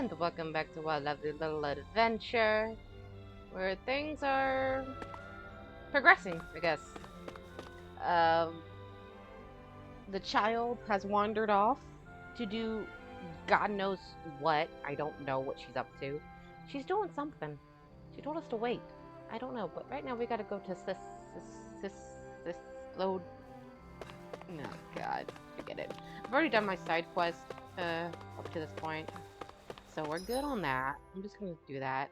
And welcome back to our lovely little adventure where things are progressing, I guess. Um, the child has wandered off to do God knows what. I don't know what she's up to. She's doing something. She told us to wait. I don't know, but right now we gotta go to this load. No, God, forget it. I've already done my side quest up to this point. So we're good on that. I'm just gonna do that.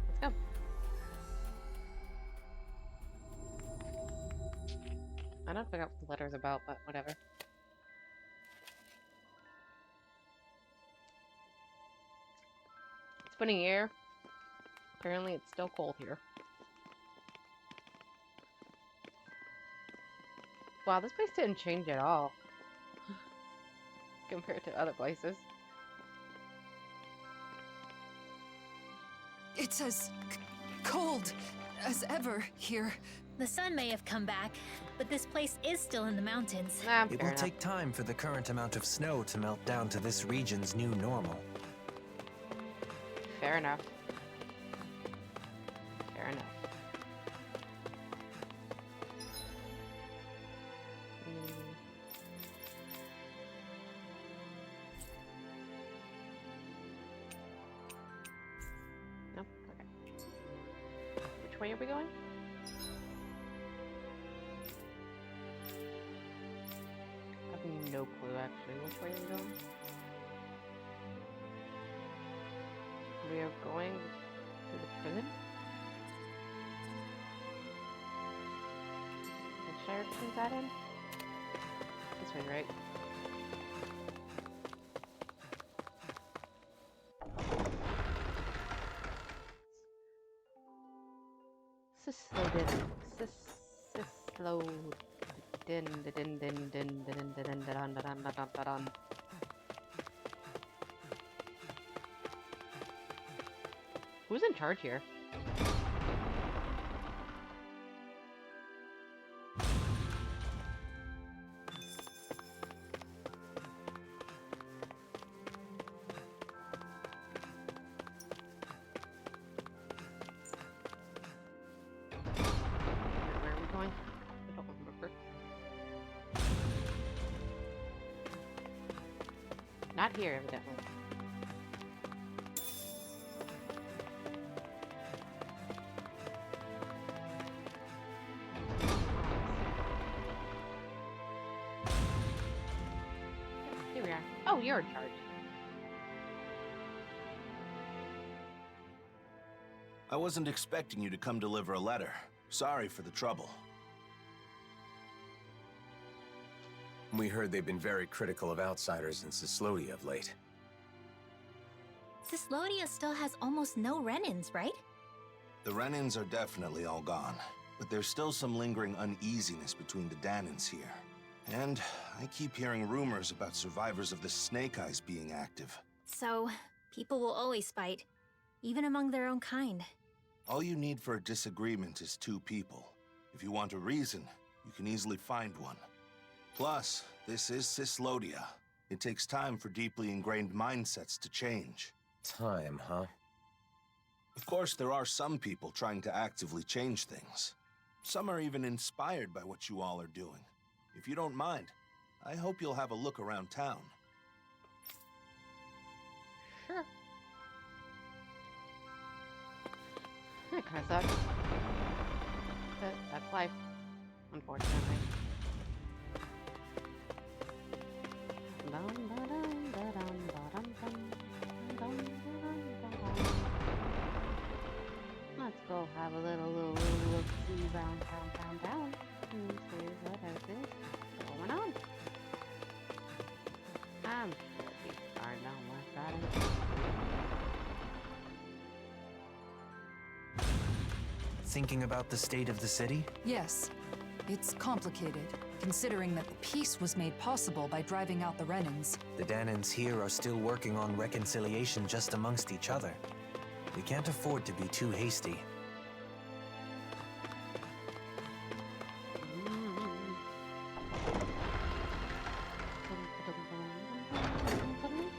Let's go. I don't forget what the letter's about, but whatever. It's been a year. Apparently it's still cold here. Wow, this place didn't change at all compared to other places. It's as cold as ever here. The sun may have come back, but this place is still in the mountains. It will take time for the current amount of snow to melt down to this region's new normal. Fair enough. Fair enough. Nope. Okay. Which way are we going? I have no clue actually. Which way are we going? We are going to the prison? Which direction is that in? This way, right? Slow din din din din din din din din. Who's in charge here? Where are we going? I don't remember. Not here, evidently. Here we are. Oh, you're in charge. I wasn't expecting you to come deliver a letter. Sorry for the trouble. We heard they've been very critical of outsiders in Cislodia of late. Cislodia still has almost no Renans, right? The Renans are definitely all gone, but there's still some lingering uneasiness between the Dahnans here. And I keep hearing rumors about survivors of the Snake Eyes being active. So, people will always fight, even among their own kind. All you need for a disagreement is two people. If you want a reason, you can easily find one. Plus, this is Cislodia. It takes time for deeply ingrained mindsets to change. Time, huh? Of course, there are some people trying to actively change things. Some are even inspired by what you all are doing. If you don't mind, I hope you'll have a look around town. Sure. That kind of sucks. But that's life, unfortunately. Let's go have a little look-see round town. And see what everything's going on. I'm sure people are not worth that. Thinking about the state of the city? Yes, it's complicated, considering that the peace was made possible by driving out the Renans. The Dahnans here are still working on reconciliation just amongst each other. We can't afford to be too hasty.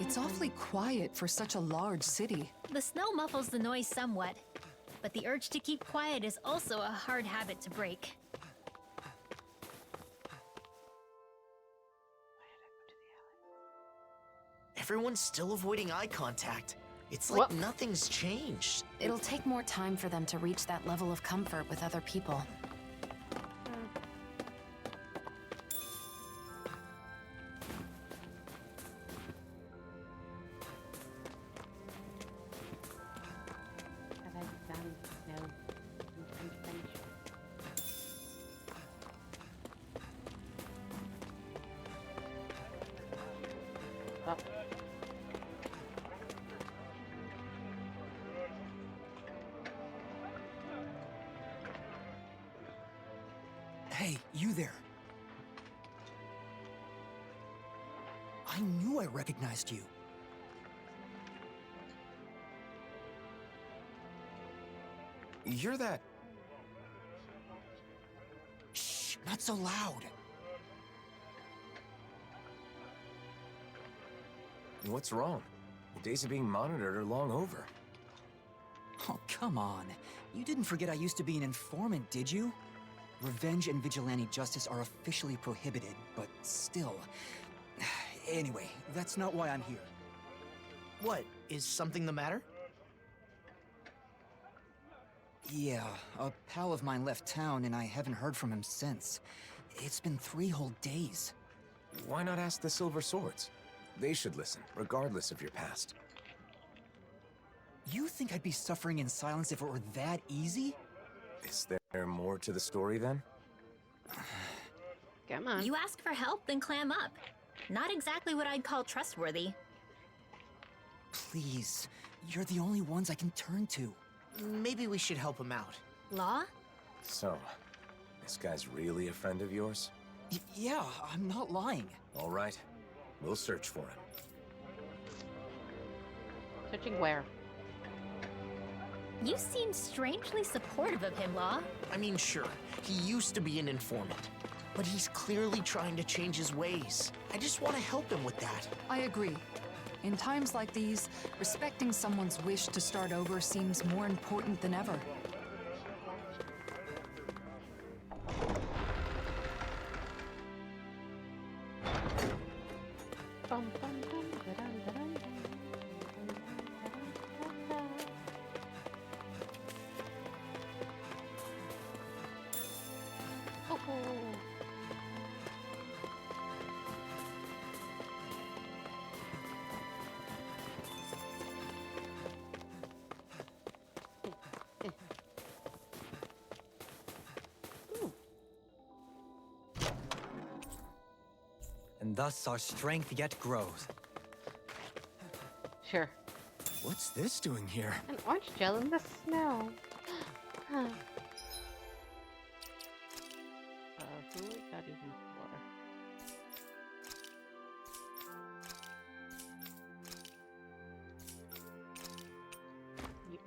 It's awfully quiet for such a large city. The snow muffles the noise somewhat, but the urge to keep quiet is also a hard habit to break. Everyone's still avoiding eye contact. It's like What? nothing's changed. It'll take more time for them to reach that level of comfort with other people. Have I done no infringement? Oh. Hey, you there. I knew I recognized you. You're that... Shh, not so loud. What's wrong? The days of being monitored are long over. Oh, come on. You didn't forget I used to be an informant, did you? Revenge and vigilante justice are officially prohibited, but still. Anyway, that's not why I'm here. What? Is something the matter? Yeah, a pal of mine left town and I haven't heard from him since. It's been 3 whole days. Why not ask the Silver Swords? They should listen, regardless of your past. You think I'd be suffering in silence if it were that easy? Is there more to the story, then? Come on. You ask for help, then clam up. Not exactly what I'd call trustworthy. Please, you're the only ones I can turn to. Maybe we should help him out. Law? So, this guy's really a friend of yours? Yeah, I'm not lying. All right, we'll search for him. Searching where? You seem strangely supportive of him, Law. I mean, sure, he used to be an informant, but he's clearly trying to change his ways. I just want to help him with that. I agree. In times like these, respecting someone's wish to start over seems more important than ever. Bum, bum, bum, ba-dum, ba-dum, bum, oh, oh. And thus our strength yet grows. Sure. What's this doing here? An orange gel in the snow. Huh. Who is that even for? You.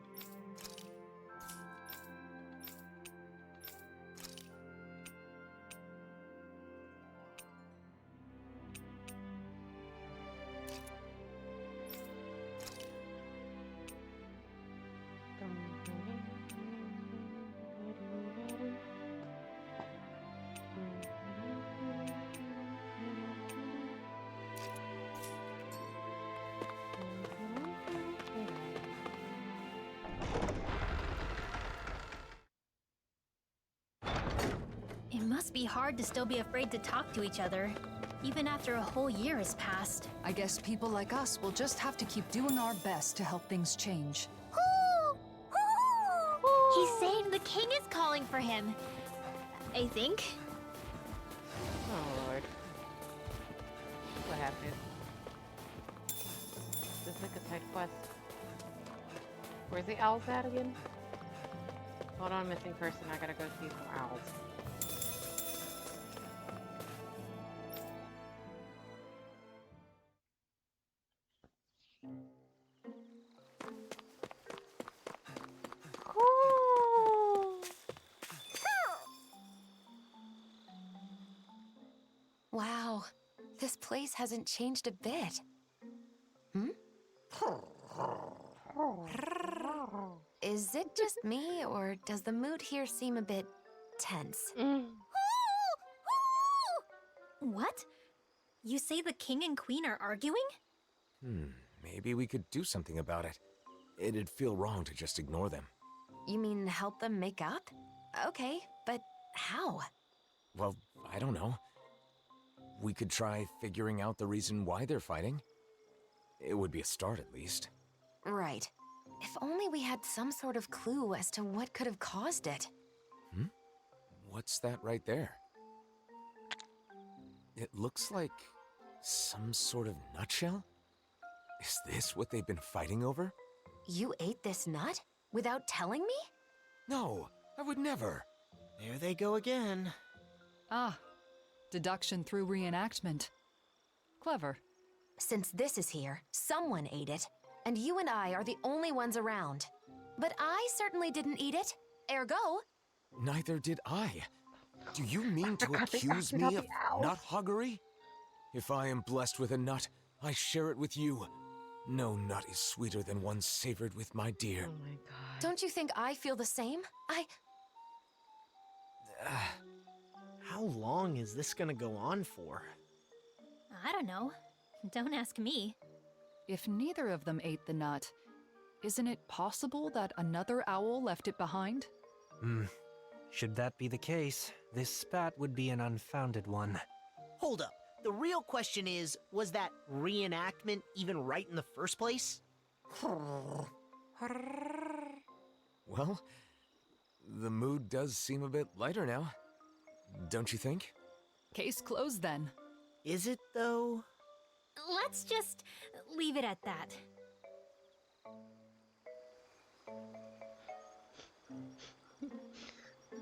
It must be hard to still be afraid to talk to each other, even after a whole year has passed. I guess people like us will just have to keep doing our best to help things change. He's saying the king is calling for him. I think. Oh Lord. What happened? This is like a side quest. Where's the owls at again? Hold on, missing person. I gotta go see some owls. Wow, this place hasn't changed a bit. Is it just me, or does the mood here seem a bit tense? What? You say the king and queen are arguing? Maybe we could do something about it. It'd feel wrong to just ignore them. You mean help them make up? Okay, but how? Well, I don't know. We could try figuring out the reason why they're fighting. It would be a start, at least. Right. If only we had some sort of clue as to what could have caused it. What's that right there? It looks like some sort of nutshell? Is this what they've been fighting over? You ate this nut? Without telling me? No, I would never. There they go again. Ah, deduction through reenactment. Clever. Since this is here, someone ate it, and you and I are the only ones around. But I certainly didn't eat it. Ergo, Neither did I. Do you mean to accuse me of nut hoggery? If I am blessed with a nut, I share it with you. No nut is sweeter than one savored with my dear. Oh my god. don't you think I feel the same? How long is this gonna go on for? I don't know. Don't ask me. If neither of them ate the nut, isn't it possible that another owl left it behind? Should that be the case, this spat would be an unfounded one. Hold up. The real question is, was that reenactment even right in the first place? Well, the mood does seem a bit lighter now. Don't you think? Case closed then. Is it, though? Let's just leave it at that.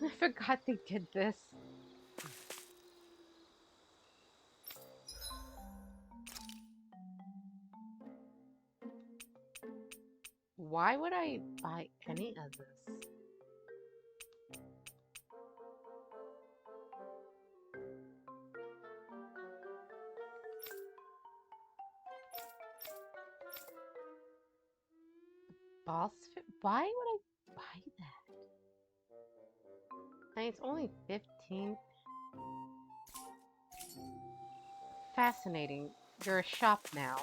I forgot they did this. Why would I buy any of this? Boss fit? Why would I buy that? And it's only 15. Fascinating. You're a shop now.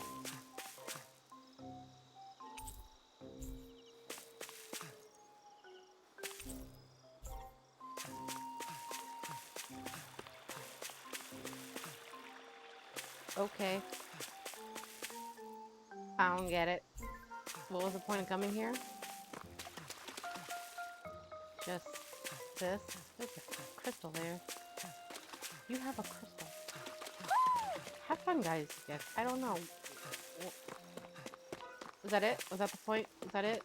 Okay. I don't get it. What was the point of coming here? Just this? There's a crystal there. You have a crystal. Have fun, guys. Yes, I don't know. Was that it? Was that the point? Was that it?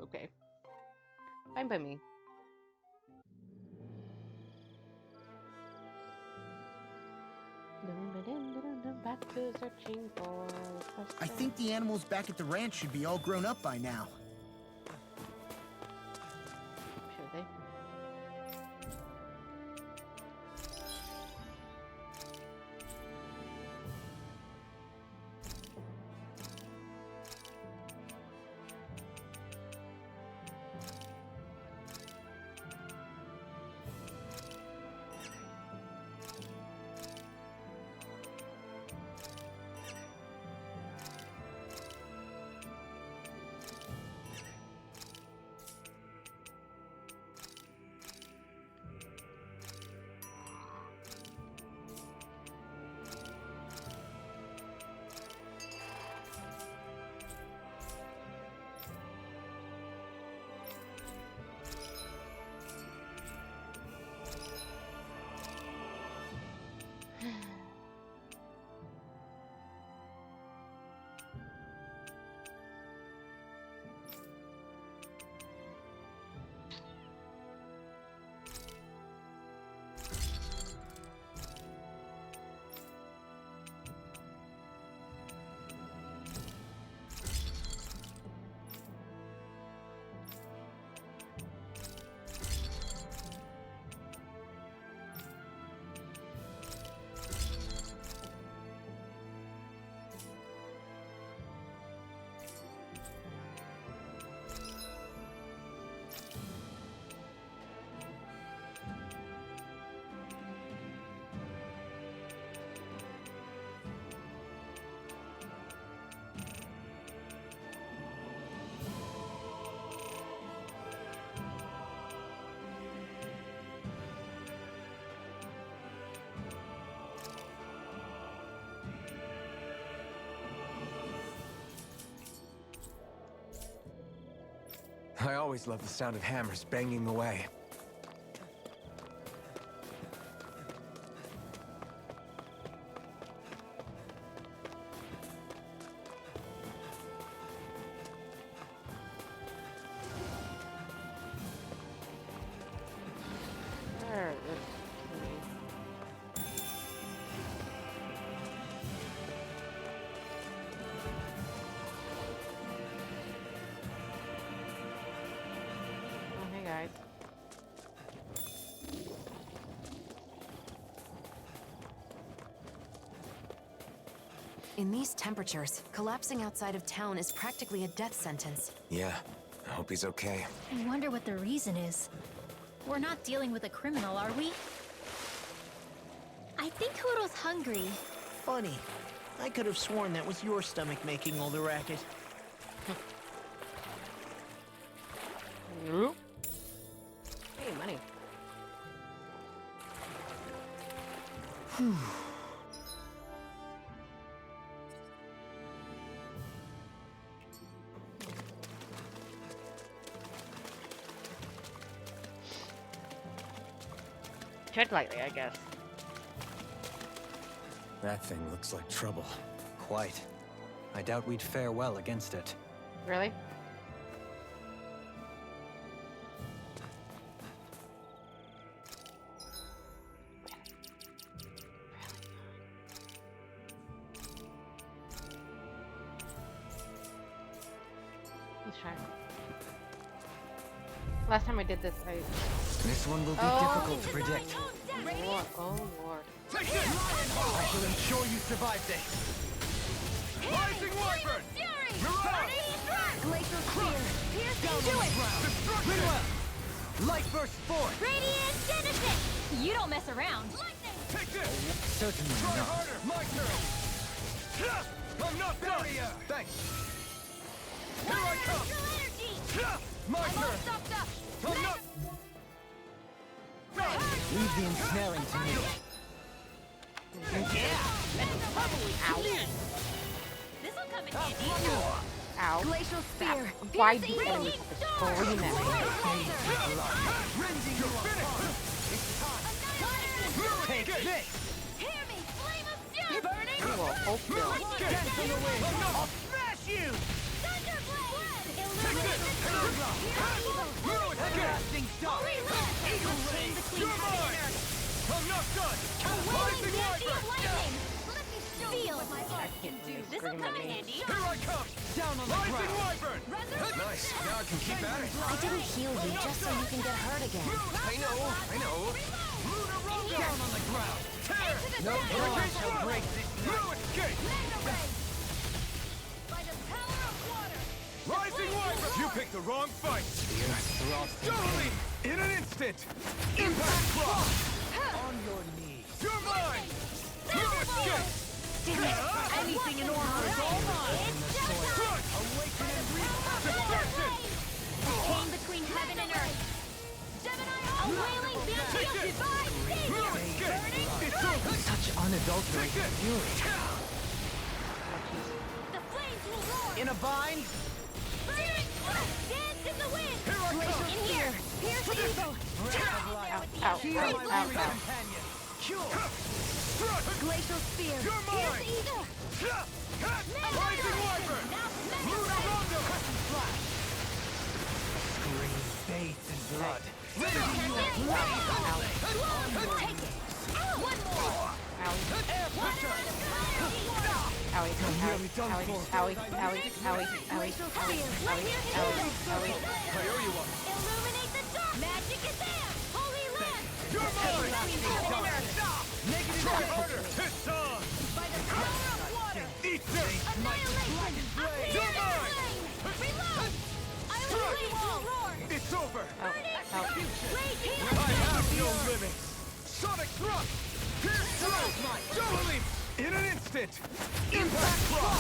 Okay. Fine by me. Back to searching for crystal. I think the animals back at the ranch should be all grown up by now. Should they? I always love the sound of hammers banging away. Where is the key? Oh, hey guys. In these temperatures, collapsing outside of town is practically a death sentence. Yeah, I hope he's okay. I wonder what the reason is. We're not dealing with a criminal, are we? I think Hoodle's hungry. Funny. I could have sworn that was your stomach making all the racket. Nope. Hey, money. Tread lightly, I guess. That thing looks like trouble. Quite. I doubt we'd fare well against it. Really? Let's try. Last time I did this, I... This one will be difficult to predict. Lord, oh Lord. I shall ensure you survive this. Rising Wyvern! Glacial Spear! Do it! Destruction! Light burst forth! Radiant Genesis! You don't mess around. Take this! Certainly Try not. harder! My turn! I'm not done! Thanks! Here I come! My turn! I'm not... Leave the ensnaring to me. This'll come in handy. Ow. Glacial Spear! Why do enemies have to scream at me? Take this! Hear me, flame of fury! Burning! You will hold still. Dance in the wind! I'll smash you! Thunderblade! Illuminate the dark! Ruin! Casting stop! Eagle Ray! You're mine! I'm not done! Rising Wyvern! Let me feel what my heart can do. This'll Scream come at in me. handy. Here I come! Down on the Rising ground. Wyvern! Nice! Now I can keep at it! I didn't heal you just so you can get hurt again. I know! Down on the ground. Tear! No door shall break this No escape! By the power of water! Rising Wyvern! You picked the wrong fight! Totally! In an instant! Impact Claw! on your knees. You're mine! No escape! Anything in order is all mine! Crush! Awaken and Destruction! Came between heaven and earth! A wailing banshee of divine savior! No escape! It's over! such unadulterated Take this! fury. The flames will roar! In a bind? Burning! Dance in the wind! Here I come! In here! Here's the evil! Ow, Heal ow, my ow, weary ow. companion. Cure. Crush! Glacial Spear! You're Here's mine! the evil! Rising Wyvern! Luna Rondo! Scream bathed in blood. Take it! One more! Owie, nearly done owie, for. owie, owie, owie, owie, owie. I owe you one! Illuminate the dark! Magic is there! Holy land! You're mine! Heaven and earth! Negative! Try harder! It's on! By the power of water! Eat this! Annihilation! You're mine! Reload! I will raise the roar! It's over! Blade heal! I have no limits! Sonic thrust! Pierce through! Totally! In an instant! Impact Claw!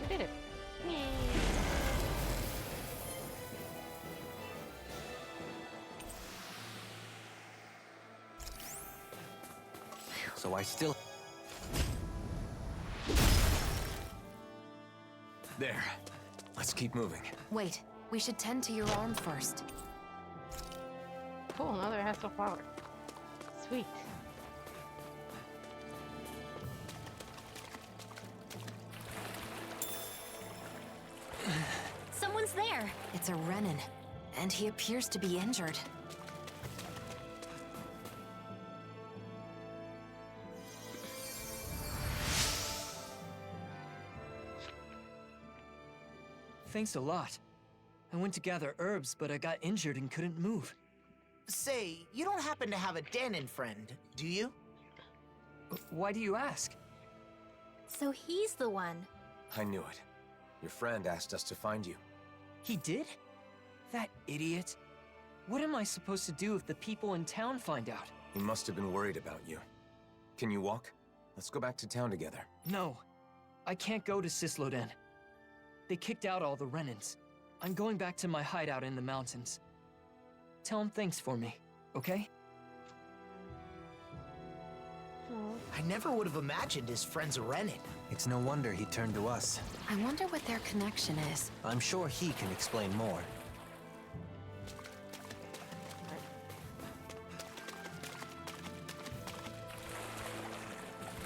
We did it. So I still... There. Let's keep moving. Wait, We should tend to your arm first. Cool, another hassle flower. Sweet. Someone's there. It's a Renan, and he appears to be injured. Thanks a lot. I went to gather herbs, but I got injured and couldn't move. Say, you don't happen to have a Dahnan friend, do you? Why do you ask? So he's the one. I knew it. Your friend asked us to find you. He did? That idiot. What am I supposed to do if the people in town find out? He must have been worried about you. Can you walk? Let's go back to town together. No. I can't go to Cisloden. They kicked out all the Renans. I'm going back to my hideout in the mountains. Tell him thanks for me, okay? I never would have imagined his friend's a Renan. It's no wonder he turned to us. I wonder what their connection is. I'm sure he can explain more.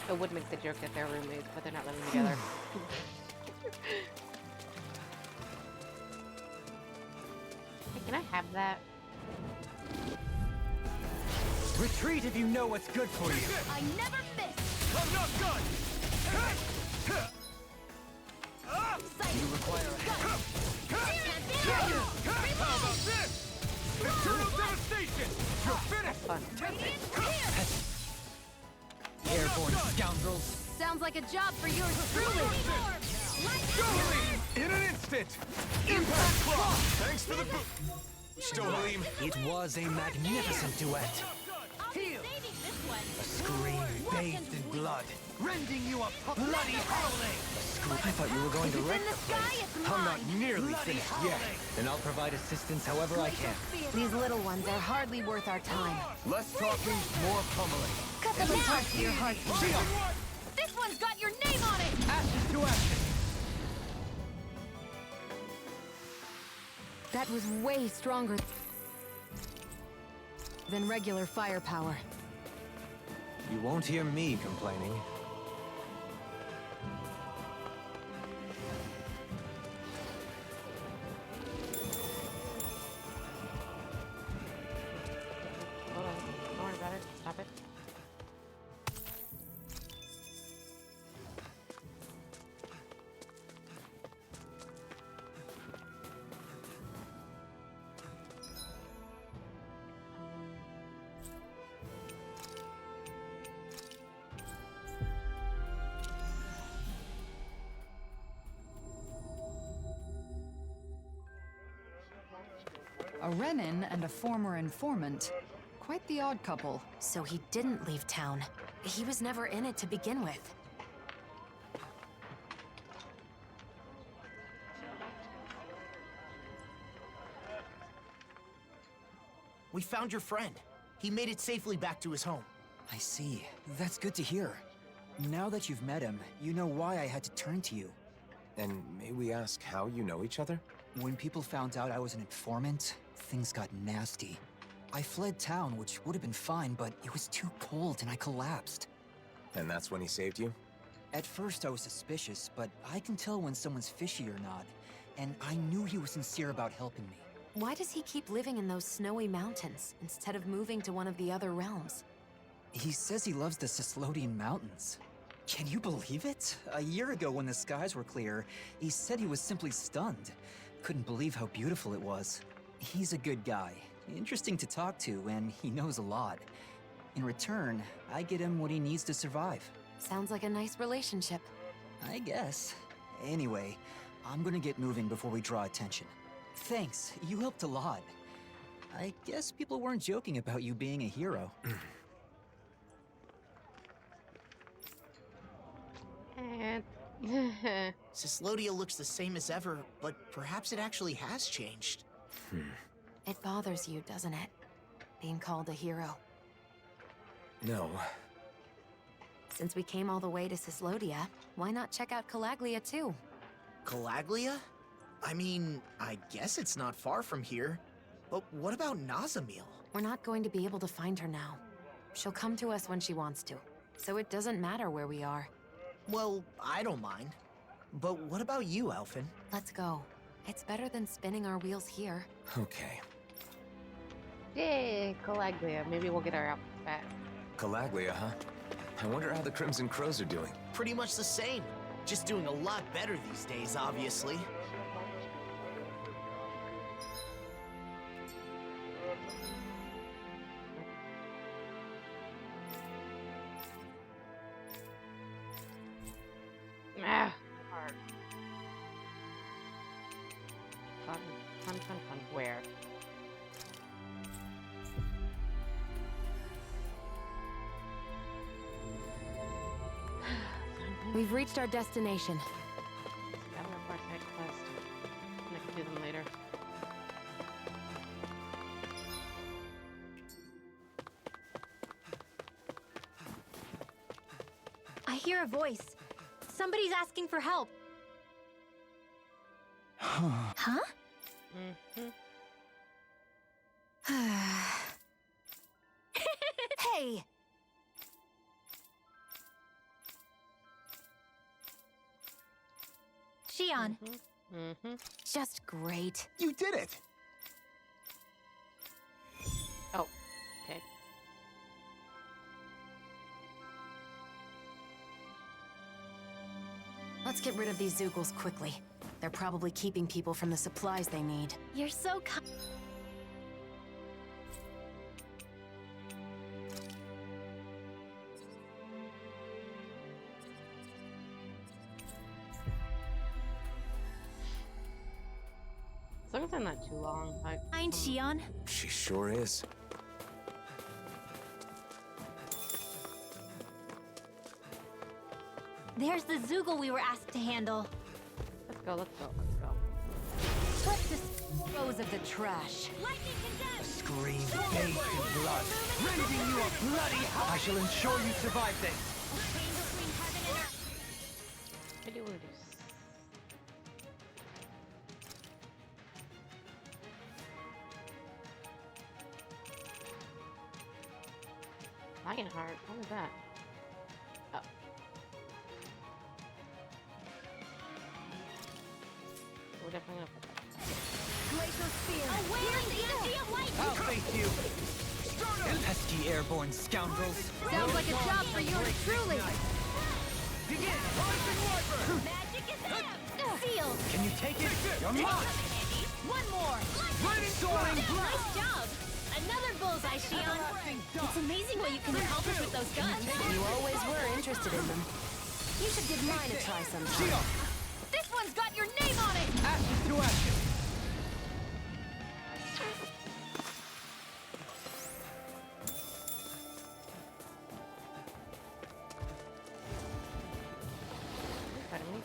I would make the joke that they're roommates, but they're not living together. Hey, can I have that? Retreat if you know what's good for you. I never miss. I'm not done! You require a hand. How about this? Internal devastation! You're finished! Fun. Airborne scoundrels. Sounds like a job for yours truly. Dohalim! In an instant! Impact Claw! Thanks for the boot! Dohalim! It was a magnificent duet. A scream bathed in blood. Rending you up, bloody howling. I thought you were going to wreck the place. I'm not nearly finished yet, and I'll provide assistance however I can. These little ones are hardly worth our time. Less talking, more pummeling. Cut them apart to your heart's content. This one's got your name on it. Ashes to ashes. That was way stronger than regular firepower. You won't hear me complaining. Hold on. Don't worry about it. Stop it. A Renan and a former informant. Quite the odd couple. So he didn't leave town. He was never in it to begin with. We found your friend. He made it safely back to his home. I see. That's good to hear. Now that you've met him, you know why I had to turn to you. And may we ask how you know each other? When people found out I was an informant, things got nasty. I fled town, which would have been fine, but it was too cold and I collapsed. And that's when he saved you? At first I was suspicious, but I can tell when someone's fishy or not. And I knew he was sincere about helping me. Why does he keep living in those snowy mountains instead of moving to one of the other realms? He says he loves the Cislodian Mountains. Can you believe it? A year ago when the skies were clear, he said he was simply stunned. Couldn't believe how beautiful it was. He's a good guy, interesting to talk to, and he knows a lot. In return, I get him what he needs to survive. Sounds like a nice relationship. I guess. Anyway, I'm gonna get moving before we draw attention. Thanks, you helped a lot. I guess people weren't joking about you being a hero. And Cislodia looks the same as ever, but perhaps it actually has changed. It bothers you, doesn't it? Being called a hero. No. Since we came all the way to Cislodia, why not check out Calaglia too? Calaglia? I mean, I guess it's not far from here. But what about Nazamil? We're not going to be able to find her now. She'll come to us when she wants to. So it doesn't matter where we are. Well, I don't mind. But what about you, Alphen? Let's go. It's better than spinning our wheels here. Okay. Yay, Calaglia. Maybe we'll get our outfits back. Calaglia, huh? I wonder how the Crimson Crows are doing. Pretty much the same. Just doing a lot better these days, obviously. Ah, hard. Fun, fun, fun, fun. Where? We've reached our destination. Gather up our side quest. I can do them later. I hear a voice. Somebody's asking for help. Huh? Mm-hmm. Hey! Xion. Mm-hmm. Just great. You did it! Oh, okay. Let's get rid of these Zoogles quickly. They're probably keeping people from the supplies they need. You're so kind. As long as I'm not too long. Mind, Xion. She sure is. There's the Zoogle we were asked to handle. Let's go, let's go, let's go. Let's dispose of the trash. Lightning condemned! Scream bathed in blood, rending you a bloody hell! I shall ensure you survive this! Chain between heaven and earth. I do want to do Lionheart, what was that? Oh. We're definitely gonna put that. Glacial spear. Away the energy of light! I'll face you! Pesky airborne scoundrels! Sounds like a job for you truly! Begin! Poison Wiper! Magic is out! Sealed! Can you take it? You're mine! One more! Lightning soaring blast! Nice job! Another bullseye, Xion! It's amazing what you can accomplish with those guns! You always were interested in them. You should give mine a try sometime. Shield! This one's got your name on it! Ashes to ashes!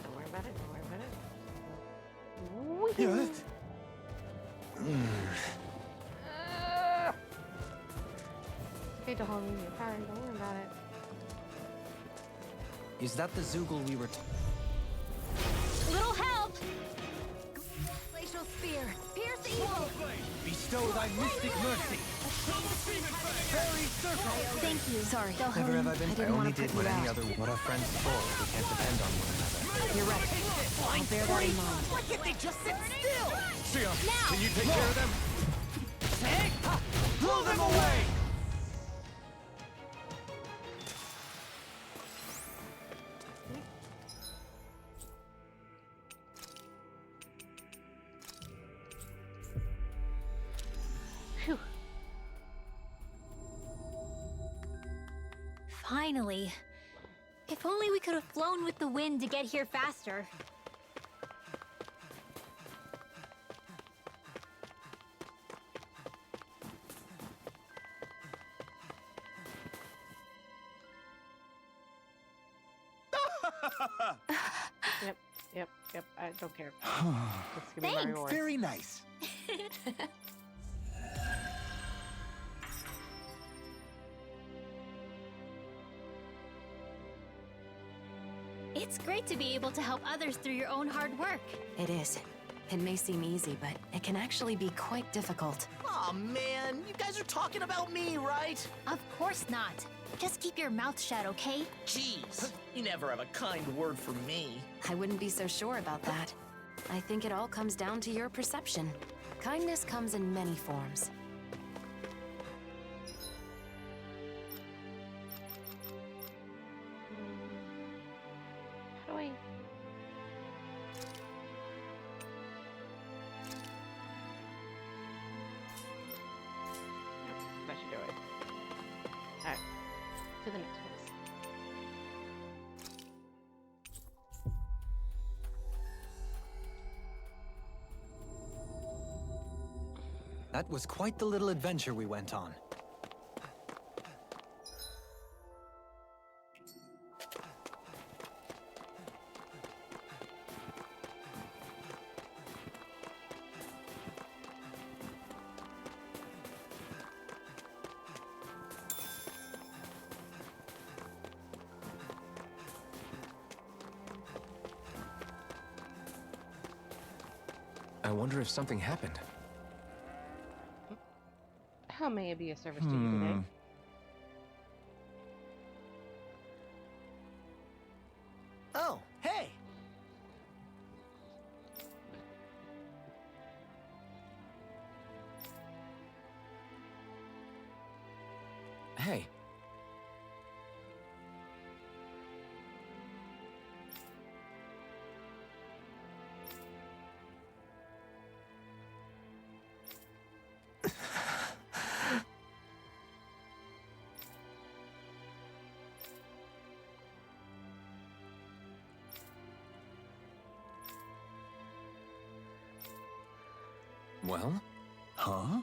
Don't worry about it, don't worry about it, don't worry about it. Okay, Dahnan, you're fine, don't worry about it. Is that the Zoogle we were Little help! Glacial spear! Pierce evil! Bestow thy mystic mercy! Fairy circle! Thank you. Sorry. Never have I been. I I didn't only want to did put what you any out. other. What are friends for? We can't depend on one another. You're right. I'll bear that in mind. Why can't they just sit still? Sia, Now! can you take care of them? Blow them away! Phew. Finally. If only we could have flown with the wind to get here faster. Yep, I don't care. Just give me my Thanks. reward. Very nice. It's great to be able to help others through your own hard work. It is. It may seem easy, but it can actually be quite difficult. Aw, man, you guys are talking about me, right? Of course not. Just keep your mouth shut, okay? Jeez, you never have a kind word for me. I wouldn't be so sure about that. I think it all comes down to your perception. Kindness comes in many forms. How do I... That should do it. Alright. To the next place. That was quite the little adventure we went on. I wonder if something happened. How may I be of service to you today? Oh, hey! Hey. Well? Huh?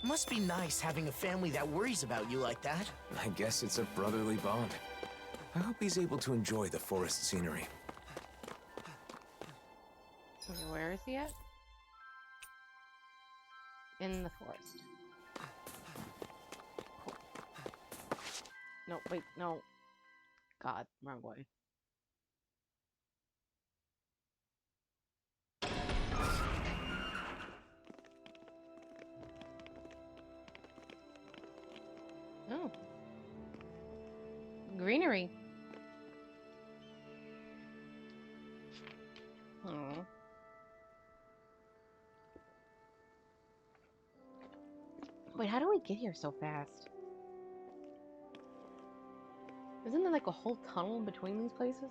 Must be nice having a family that worries about you like that. I guess it's a brotherly bond. I hope he's able to enjoy the forest scenery. Okay, where is he at? In the forest. Cool. No, wait, no. God, wrong way. Oh. Greenery. Oh. Wait, how do we get here so fast? Isn't there like a whole tunnel between these places?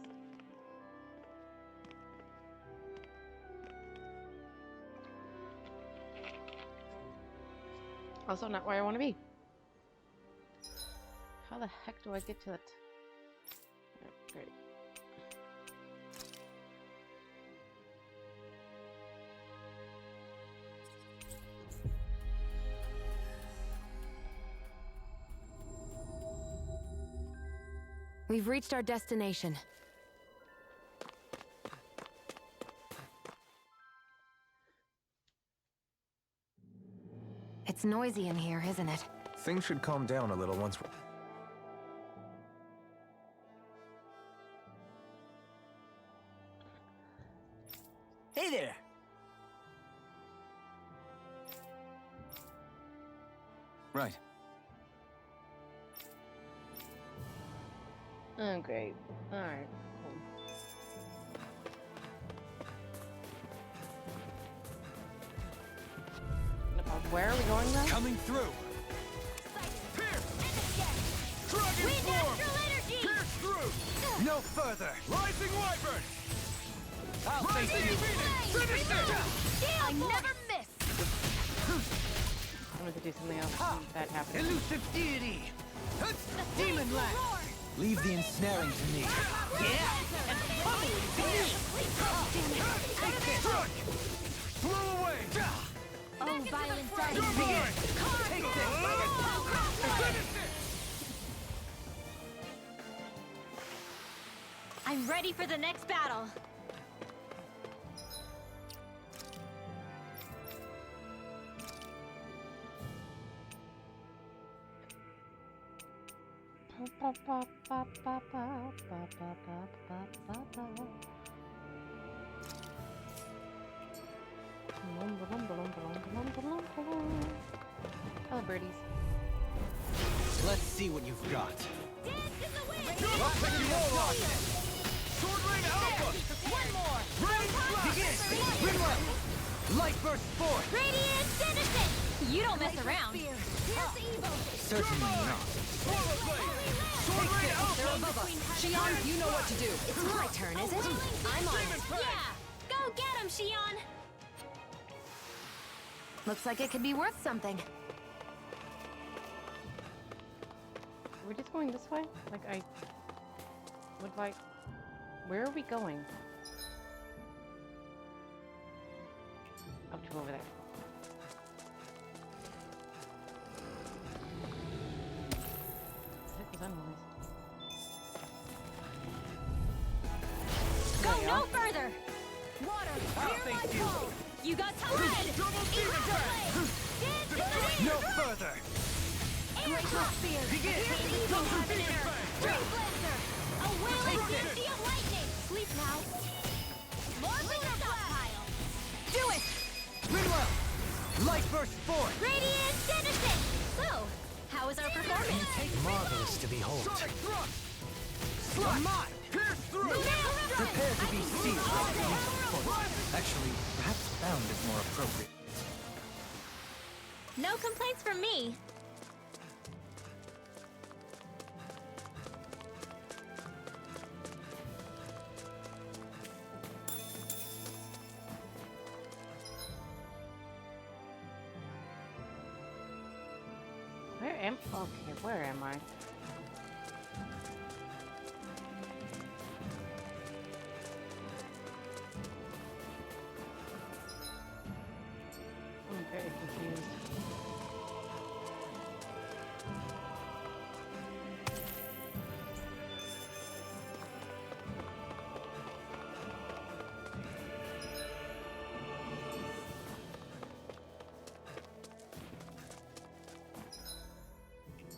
Also not where I want to be. How the heck do I get to that? Oh, great. We've reached our destination. It's noisy in here, isn't it? Things should calm down a little once we're... Hey there! Right. Oh, great. Alright, cool. Where are we going now? Coming through! Pierce! Dragon form! Pierce through! No further! Rising Wyvern! Rising Phoenix! Finish it! I never miss! I'm going to do something else that happened. Elusive deity! Demon land! Leave the ensnaring to me. Yeah! And pummel it to you! Take this! Blow away! Oh, violent You're darkness! mine! Take this! Finish it! I'm ready for the next battle. Oh, birdies. Let's see what you've got. I'll take you all on! Sword Rain Alpha! One more! Rain Blast! Begin! Rinwell! Light burst forth! Radiant Citizen! You don't mess around. Certainly not. Swallow Blade! Sword Rain Alpha! They're above us. Shion, you know what to do. It's my turn, is it? I'm on it. Yeah! Go get him, Shion! Looks like it could be worth something. We're just going this way? Like, I would like... Where are we going? Up to over there. What was that noise? Go no further! I'll face you! You got some red! Double Demon Fang! No further! Glacial Spear! Begin! Here's the evil Harbinger! Dream Blaster! A wailing Beauty of Lightning! Sleep now! More Lunar Stockpile! Do it! Rinwell! Light burst forth! Radiant Citizen! So, how is our performance? Marvelous to behold. Sonic Thrust! You're mine! Pierce through! Prepare to be sealed like a foot. Actually, perhaps bound is more appropriate. No complaints from me. Okay, where am I? I'm very confused.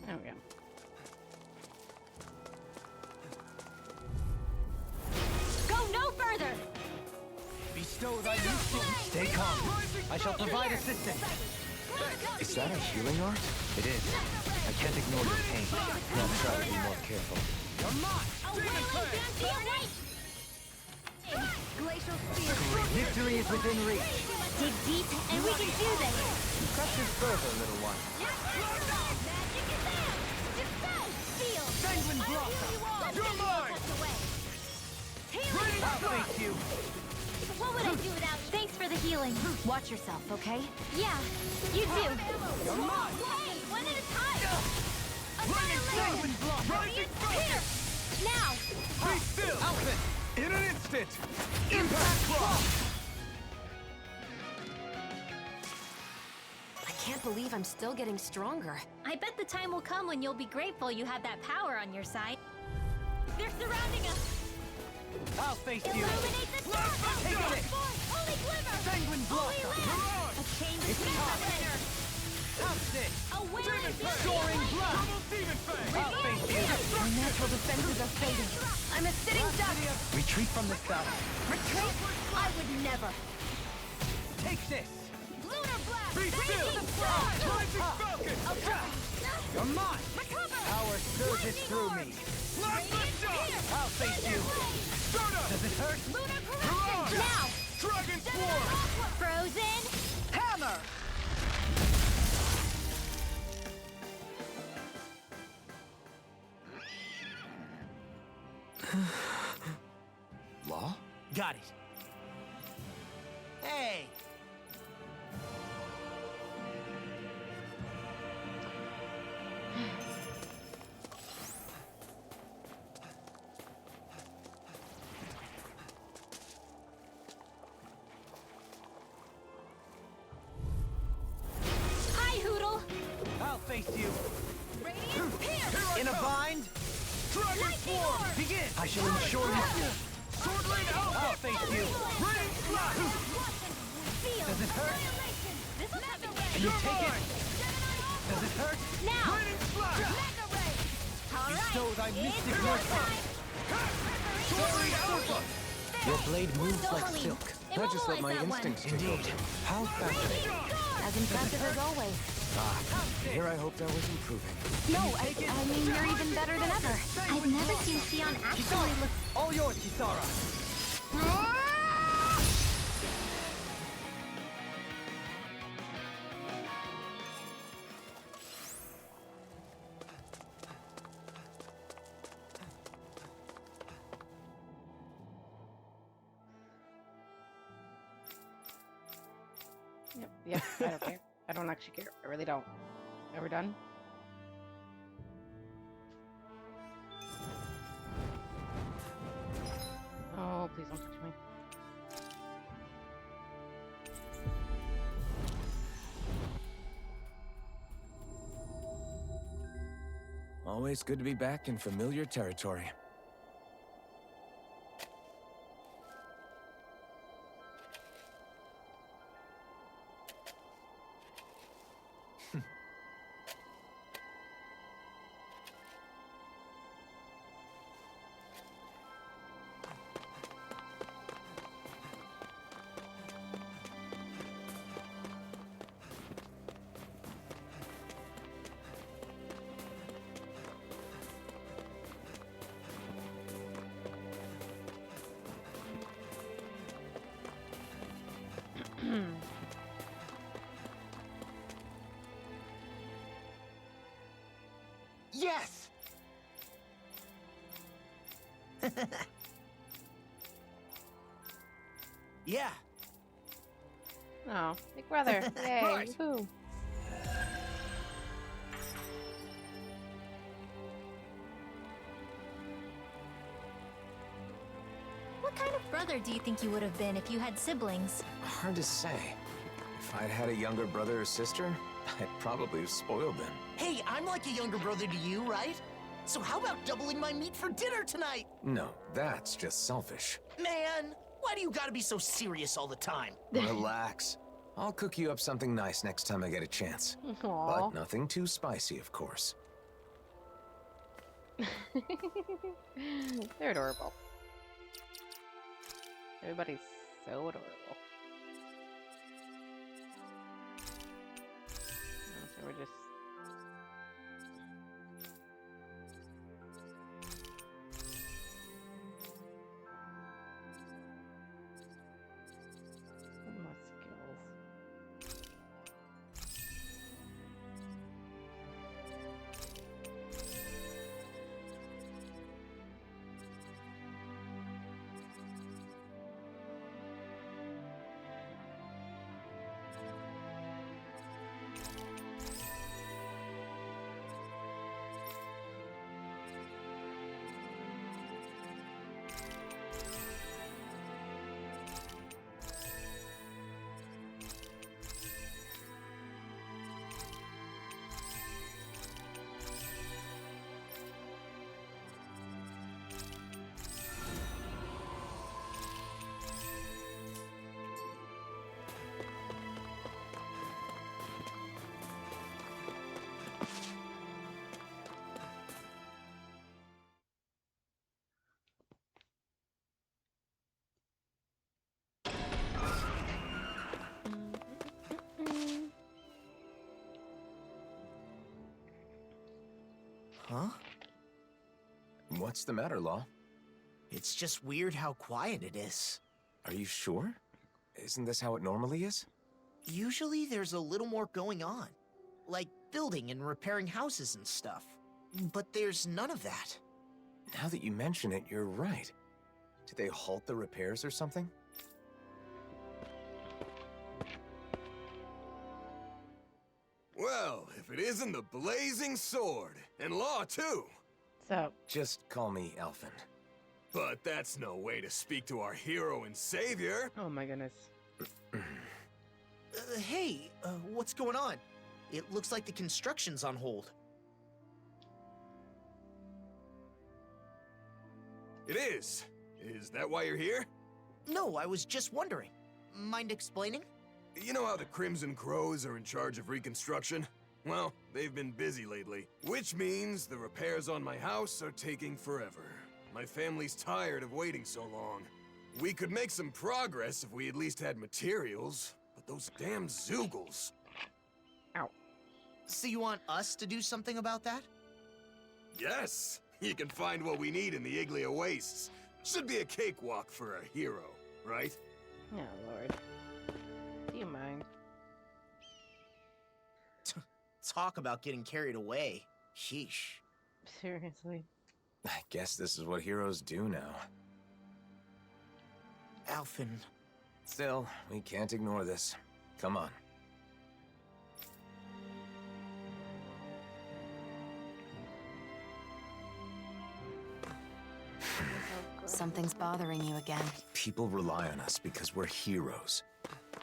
There we go. Go no further! Bestow thy wisdom. Stay calm. I shall provide assistance. Is that a healing art? It is. I can't ignore your pain. I'll try to be more careful. You're mine! A wailing Beauty of Lightning! Glacial Spear! Victory is within reach. Dig deep, and we can do this! Press this further, little one. Magic is there! Dispel! Feel! Sanguine Blossom! You're mine! Healing! I'll face you. What would I do without... Thanks for the healing. Watch yourself, okay? Yeah, you too. You're mine! Hey, one at a time! Sanguine Blossom! Rising Focus! Now! Be still! Alphen! In an instant! Impact Block! I can't believe I'm still getting stronger. I bet the time will come when you'll be grateful you have that power on your side. They're surrounding us! I'll face you. Illuminate the dark! Take it! Only glimmer! Sanguine Blossom! A change is happening! Pounce it! A wailing Beauty! Soaring Blast! Double Demon Fang! I'll face you. My natural defenses are fading. I'm a sitting duck. Retreat from this battle. Retreat? I would never. Take this! Lunar Blast! Be still! Rising Falcon! You're mine! Power surges through me. Plasma Shot! I'll face you. Stardust! Does it hurt? Lunar Mirage! Corruption! Now! Dragon Swarm! Frozen! Hammer! Law? Got it. Hey! Hi, Hoodle! I'll face you. Radiant Pierce! In a bind? Dragon Lightning Swarm! Orb! Begin! I shall ensure you. Sword Rain I'll Alpha! face you. Rain Blast! Feel! Does it hurt? This will happen Can you take it? Does it hurt? now! Raining Blast! All right! Bestow thy mystic It's mercy. Your blade moves like silk. I just let my instincts take over. How fascinating. As impressive as always. Here I hoped I was improving. No, I mean, you're even better than ever. I've never seen Sion actually look. All yours, Kisara. Yep, I don't care. I don't actually care. I really don't. Are we done? Oh, please don't touch me. Always good to be back in familiar territory. Yes! Yeah. Oh, big brother. Yay. Right. Woohoo. What kind of brother do you think you would have been if you had siblings? Hard to say. If I'd had a younger brother or sister, I'd probably have spoiled them. Hey, I'm like a younger brother to you, right? So how about doubling my meat for dinner tonight? No, that's just selfish. Man, why do you gotta be so serious all the time? Relax. I'll cook you up something nice next time I get a chance. Aw. But nothing too spicy, of course. They're adorable. Everybody's so adorable. Oh, so we're just... Some more skills. Huh? What's the matter, Law? It's just weird how quiet it is. Are you sure? Isn't this how it normally is? Usually there's a little more going on. Like building and repairing houses and stuff. But there's none of that. Now that you mention it, you're right. Did they halt the repairs or something? Well, if it isn't the blazing sword, and Law too. So, Just call me Alphen. But that's no way to speak to our hero and savior. oh my goodness. Hey, what's going on? It looks like the construction's on hold. It is. Is that why you're here? No, I was just wondering. Mind explaining? You know how the Crimson Crows are in charge of reconstruction? Well, they've been busy lately, which means the repairs on my house are taking forever. My family's tired of waiting so long. We could make some progress if we at least had materials, but those damn Zoogles. Ow. So you want us to do something about that? Yes! You can find what we need in the Iglia Wastes. Should be a cakewalk for a hero, right? Oh, Lord. Do you mind? Talk about getting carried away. Sheesh. Seriously. I guess this is what heroes do now. Alphen. Still, we can't ignore this. Come on. Something's bothering you again. People rely on us because we're heroes.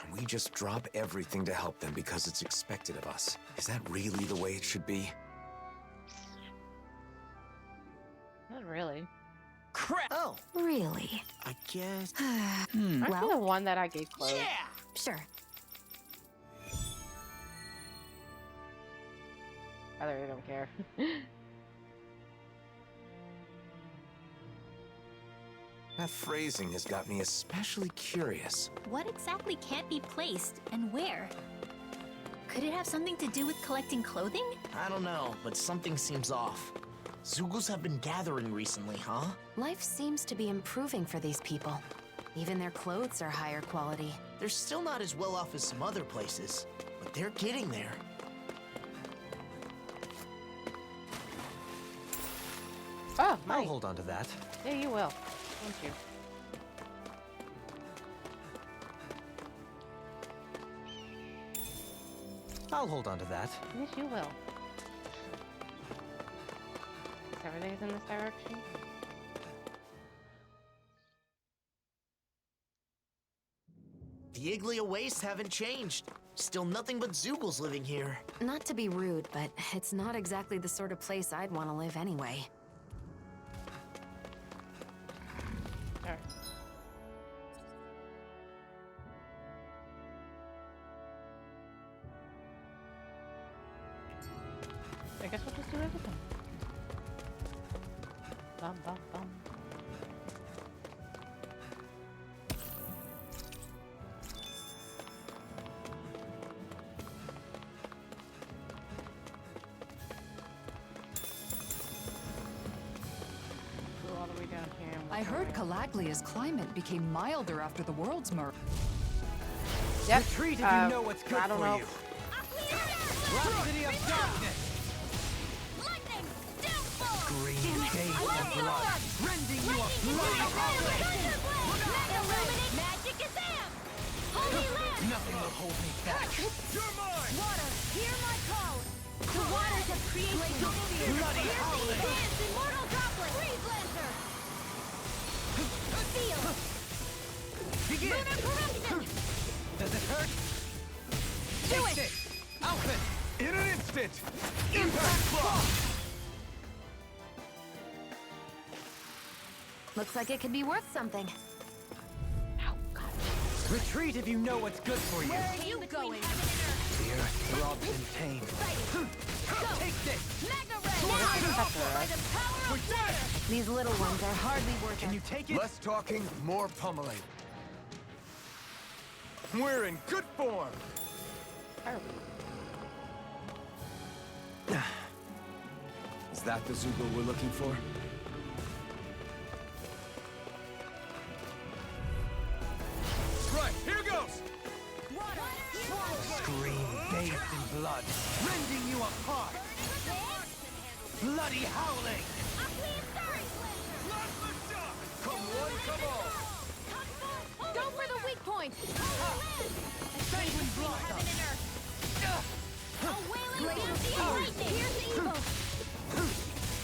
And we just drop everything to help them because it's expected of us. Is that really the way it should be? Not really. Crap! Oh, Really? I guess. Aren't you the Well, one that I gave clothes? Yeah! sure. I really don't care. That phrasing has got me especially curious. What exactly can't be placed, and where? Could it have something to do with collecting clothing? I don't know, but something seems off. Zoogles have been gathering recently, huh? Life seems to be improving for these people. Even their clothes are higher quality. They're still not as well off as some other places, but they're getting there. Oh, I'll nice. hold on to that. Yeah, you will. Thank you. I'll hold on to that. Yes, you will. Everything's in this direction. The Iglia Wastes haven't changed. Still nothing but Zoogles living here. Not to be rude, but it's not exactly the sort of place I'd want to live anyway. Alright. I guess we'll just do everything. Bum, bum, bum. Go all the way down here. and I work our heard way up. Calaglia's climate became milder after the world's merged. Yep. Retreat if you know what's good I don't for know. you. Rhapsody of Darkness! Lightning! Downfall! Green days of blood, rending you a bloody howling! Illuminate magic is amped! Holy land! Nothing will hold me back. You're mine! Water, hear my call! The waters of creation! Bloody howling! Hands, immortal droplet! Freeze Lancer! Seal! Begin! Lunar corruption! Does it hurt? Do Take it! this! Alphen! In an instant! Impact block! Looks like it could be worth something. Retreat if you know what's good for you. Where are you going? Heaven and earth! Fear throbs in pain. Take this! Mega Ray! By the power of water! These little ones are hardly worth Can it. you take it? Less talking, more pummeling. We're in good form! Is that the Zoogle we're looking for? Right, here goes! Scream bathed in blood, rending you apart. Bloody howling! Blast the shot! Come one, come all! Go for the weak point! Sanguine blossom! Heaven and earth! A wailing bounty of lightning! Here's the evil!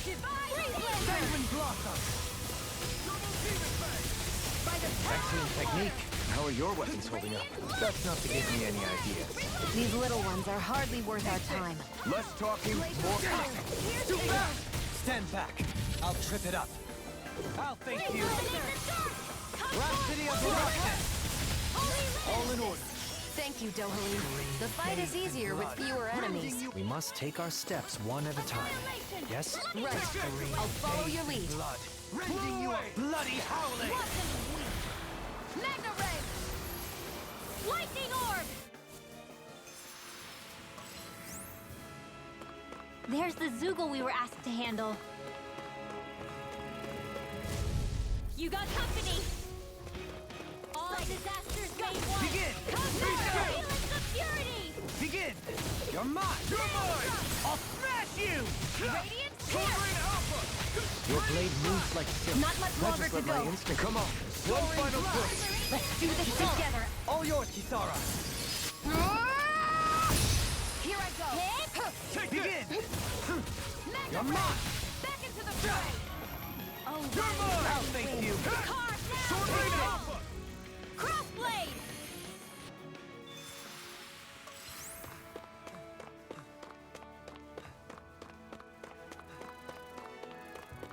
Divine Freeze Sanguine blossom! By the Excellent technique. How are your weapons holding up? That's not to give me any ideas. These little ones are hardly worth our time. Less talking, more action. Too fast! Stand back. I'll trip it up. I'll thank you. Rhapsody of Darkness! All in order. Thank you, Dohalim. The fight is easier with fewer enemies. We must take our steps one at a time. Yes? Right. I'll follow your lead. Blood. Rending you a bloody howling! Magna Ray! Lightning Orb! There's the Zoogle we were asked to handle. You got company! All disasters made one! Begin! Feelings of purity! Begin! You're mine! You're mine! I'll smash you! Radiant Soaring Alpha! Your blade moves like silk. Not much longer to go. Come on. One final push! Let's do this together! All yours, Kisara! Here I go! Take Begin! Magna You're Ray! mine! Back into the fray! Oh, You're mine! I'll face you! Carve Soaring down! Alpha! Crossblade!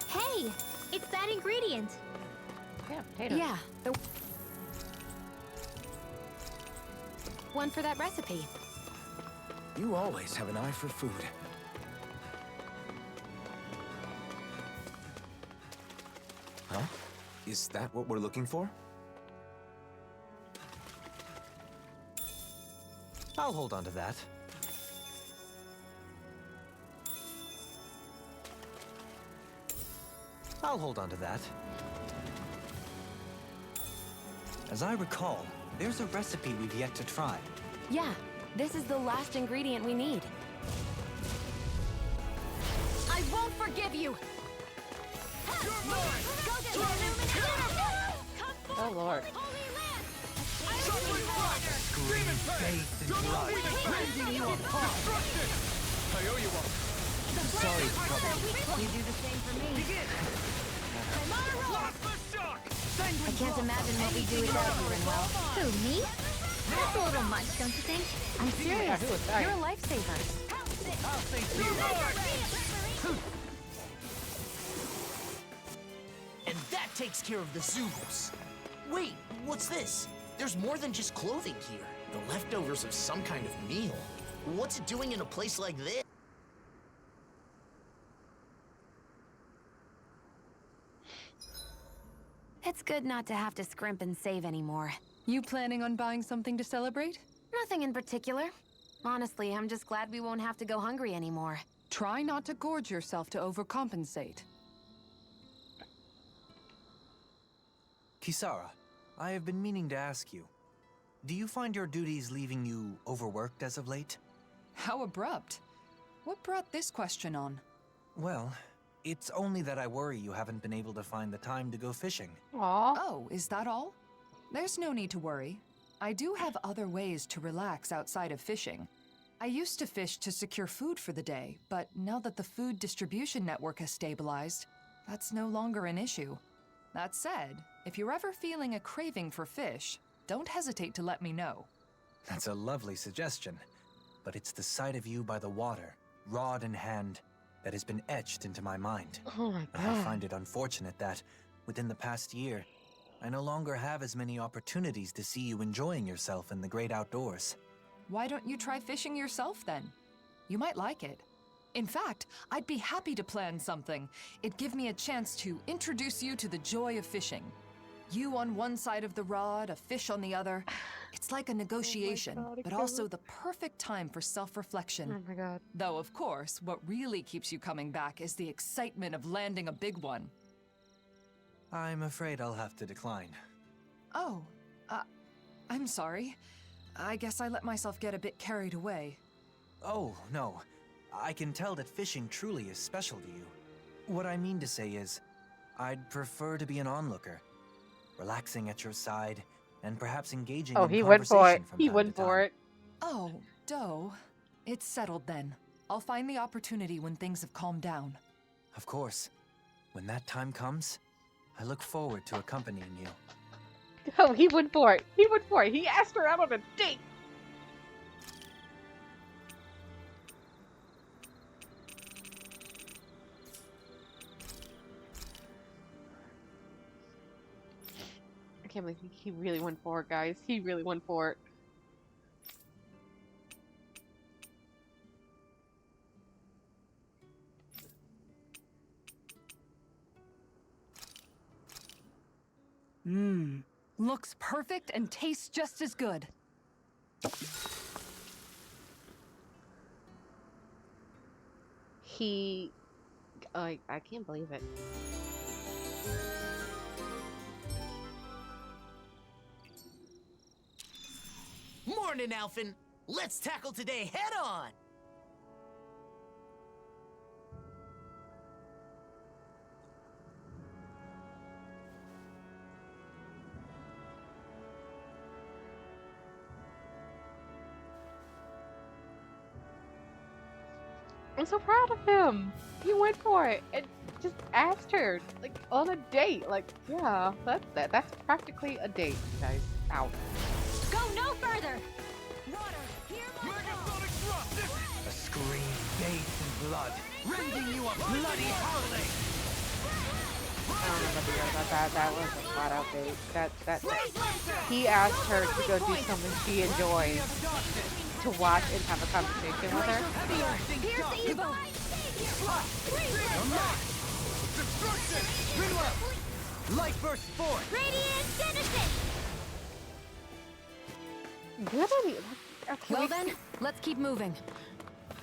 Hey! It's that ingredient! Yeah, potatoes. Yeah, the one for that recipe. You always have an eye for food. Huh? Is that what we're looking for? I'll hold on to that. I'll hold on to that. As I recall, there's a recipe we've yet to try. Yeah, this is the last ingredient we need. I won't forgive you! Oh Lord. Demon face and blood! Rending you apart! I owe you one! Sorry, trouble. You do the same for me. Begin! Plasma shock! I can't imagine what we do without you, Renwell. Who, me? That's a little much, don't you think? I'm serious. who was that? You're a lifesaver. I'll face you! And that takes care of the Zoogles. Wait, what's this? There's more than just clothing here. The leftovers of some kind of meal. What's it doing in a place like this? It's good not to have to scrimp and save anymore. You planning on buying something to celebrate? Nothing in particular. Honestly, I'm just glad we won't have to go hungry anymore. Try not to gorge yourself to overcompensate. Kisara, I have been meaning to ask you. Do you find your duties leaving you overworked as of late? How abrupt. What brought this question on? Well, it's only that I worry you haven't been able to find the time to go fishing. Aw. Oh, is that all? There's no need to worry. I do have other ways to relax outside of fishing. I used to fish to secure food for the day, but now that the food distribution network has stabilized, that's no longer an issue. That said, if you're ever feeling a craving for fish, don't hesitate to let me know. That's a lovely suggestion, but it's the sight of you by the water, rod in hand, that has been etched into my mind. Oh my I god. find it unfortunate that, within the past year, I no longer have as many opportunities to see you enjoying yourself in the great outdoors. Why don't you try fishing yourself then? You might like it. In fact, I'd be happy to plan something. It'd give me a chance to introduce you to the joy of fishing. You on one side of the rod, a fish on the other. It's like a negotiation, God, but also the perfect time for self-reflection. Oh my god. Though, of course, what really keeps you coming back is the excitement of landing a big one. I'm afraid I'll have to decline. Oh, I'm sorry. I guess I let myself get a bit carried away. Oh, no. I can tell that fishing truly is special to you. What I mean to say is, I'd prefer to be an onlooker, relaxing at your side, and perhaps engaging Oh, in he went for it. conversation from He time went to for time. it. Oh, Doe. It's settled then. I'll find the opportunity when things have calmed down. Of course. When that time comes, I look forward to accompanying you. Oh, he went for it. He went for it. He asked her out on a date. I can't believe he really went for it, guys. He really went for it. Mmm. Looks perfect and tastes just as good. He... I can't believe it. Morning, Alphen. Let's tackle today head on. I'm so proud of him. He went for it and just asked her, like, on a date. Like, yeah, that's practically a date, guys. Out. Go no further! Water, hear my call! Megasonic thrust! A scream bathed in blood, rending you a bloody howling! I don't know about that. That was a flat out date. That Freeze Lancer! he asked her to go do something she enjoys, to watch and have a conversation with her. Pierce evil! Destruction! Meanwhile, light burst forth! Radiant Genesis! Good on you. Okay. Well then, let's keep moving.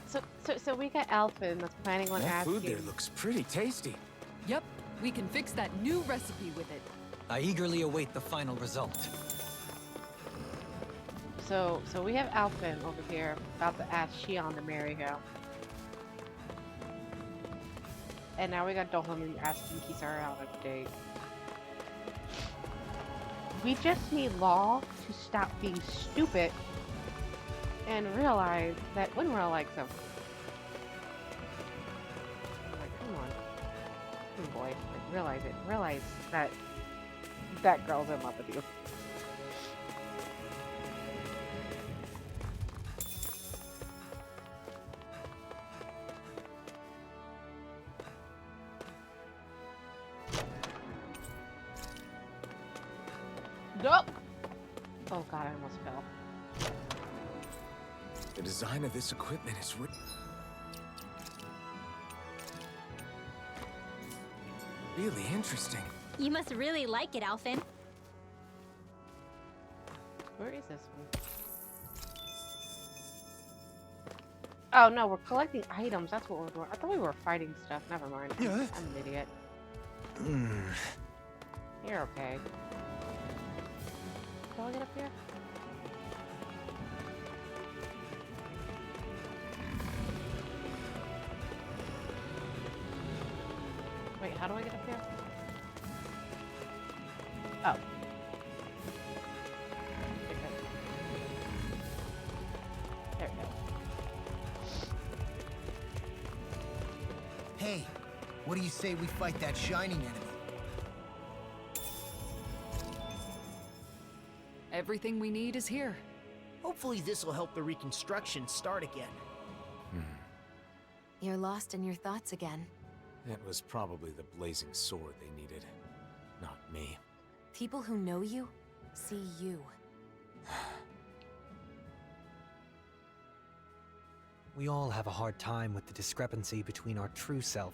So we got Alphen that's planning on That asking. food there looks pretty tasty. Yep, we can fix that new recipe with it. I eagerly await the final result. So we have Alphen over here about to ask Shion to marry him. And now we got Dahnan asking Kisara out on a date. We just need Law to stop being stupid and realize that Winrow likes him. Like, come on. Come on, boy. Like, realize it. Realize that that girl's in love with you. Nope. Oh god, I almost fell. The design of this equipment is really interesting. You must really like it, Alphen. Where is this one? Oh no, we're collecting items. That's what we're doing. I thought we were fighting stuff. Never mind. I'm an idiot. You're okay. Can I get up here? Wait, how do I get up here? Oh. There we go. Hey, what do you say we fight that shining enemy? Everything we need is here. Hopefully this will help the reconstruction start again. You're lost in your thoughts again. It was probably the blazing sword they needed, not me. People who know you see you. We all have a hard time with the discrepancy between our true self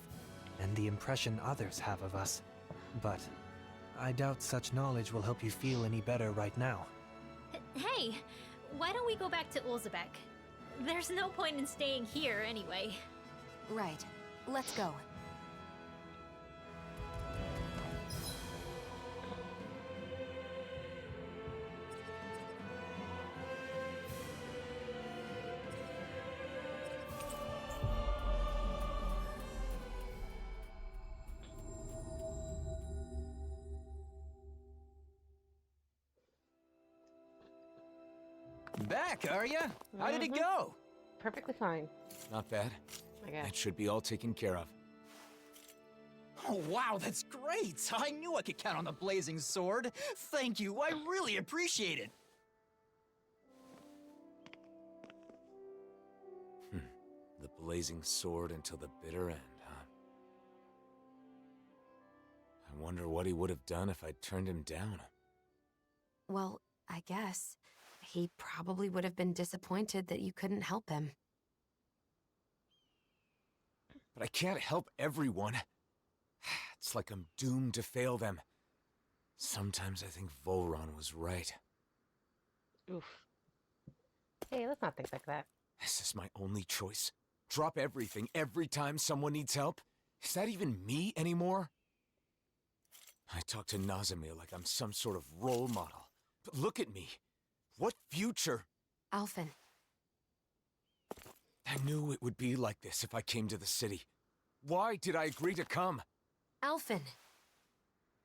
and the impression others have of us. But I doubt such knowledge will help you feel any better right now. Hey, why don't we go back to Ulzebek? There's no point in staying here anyway. Right. Let's go. Back, are ya? How did it go? Perfectly fine. Not bad. I guess. It should be all taken care of. Oh, wow, that's great! I knew I could count on the blazing sword. Thank you, I really appreciate it. The blazing sword until the bitter end, huh? I wonder what he would have done if I'd turned him down. Well, I guess he probably would have been disappointed that you couldn't help him. But I can't help everyone. It's like I'm doomed to fail them. Sometimes I think Volron was right. Oof. Hey, let's not think like that. Is this my only choice? Drop everything every time someone needs help? Is that even me anymore? I talk to Nazamil like I'm some sort of role model. But look at me. What future? Alphen, I knew it would be like this if I came to the city. Why did I agree to come? Alphen!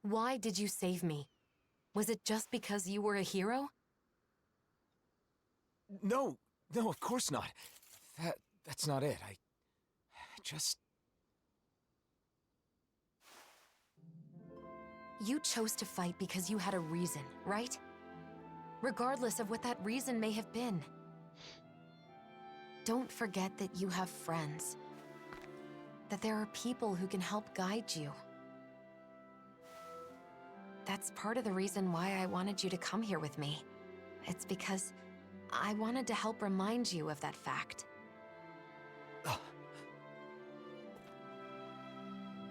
Why did you save me? Was it just because you were a hero? No, of course not. That's not it. I just... You chose to fight because you had a reason, right? Regardless of what that reason may have been. Don't forget that you have friends. That there are people who can help guide you. That's part of the reason why I wanted you to come here with me. It's because I wanted to help remind you of that fact.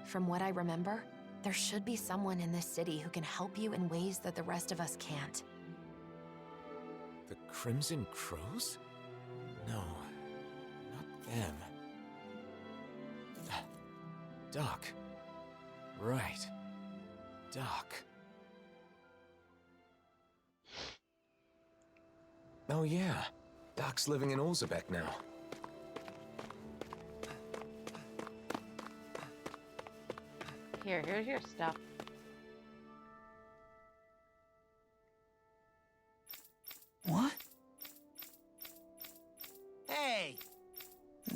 From what I remember, there should be someone in this city who can help you in ways that the rest of us can't. The Crimson Crows? No, not them. Doc. Right. Doc. Oh yeah, Doc's living in Olzebek now. Here's your stuff. What? Hey!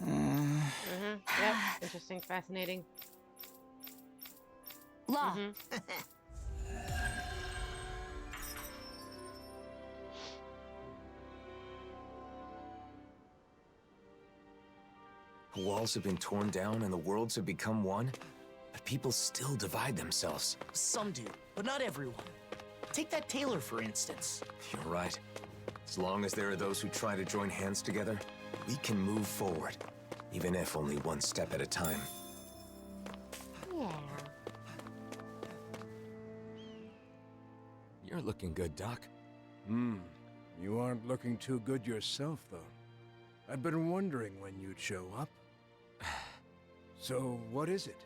Yep. Interesting, fascinating. Law. Walls have been torn down and the worlds have become one, but people still divide themselves. Some do, but not everyone. Take that tailor, for instance. You're right. As long as there are those who try to join hands together, we can move forward, even if only one step at a time. Yeah. You're looking good, Doc. You aren't looking too good yourself, though. I've been wondering when you'd show up. So, what is it?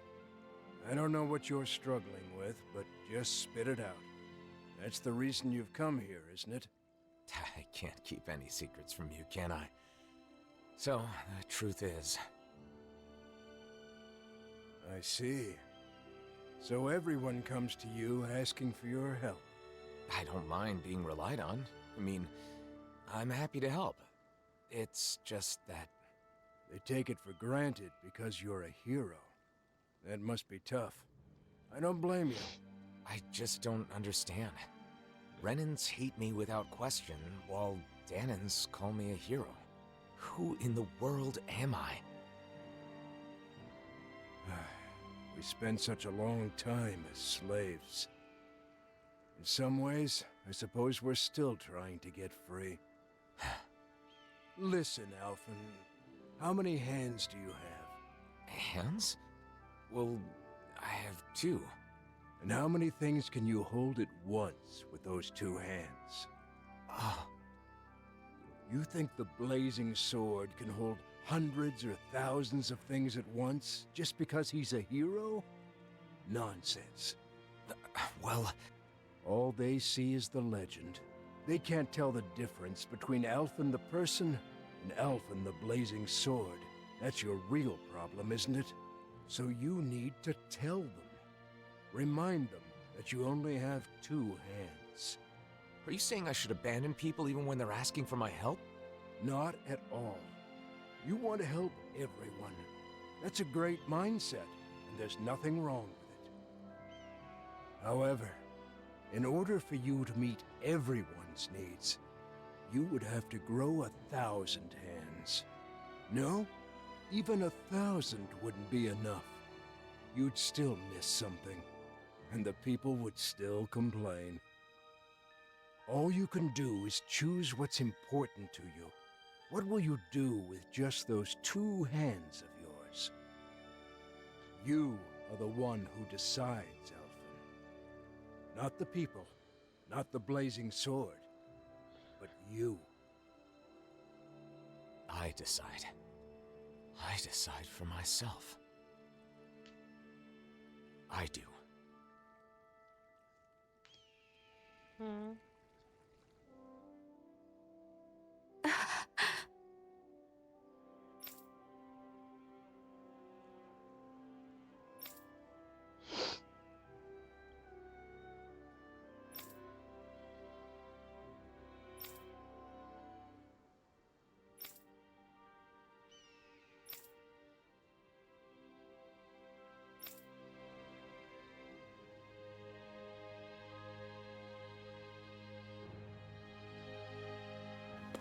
I don't know what you're struggling with, but just spit it out. That's the reason you've come here, isn't it? I can't keep any secrets from you, can I? So, the truth is... I see. So everyone comes to you asking for your help. I don't mind being relied on. I mean, I'm happy to help. It's just that... They take it for granted because you're a hero. That must be tough. I don't blame you. I just don't understand. Renans hate me without question, while Dahnans call me a hero. Who in the world am I? We spent such a long time as slaves. In some ways, I suppose we're still trying to get free. Listen, Alphen. How many hands do you have? Hands? Well, I have 2. And how many things can you hold at once with those 2 hands? Oh. You think the blazing sword can hold hundreds or thousands of things at once just because he's a hero? Nonsense. Well... All they see is the legend. They can't tell the difference between Alphen the person and Alphen the blazing sword. That's your real problem, isn't it? So you need to tell them. Remind them that you only have 2 hands. Are you saying I should abandon people even when they're asking for my help? Not at all. You want to help everyone. That's a great mindset, and there's nothing wrong with it. However, in order for you to meet everyone's needs, you would have to grow 1,000 hands. No, even 1,000 wouldn't be enough. You'd still miss something, and the people would still complain. All you can do is choose what's important to you. What will you do with just those 2 hands of yours? You are the one who decides, Alphen. Not the people, not the blazing sword, but you. I decide. I decide for myself. I do. Hmm.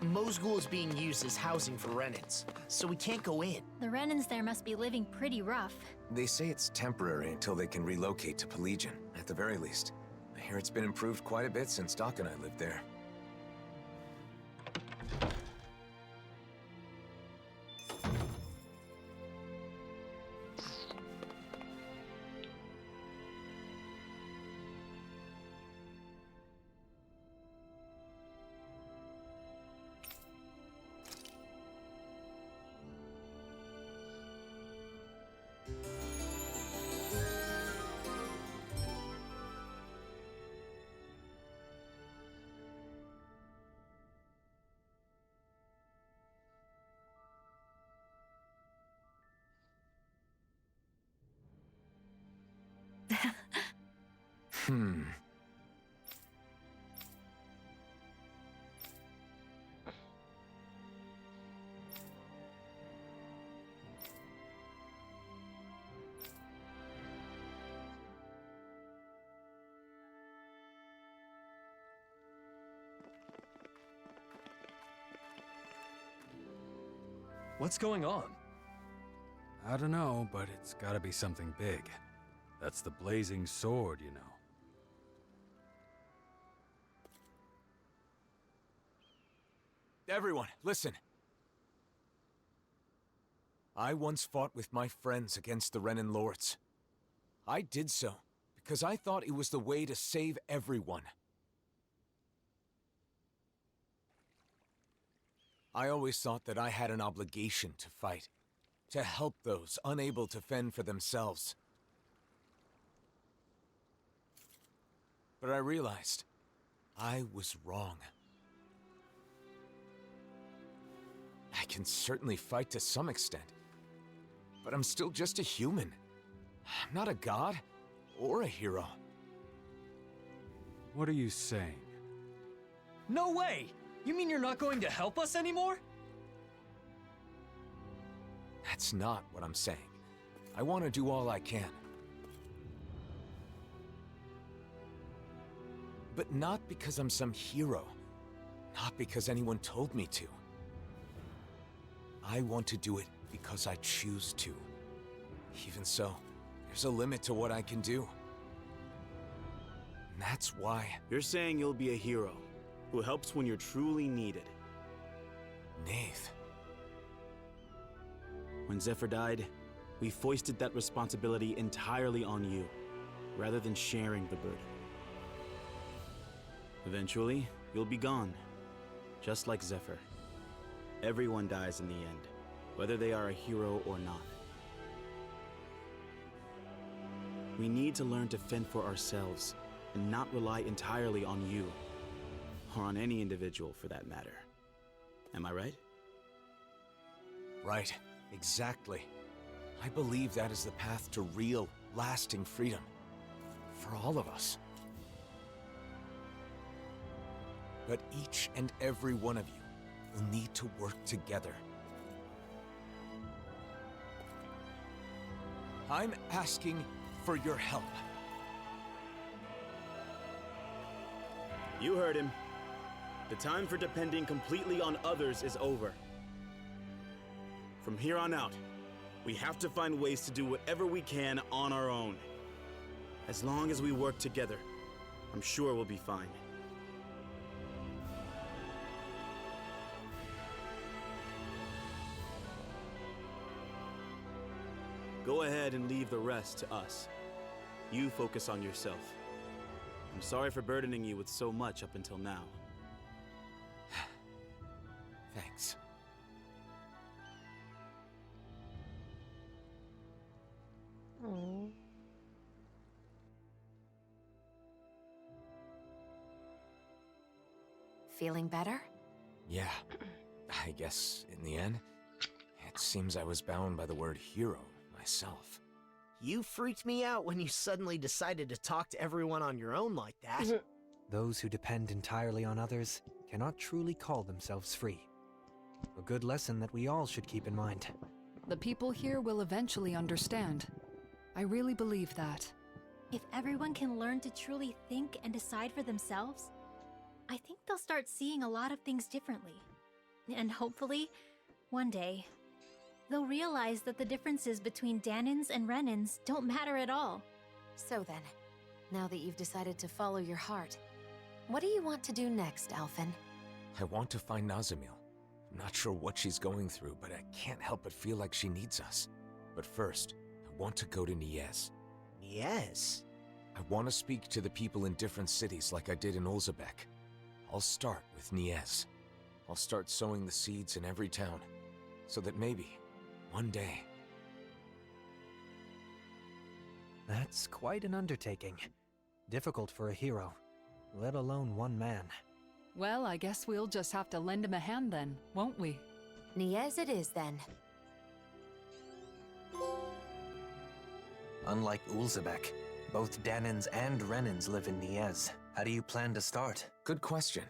Mosgul is being used as housing for Renans, so we can't go in. The Renans there must be living pretty rough. They say it's temporary until they can relocate to Pelegion, at the very least. I hear it's been improved quite a bit since Doc and I lived there. Hmm. What's going on? I don't know, but it's gotta be something big. That's the blazing sword, you know. Everyone, listen. I once fought with my friends against the Renan Lords. I did so because I thought it was the way to save everyone. I always thought that I had an obligation to fight, to help those unable to fend for themselves. But I realized I was wrong. I can certainly fight to some extent, but I'm still just a human. I'm not a god or a hero. What are you saying? No way! You mean you're not going to help us anymore? That's not what I'm saying. I want to do all I can. But not because I'm some hero. Not because anyone told me to. I want to do it because I choose to. Even so, there's a limit to what I can do. And that's why... You're saying you'll be a hero, who helps when you're truly needed. Nath. When Zephyr died, we foisted that responsibility entirely on you, rather than sharing the burden. Eventually, you'll be gone, just like Zephyr. Everyone dies in the end, whether they are a hero or not. We need to learn to fend for ourselves, and not rely entirely on you, or on any individual for that matter. Am I right? Right, exactly. I believe that is the path to real, lasting freedom. For all of us. But each and every one of you will need to work together. I'm asking for your help. You heard him. The time for depending completely on others is over. From here on out, we have to find ways to do whatever we can on our own. As long as we work together, I'm sure we'll be fine. Go ahead and leave the rest to us. You focus on yourself. I'm sorry for burdening you with so much up until now. Thanks. Oh. Feeling better? Yeah, I guess in the end, it seems I was bound by the word hero myself. You freaked me out when you suddenly decided to talk to everyone on your own like that. Those who depend entirely on others cannot truly call themselves free. A good lesson that we all should keep in mind. The people here will eventually understand. I really believe that. If everyone can learn to truly think and decide for themselves, I think they'll start seeing a lot of things differently. And hopefully, one day, they'll realize that the differences between Dahnans and Renans don't matter at all. So then, now that you've decided to follow your heart, what do you want to do next, Alphen? I want to find Nazamil. I'm not sure what she's going through, but I can't help but feel like she needs us. But first, I want to go to Niez. Yes. I want to speak to the people in different cities like I did in Olzebek. I'll start with Niez. I'll start sowing the seeds in every town, so that maybe, one day... That's quite an undertaking. Difficult for a hero, let alone one man. Well, I guess we'll just have to lend him a hand then, won't we? Niez it is then. Unlike Ulzebek, both Dahnans and Renans live in Niez. How do you plan to start? Good question.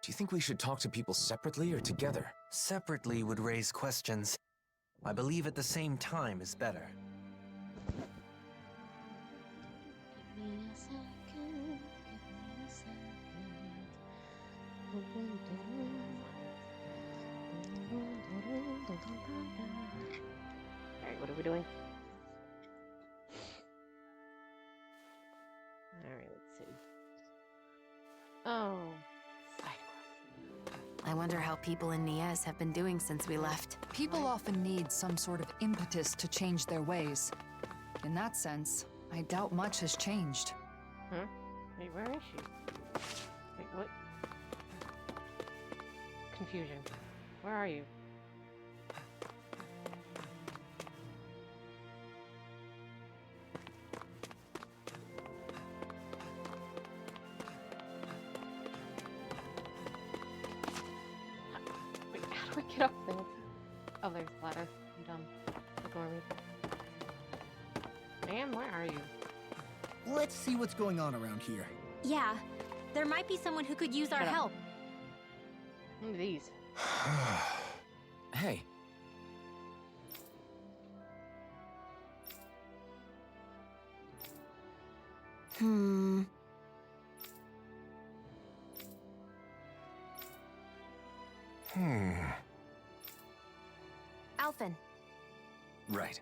Do you think we should talk to people separately or together? Separately would raise questions. I believe at the same time is better. Give me a second, give me a second. Alright, what are we doing? Alright, let's see. Oh, side quest. I wonder how people in Niez have been doing since we left. People often need some sort of impetus to change their ways. In that sense, I doubt much has changed. Huh? Wait, where is she? Wait, what? Confusion. Where are you? Wait, how do I get up there? Oh, there's the ladder. I'm dumb. Ignore me. Ma'am, where are you? Let's see what's going on around here. Yeah, there might be someone who could use our Shut up. help. What are these? Hey. Alphen. Right.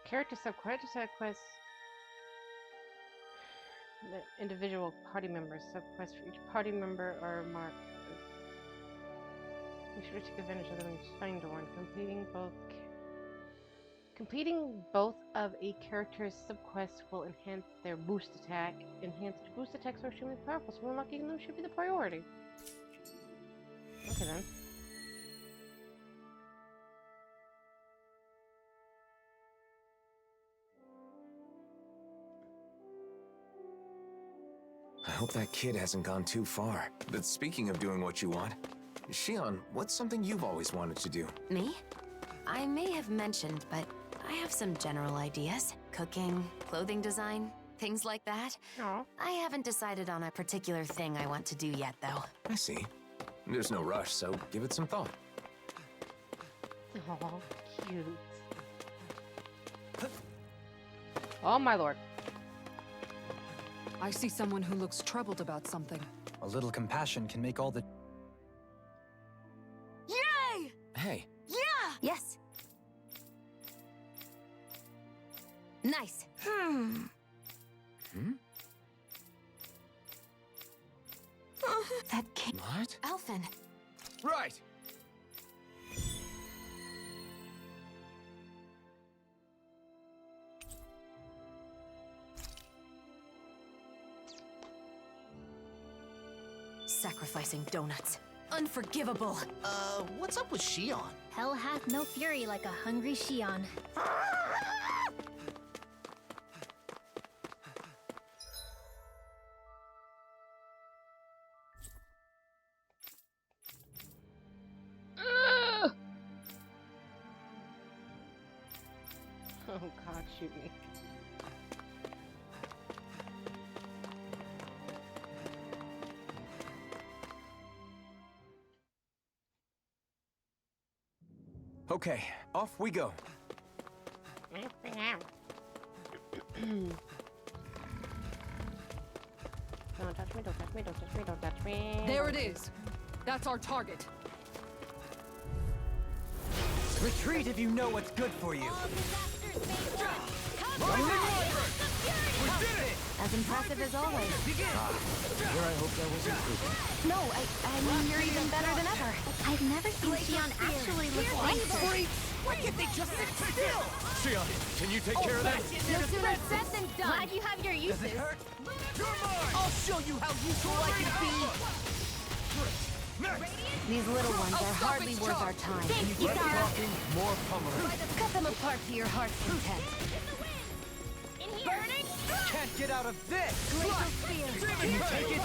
Character subquest. The individual party members. Subquests for each party member are marked. Make sure to take advantage of them and find one. Completing both of a character's subquests will enhance their boost attack. Enhanced boost attacks are extremely powerful, so unlocking them should be the priority. Okay then. I hope that kid hasn't gone too far. But speaking of doing what you want, Shion, what's something you've always wanted to do? Me? I may have mentioned, but I have some general ideas. Cooking, clothing design, things like that. Oh. I haven't decided on a particular thing I want to do yet, though. I see. There's no rush, so give it some thought. Oh, cute. Oh my lord. I see someone who looks troubled about something. A little compassion can make all the... Yay! Hey. Yeah! Yes. Nice. That came... What? Alphen. Right! Sacrificing donuts. Unforgivable. What's up with Shion? Hell hath no fury like a hungry Shion. Oh God, shoot me. Okay, off we go. Don't touch me, don't touch me, don't touch me, don't touch me. There it is. That's our target. Retreat if you know what's good for you. As impressive as always. Here I hope that was improvement. No, I mean, you're even better than ever. I've never seen Shion actually look nicer. Why can't they just sit still? Shion, can you take care of that? No sooner said than done. Glad you have your uses. I'll show you how useful I can be! These little ones are hardly worth our time. Thanks, Less Kitara. talking, more pummeling. Cut them apart to your heart's content. In here. Can't get out of this! Glacial spear. Can you take it?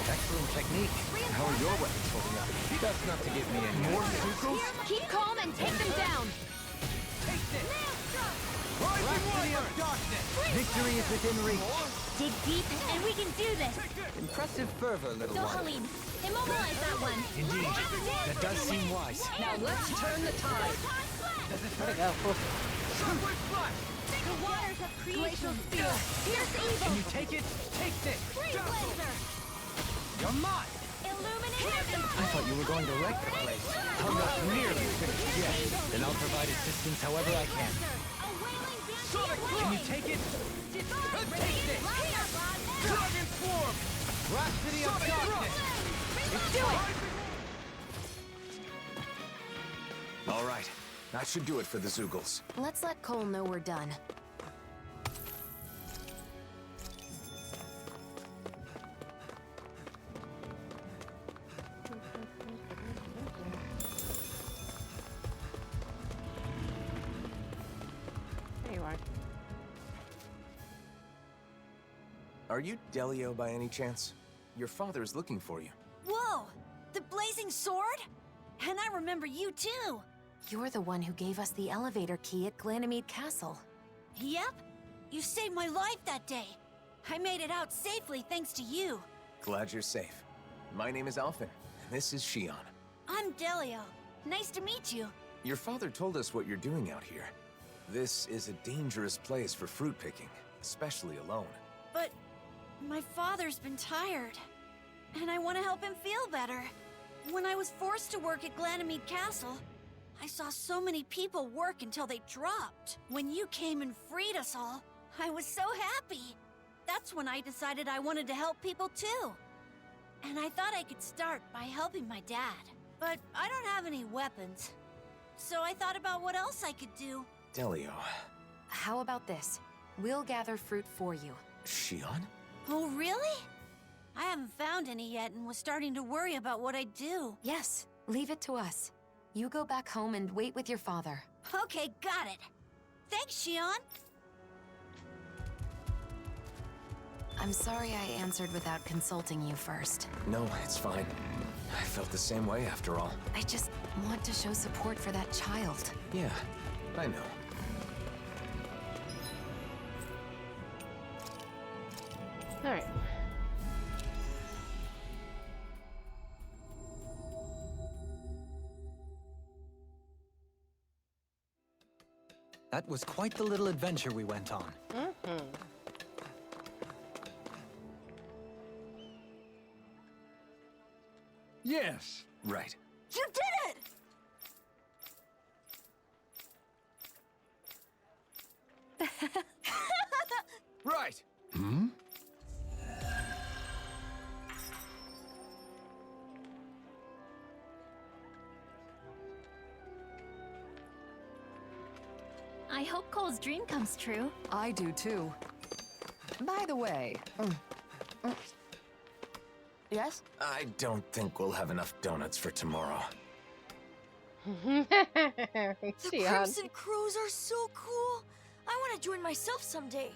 Excellent technique. How are your weapons holding up? That's not to give me any more sequels. Keep calm and take them down. Take this! Rhapsody of darkness! Victory is within reach. Dig deep, and we can do this. Impressive fervor, little one. Dohalim, immobilize that one. Indeed. That does seem wise. Now let's turn the tide. Where'd it go? The waters of Glacial creation. spear. Pierce Can evil. you take it? Take this! Freeze laser. You're mine! Illuminate. I thought you were going to wreck the place. I'm not nearly finished yet. Then I'll provide assistance however I can. A wailing banshee. Can you take it? Take this! Dragon Swarm! Rhapsody of darkness! Do it. All right. That should do it for the Zoogles. Let's let Cole know we're done. There you are. Are you Delio by any chance? Your father is looking for you. Whoa! The blazing sword? And I remember you too! You're the one who gave us the elevator key at Ganymede Castle. Yep. You saved my life that day. I made it out safely thanks to you. Glad you're safe. My name is Alphen, and this is Shion. I'm Delio. Nice to meet you. Your father told us what you're doing out here. This is a dangerous place for fruit picking, especially alone. But my father's been tired. And I want to help him feel better. When I was forced to work at Ganymede Castle, I saw so many people work until they dropped. When you came and freed us all, I was so happy. That's when I decided I wanted to help people too. And I thought I could start by helping my dad. But I don't have any weapons. So I thought about what else I could do. Delio. How about this? We'll gather fruit for you. Shion? Oh, really? I haven't found any yet and was starting to worry about what I'd do. Yes, leave it to us. You go back home and wait with your father. Okay, got it. Thanks, Shion. I'm sorry I answered without consulting you first. No, it's fine. I felt the same way after all. I just want to show support for that child. Yeah, I know. Alright. That was quite the little adventure we went on. Mm-hmm. Yes. Right. You did it! Right. Hmm? I hope Cole's dream comes true. I do too. By the way, Yes? I don't think we'll have enough donuts for tomorrow. The Xion. Crimson Crows are so cool. I want to join myself someday.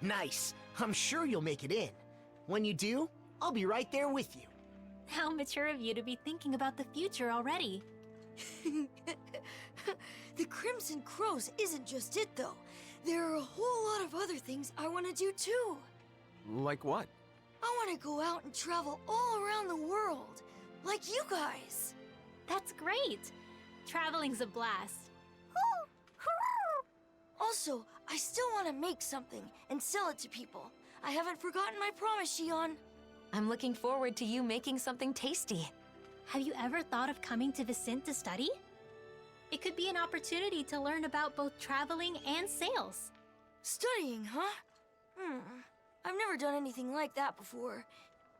Nice. I'm sure you'll make it in. When you do, I'll be right there with you. How mature of you to be thinking about the future already. The Crimson Crows isn't just it, though. There are a whole lot of other things I want to do, too. Like what? I want to go out and travel all around the world, like you guys. That's great. Traveling's a blast. Also, I still want to make something and sell it to people. I haven't forgotten my promise, Xion. I'm looking forward to you making something tasty. Have you ever thought of coming to Vicent to study? It could be an opportunity to learn about both traveling and sales. Studying, huh? I've never done anything like that before.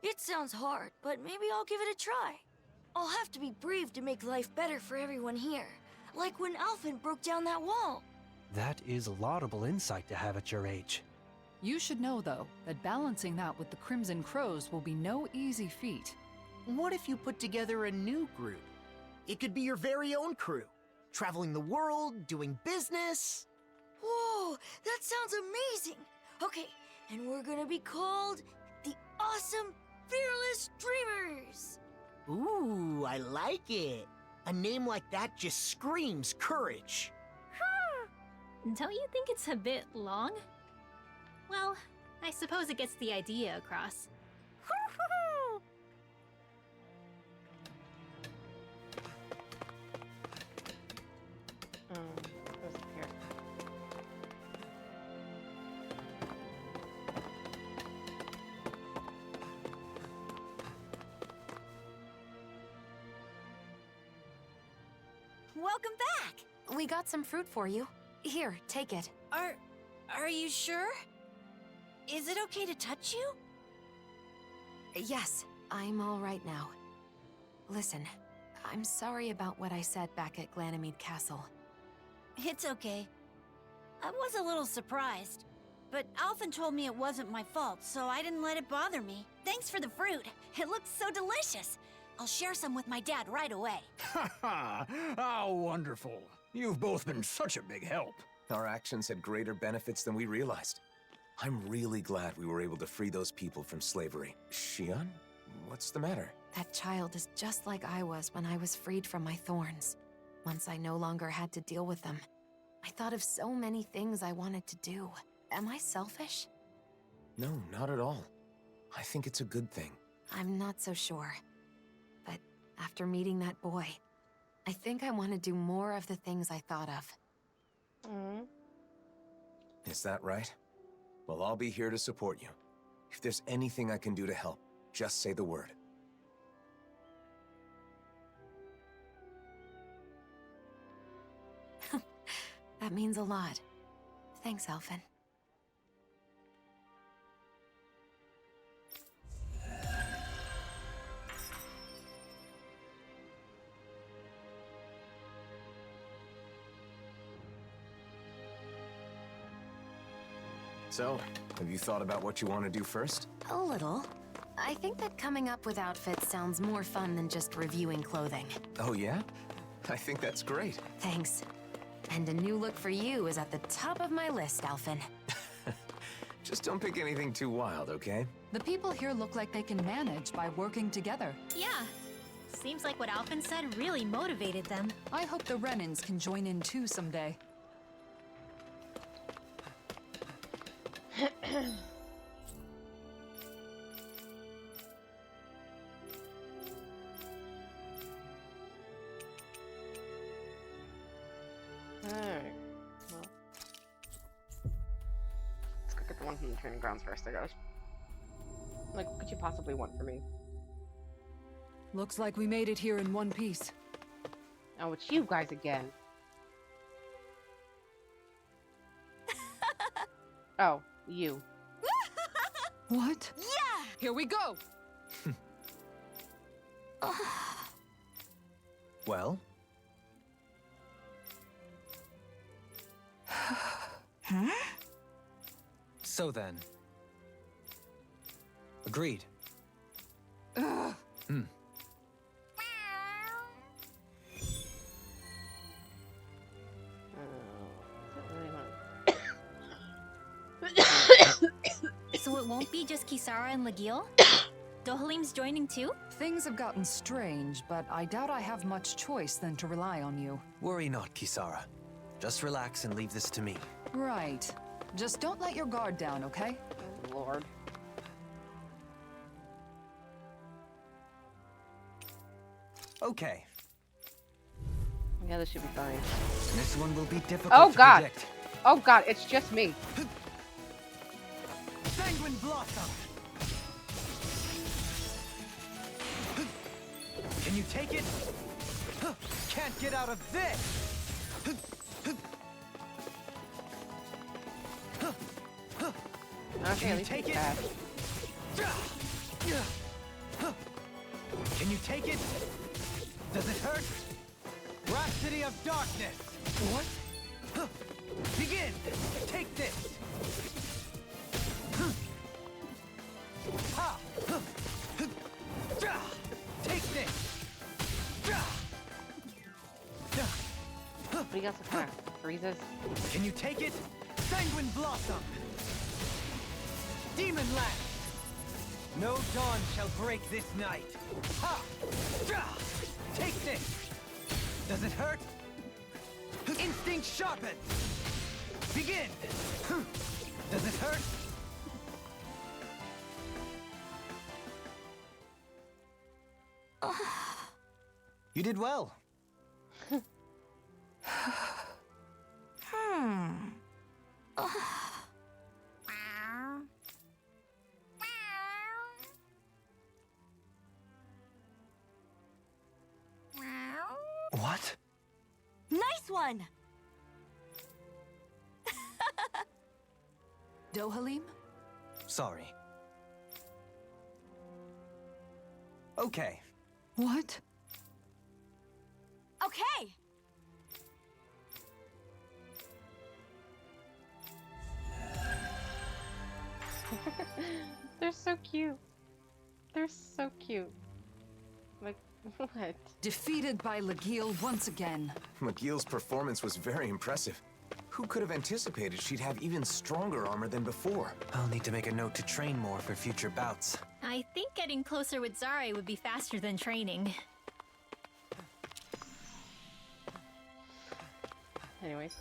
It sounds hard, but maybe I'll give it a try. I'll have to be brave to make life better for everyone here. Like when Alphen broke down that wall. That is laudable insight to have at your age. You should know, though, that balancing that with the Crimson Crows will be no easy feat. What if you put together a new group? It could be your very own crew. Traveling the world, doing business. Whoa, that sounds amazing. Okay, and we're gonna be called the Awesome Fearless Dreamers. Ooh, I like it. A name like that just screams courage. Don't you think it's a bit long? Well, I suppose it gets the idea across. Goes up here. Welcome back. We got some fruit for you. Here, take it. Are you sure? Is it okay to touch you? Yes, I'm all right now. Listen, I'm sorry about what I said back at Ganymede Castle. It's okay. I was a little surprised, but Alphen told me it wasn't my fault, so I didn't let it bother me. Thanks for the fruit. It looks so delicious. I'll share some with my dad right away. Ha ha! How wonderful. You've both been such a big help. Our actions had greater benefits than we realized. I'm really glad we were able to free those people from slavery. Xion? What's the matter? That child is just like I was when I was freed from my thorns. Once I no longer had to deal with them, I thought of so many things I wanted to do. Am I selfish? No, not at all. I think it's a good thing. I'm not so sure. But after meeting that boy, I think I want to do more of the things I thought of. Is that right? Well, I'll be here to support you. If there's anything I can do to help, just say the word. That means a lot. Thanks, Alphen. So, have you thought about what you want to do first? A little. I think that coming up with outfits sounds more fun than just reviewing clothing. Oh yeah? I think that's great. Thanks. And a new look for you is at the top of my list, Alphen. Just don't pick anything too wild, okay? The people here look like they can manage by working together. Yeah. Seems like what Alphen said really motivated them. I hope the Renans can join in too someday. Alright. Well. Let's go get the one from the training grounds first, I guess. Like, what could you possibly want from me? Looks like we made it here in one piece. Oh, it's you guys again. Oh, you. What? Yeah! Here we go! Well? Huh? So then. Agreed. be just Kisara and Legil? Dohalim's joining too? Things have gotten strange, but I doubt I have much choice than to rely on you. Worry not, Kisara. Just relax and leave this to me. Right. Just don't let your guard down, okay? Oh, Lord. Okay. Yeah, this should be fine. This one will be difficult Oh, to God. predict. Oh, God, it's just me. Sanguine Blossom! Can you take it? Can't get out of this! Okay, at least take it's it? bad. Can you take it? Does it hurt? Rhapsody of Darkness! What? Begin! Take this! Ha! Take this! What do you got so far? Freezes? Can you take it? Sanguine Blossom! Demon Lance! No dawn shall break this night! Ha! Take this! Does it hurt? Instinct sharpen! Begin! Does it hurt? You did well. What? Nice one! Dohalim? Sorry. Okay. What? Okay! They're so cute. They're so cute. Like, what? Defeated by Legil once again. McGill's performance was very impressive. Who could have anticipated she'd have even stronger armor than before? I'll need to make a note to train more for future bouts. I think getting closer with Zare would be faster than training. Anyways.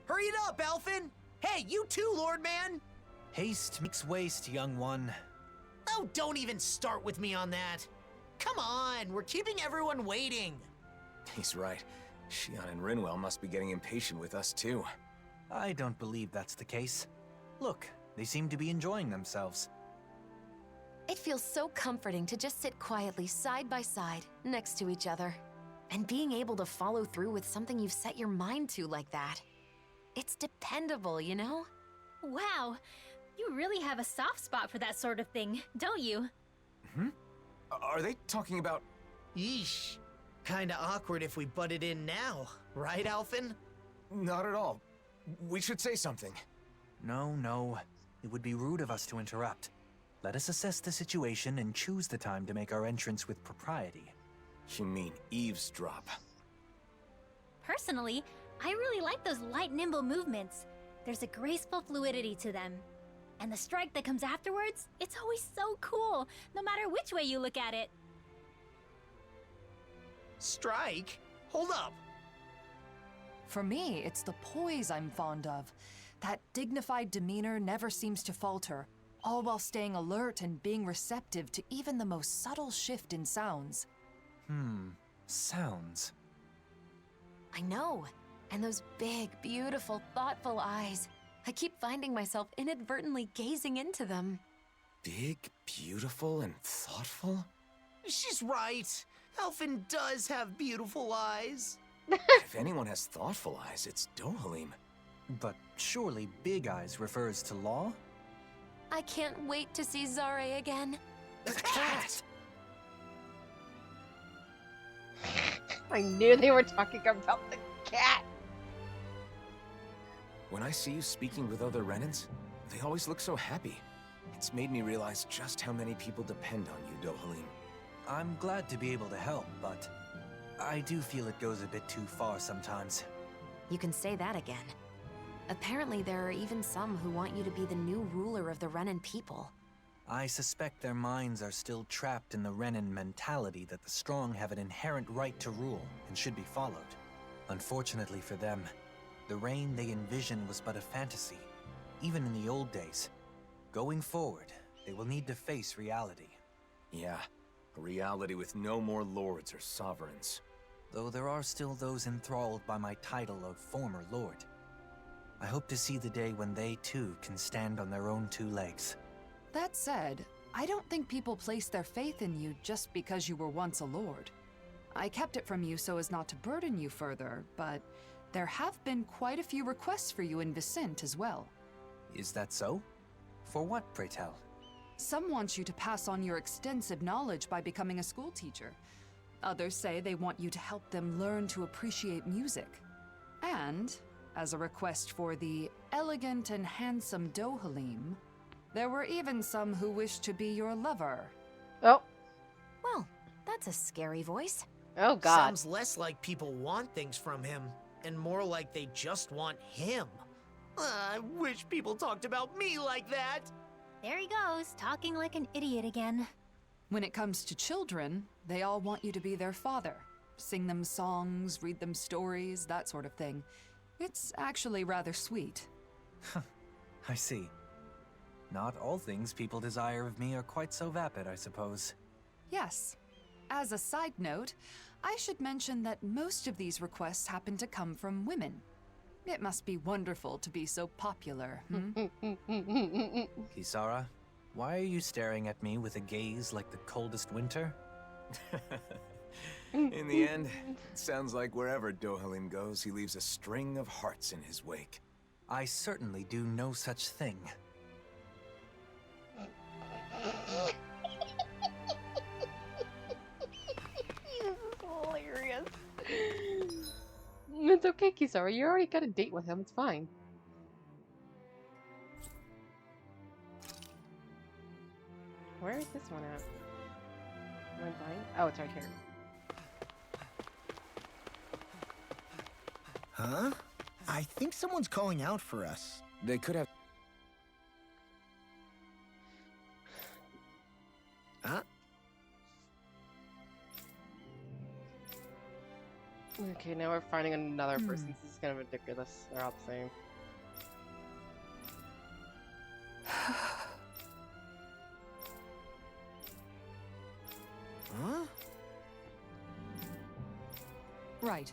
Hurry it up, Alphen! Hey, you too, Lord Man! Haste makes waste, young one. Oh, don't even start with me on that. Come on, we're keeping everyone waiting. He's right. Xion and Rinwell must be getting impatient with us, too. I don't believe that's the case. Look, they seem to be enjoying themselves. It feels so comforting to just sit quietly side by side, next to each other. And being able to follow through with something you've set your mind to like that. It's dependable, you know? Wow, you really have a soft spot for that sort of thing, don't you? Hmm? Are they talking about... Yeesh. Kinda awkward if we butted in now, right, Alphen? Not at all. We should say something. No, no. It would be rude of us to interrupt. Let us assess the situation and choose the time to make our entrance with propriety. You mean eavesdrop? Personally, I really like those light, nimble movements. There's a graceful fluidity to them. And the strike that comes afterwards, it's always so cool, no matter which way you look at it. Strike? Hold up. For me, it's the poise I'm fond of. That dignified demeanor never seems to falter, all while staying alert and being receptive to even the most subtle shift in sounds. Sounds. I know. And those big, beautiful, thoughtful eyes. I keep finding myself inadvertently gazing into them. Big, beautiful, and thoughtful? She's right. Alphen does have beautiful eyes. If anyone has thoughtful eyes, it's Dohalim. But surely Big Eyes refers to Law? I can't wait to see Zare again. The cat! I knew they were talking about the cat. When I see you speaking with other Renans, they always look so happy. It's made me realize just how many people depend on you, Dohalim. I'm glad to be able to help, but I do feel it goes a bit too far sometimes. You can say that again. Apparently there are even some who want you to be the new ruler of the Renan people. I suspect their minds are still trapped in the Renan mentality that the strong have an inherent right to rule and should be followed. Unfortunately for them, the reign they envision was but a fantasy, even in the old days. Going forward, they will need to face reality. Yeah, a reality with no more lords or sovereigns. Though there are still those enthralled by my title of former lord. I hope to see the day when they too can stand on their own two legs. That said, I don't think people place their faith in you just because you were once a lord. I kept it from you so as not to burden you further, but there have been quite a few requests for you in Vicint as well. Is that so? For what, pray tell? Some want you to pass on your extensive knowledge by becoming a school teacher. Others say they want you to help them learn to appreciate music. And, as a request for the elegant and handsome Dohalim, there were even some who wished to be your lover. Oh. Well, that's a scary voice. Oh, God. Sounds less like people want things from him, and more like they just want him. I wish people talked about me like that. There he goes, talking like an idiot again. When it comes to children, they all want you to be their father. Sing them songs, read them stories, that sort of thing. It's actually rather sweet. I see. Not all things people desire of me are quite so vapid, I suppose. Yes. As a side note, I should mention that most of these requests happen to come from women. It must be wonderful to be so popular, Kisara, why are you staring at me with a gaze like the coldest winter? In the end, it sounds like wherever Dohalim goes, he leaves a string of hearts in his wake. I certainly do no such thing. Hilarious. It's okay, Kisara. You already got a date with him. It's fine. Where is this one at? Am I blind? Oh, it's right here. Huh? I think someone's calling out for us. They could have... Huh? Okay, now we're finding another person. This is kind of ridiculous. They're all the same. Huh? Right.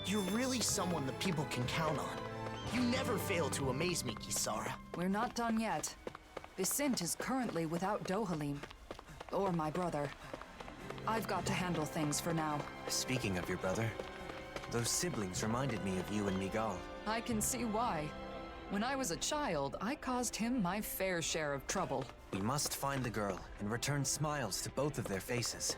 You're really someone the people can count on. You never fail to amaze me, Kisara. We're not done yet. Vicint is currently without Dohalim. Or my brother. I've got to handle things for now. Speaking of your brother, those siblings reminded me of you and Miguel. I can see why. When I was a child, I caused him my fair share of trouble. We must find the girl and return smiles to both of their faces.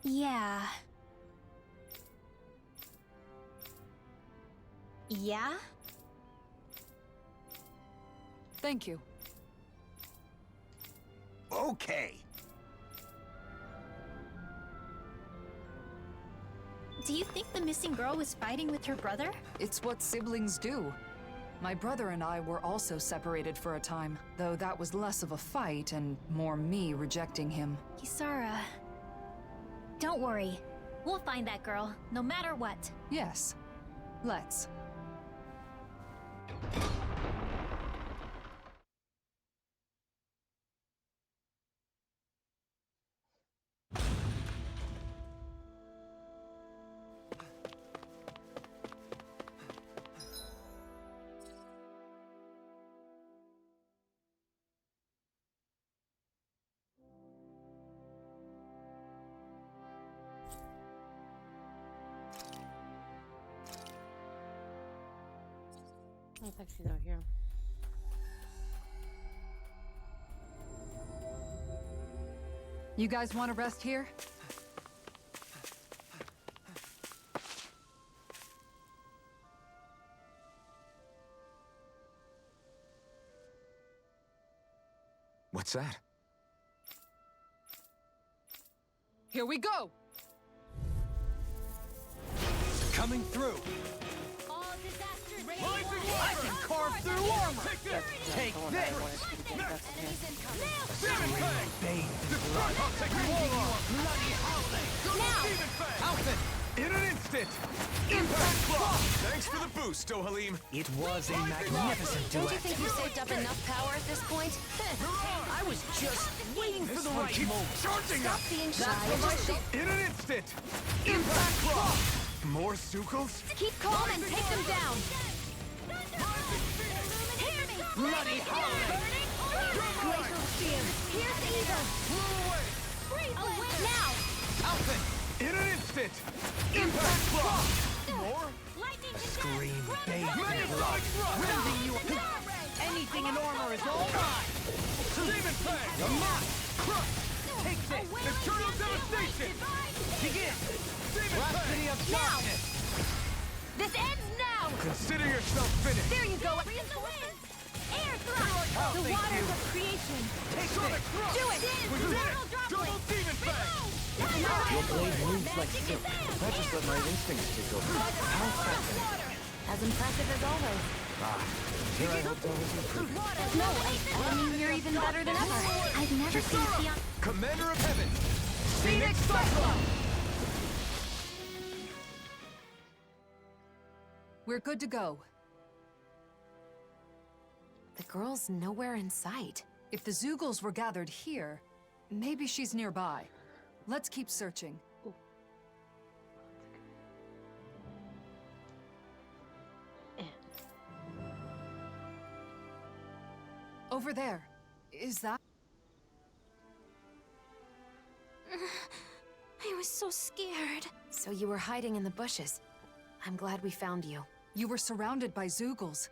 Yeah. Yeah? Thank you. Okay. Do you think the missing girl was fighting with her brother? It's what siblings do. My brother and I were also separated for a time, though that was less of a fight and more me rejecting him. Kisara. Don't worry. We'll find that girl, no matter what. Yes. Let's. I think she's out here. You guys want to rest here? What's that? Here we go! Coming through. All disasters I can carve through armor. Take this. I'll take you all on. Bloody howling. Alphen! In an instant! Impact block! Thanks for the boost, Halim. It was a magnificent Don't duet. you think you saved up enough power at this point? I was just waiting for the right moment. Charging Stop up! being shy. That's what I said. In an instant! Impact block! More Sukals? Keep calm and take them down. Bloody howling. Glacial shield. Here's evil. Away now. Alphen! In an instant! Impact block! More? Scream, baby. Rending you. Anything in armor is all mine. Demon Fang! You're mine. Take this. Eternal devastation! Begin. Demon Rhapsody Fang! of darkness. This ends now. Consider yourself finished! There you go. Reinforcements. Air thrust. The waters of creation. Take Sonic this. Thrust! Do it. We did it! Double Demon Fang! Your blade moves like silk. I just let my instincts take over. How fascinating. As impressive as always. Here I hoped I was improving. No, I mean you're even better than ever. I've never seen beyond. Commander of Heaven! Phoenix Cyclone! We're good to go. The girl's nowhere in sight. If the Zugals were gathered here, maybe she's nearby. Let's keep searching. Over there. Is that? I was so scared. So you were hiding in the bushes. I'm glad we found you. You were surrounded by Zugals.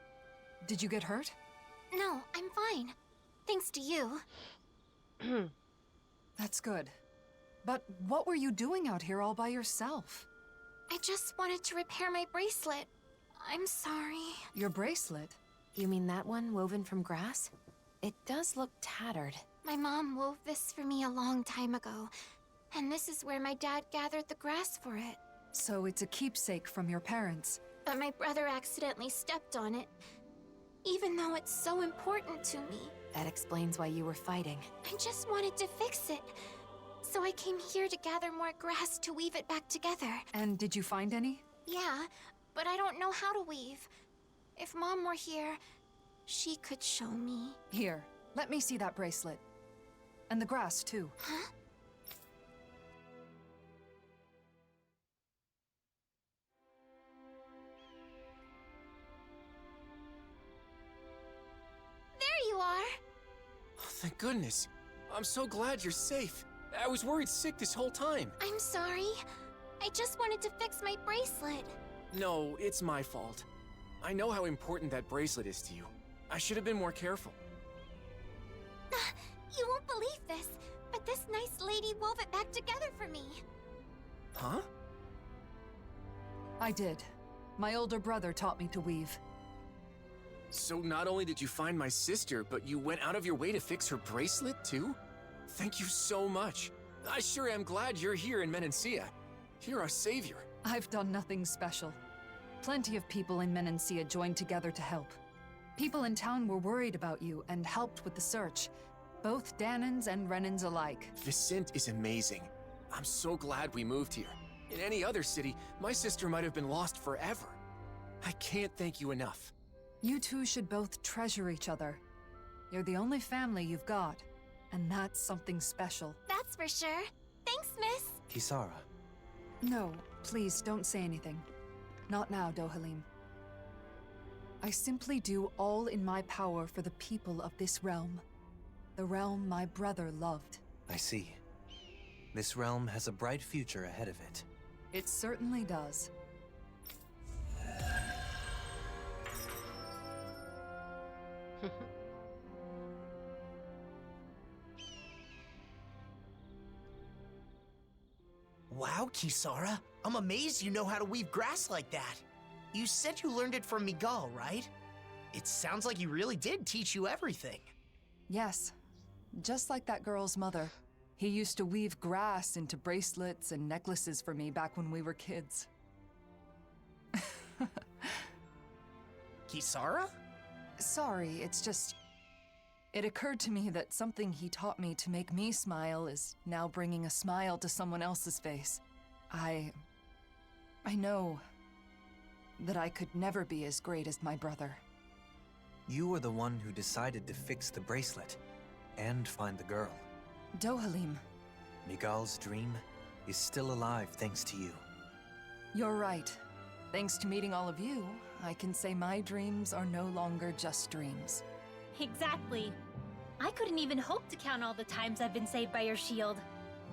Did you get hurt? No, I'm fine. Thanks to you. That's good. But what were you doing out here all by yourself? I just wanted to repair my bracelet. I'm sorry. Your bracelet? You mean that one woven from grass? It does look tattered. My mom wove this for me a long time ago. And this is where my dad gathered the grass for it. So it's a keepsake from your parents. But my brother accidentally stepped on it. Even though it's so important to me. That explains why you were fighting. I just wanted to fix it. So I came here to gather more grass to weave it back together. And did you find any? Yeah, but I don't know how to weave. If Mom were here, she could show me. Here, let me see that bracelet. And the grass, too. Huh? There you are! Oh, thank goodness. I'm so glad you're safe. I was worried sick this whole time. I'm sorry. I just wanted to fix my bracelet. No, it's my fault. I know how important that bracelet is to you. I should have been more careful. You won't believe this, but this nice lady wove it back together for me. Huh? I did. My older brother taught me to weave. So not only did you find my sister, but you went out of your way to fix her bracelet, too? Thank you so much. I sure am glad you're here in Menancia. You're our savior. I've done nothing special. Plenty of people in Menancia joined together to help. People in town were worried about you and helped with the search. Both Dahnans and Renans alike. Vicente is amazing. I'm so glad we moved here. In any other city, my sister might have been lost forever. I can't thank you enough. You two should both treasure each other. You're the only family you've got, and that's something special. That's for sure. Thanks, miss. Kisara. No, please don't say anything. Not now, Dohalim. I simply do all in my power for the people of this realm. The realm my brother loved. I see. This realm has a bright future ahead of it. It certainly does. Wow, Kisara. I'm amazed you know how to weave grass like that. You said you learned it from Miguel, right? It sounds like he really did teach you everything. Yes. Just like that girl's mother. He used to weave grass into bracelets and necklaces for me back when we were kids. Kisara? Sorry, it's just... It occurred to me that something he taught me to make me smile is now bringing a smile to someone else's face. I know that I could never be as great as my brother. You were the one who decided to fix the bracelet and find the girl. Dohalim. Miguel's dream is still alive thanks to you. You're right. Thanks to meeting all of you, I can say my dreams are no longer just dreams. Exactly. I couldn't even hope to count all the times I've been saved by your shield.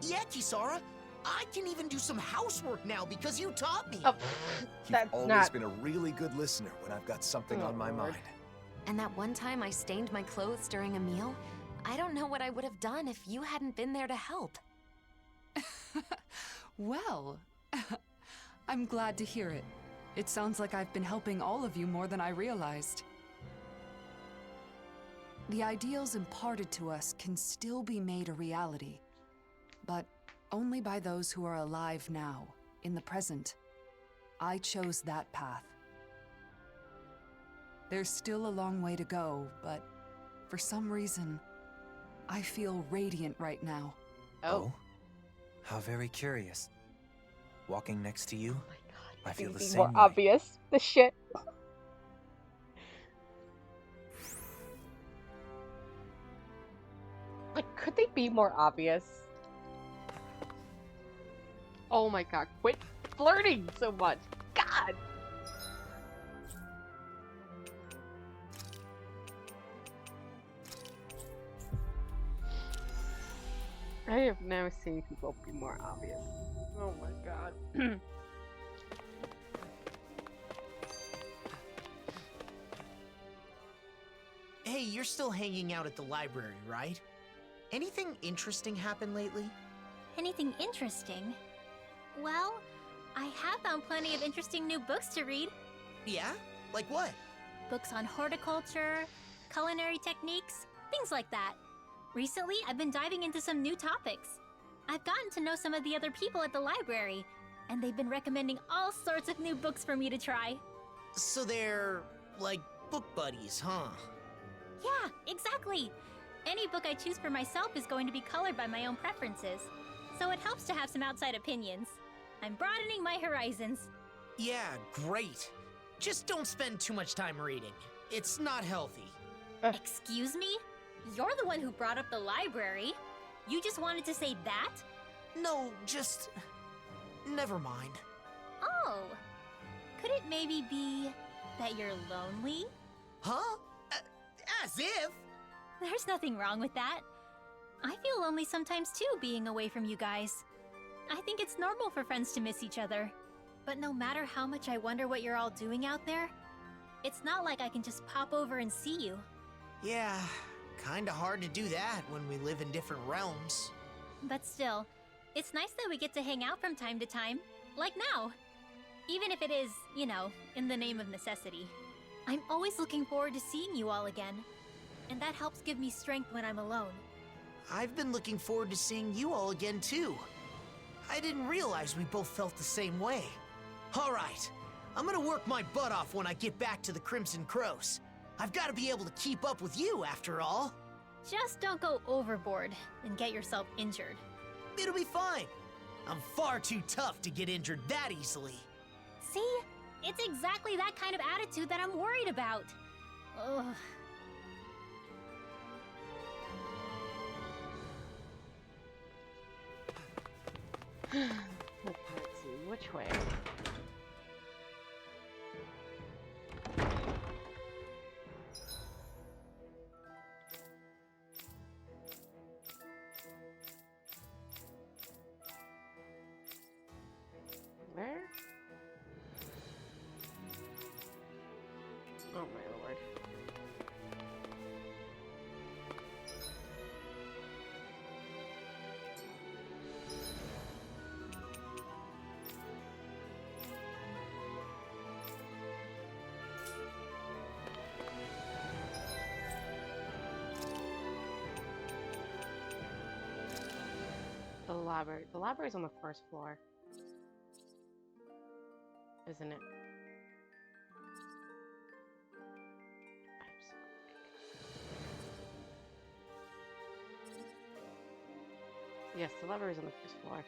Yeah, Kisara. I can even do some housework now because you taught me. Oh, You've always been a really good listener when I've got something on my mind. And that one time I stained my clothes during a meal, I don't know what I would have done if you hadn't been there to help. Well, I'm glad to hear it. It sounds like I've been helping all of you more than I realized. The ideals imparted to us can still be made a reality, but only by those who are alive now, in the present. I chose that path. There's still a long way to go, but for some reason, I feel radiant right now. Oh? How very curious. Walking next to you, I feel the same more way. obvious. The shit. Like, could they be more obvious? Oh my god, quit flirting so much. God! I have never seen people be more obvious. Oh my god. Hey, you're still hanging out at the library, right? Anything interesting happen lately? Anything interesting? Well, I have found plenty of interesting new books to read. Yeah? Like what? Books on horticulture, culinary techniques, things like that. Recently, I've been diving into some new topics. I've gotten to know some of the other people at the library, and they've been recommending all sorts of new books for me to try. So they're, like, book buddies, huh? Yeah, exactly. Any book I choose for myself is going to be colored by my own preferences, so it helps to have some outside opinions. I'm broadening my horizons. Yeah, great. Just don't spend too much time reading. It's not healthy. Excuse me? You're the one who brought up the library. You just wanted to say that? No, just... never mind. Oh. Could it maybe be that you're lonely? Huh? As if? There's nothing wrong with that. I feel lonely sometimes too, being away from you guys. I think it's normal for friends to miss each other. But no matter how much I wonder what you're all doing out there, it's not like I can just pop over and see you. Yeah, kinda hard to do that when we live in different realms. But still, It's nice that we get to hang out from time to time, like now. Even if it is, you know, in the name of necessity. I'm always looking forward to seeing you all again, and that helps give me strength when I'm alone. I've been looking forward to seeing you all again, too. I didn't realize we both felt the same way. All right, I'm gonna work my butt off when I get back to the Crimson Crows. I've got to be able to keep up with you, after all. Just don't go overboard and get yourself injured. It'll be fine. I'm far too tough to get injured that easily. See? It's exactly that kind of attitude that I'm worried about. Ugh. Let's see, which way? Where? Oh my lord. The library. The library's on the first floor. Isn't it? Yes, the library's on the first floor.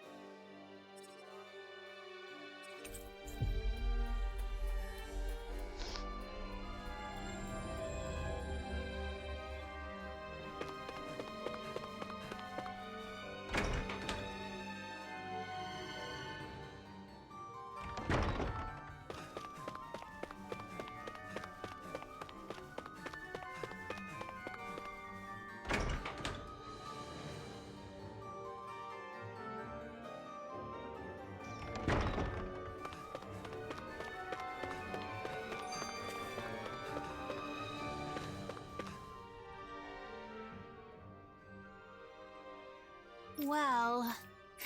Well...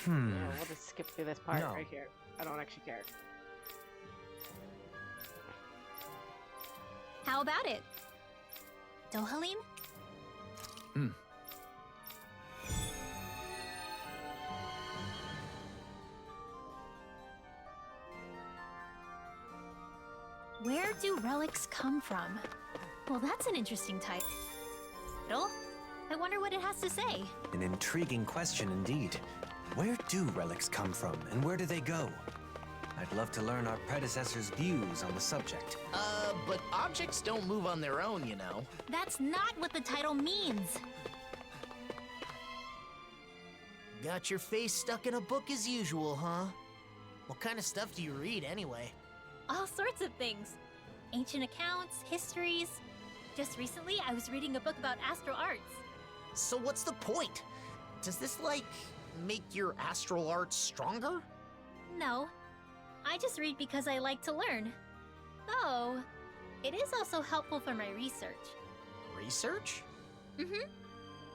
Yeah, we'll just skip through this part right here. I don't actually care. How about it? Dohalim? Where do relics come from? Well, that's an interesting title. I wonder what it has to say. An intriguing question indeed. Where do relics come from, and where do they go? I'd love to learn our predecessors' views on the subject. But objects don't move on their own, you know. That's not what the title means. Got your face stuck in a book as usual, huh? What kind of stuff do you read, anyway? All sorts of things. Ancient accounts, histories. Just recently, I was reading a book about astral arts. So what's the point? Does this, like, make your astral arts stronger? No. I just read because I like to learn. Though, it is also helpful for my research. Research?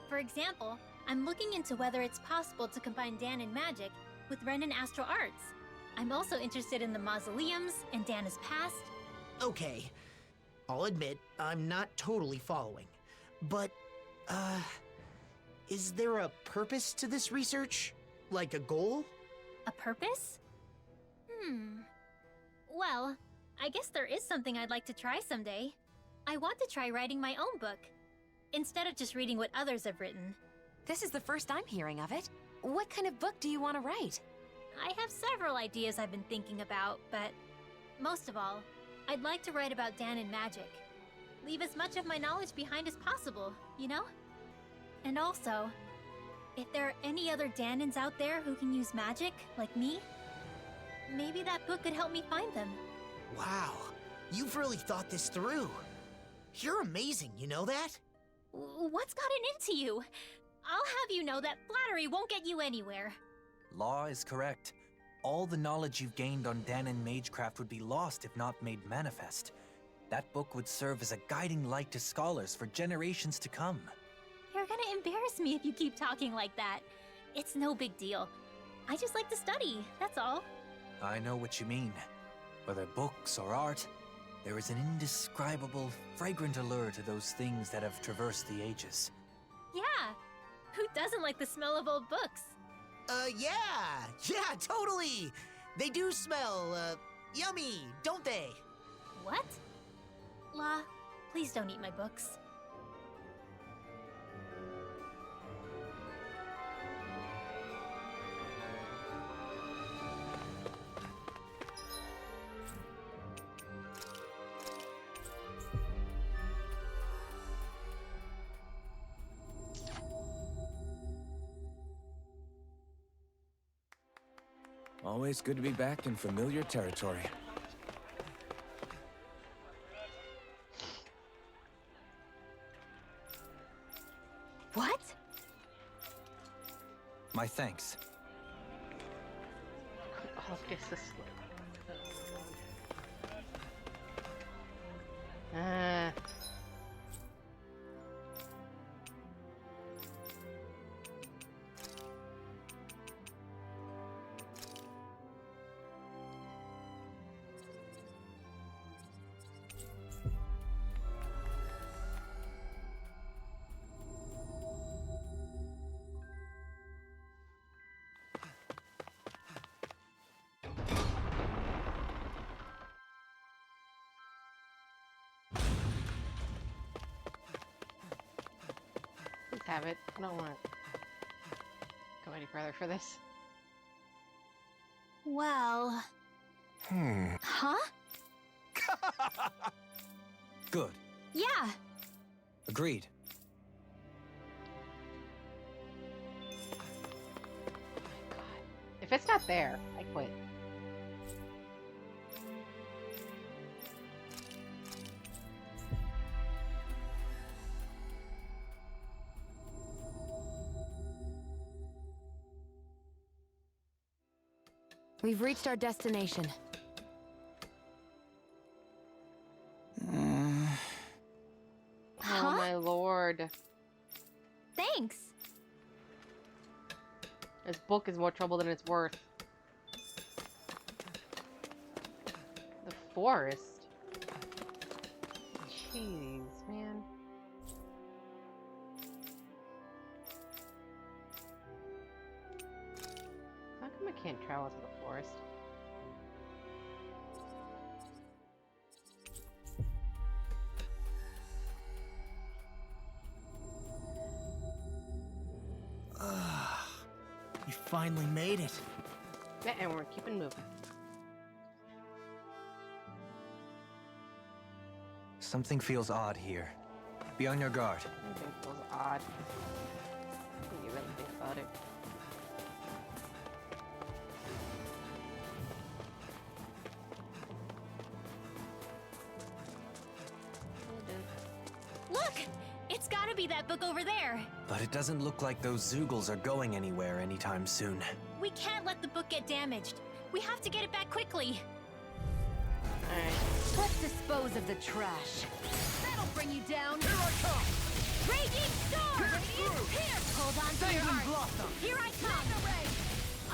For example, I'm looking into whether it's possible to combine Dahnan magic with Renan astral arts. I'm also interested in the mausoleums and Dahna's past. Okay. I'll admit, I'm not totally following. But, is there a purpose to this research? Like a goal? A purpose? Well, I guess there is something I'd like to try someday. I want to try writing my own book, instead of just reading what others have written. This is the first I'm hearing of it. What kind of book do you want to write? I have several ideas I've been thinking about, but most of all, I'd like to write about Dahnan magic. Leave as much of my knowledge behind as possible, you know? And also, if there are any other Dahnans out there who can use magic, like me, maybe that book could help me find them. Wow, you've really thought this through. You're amazing, you know that? What's gotten into you? I'll have you know that flattery won't get you anywhere. Law is correct. All the knowledge you've gained on Dahnan magecraft would be lost if not made manifest. That book would serve as a guiding light to scholars for generations to come. You're gonna embarrass me if you keep talking like that. It's no big deal. I just like to study, that's all. I know what you mean. Whether books or art, there is an indescribable, fragrant allure to those things that have traversed the ages. Yeah! Who doesn't like the smell of old books? Yeah! Yeah, totally! They do smell, yummy, don't they? What? La, please don't eat my books. Always good to be back in familiar territory. What? My thanks. Oh, guess this. Ah. Please have it. I don't want to go any further for this. Well... Huh? Good. Yeah! Agreed. If it's not there, I quit. We've reached our destination. Oh my lord. Thanks! This book is more trouble than it's worth. The forest? Jeez, man. How come I can't travel to the forest? You finally made it. Yeah, and we're keeping moving. Something feels odd here. Be on your guard. Everything feels odd. When you really think about it. Look! It's gotta be that book over there! But it doesn't look like those Zoogles are going anywhere anytime soon. We can't let the book get damaged. We have to get it back quickly. Alright. Let's dispose of the trash. That'll bring you down. Here I come! Raging storm! Here! Hold on to your Sanguine heart. blossom! Here I come!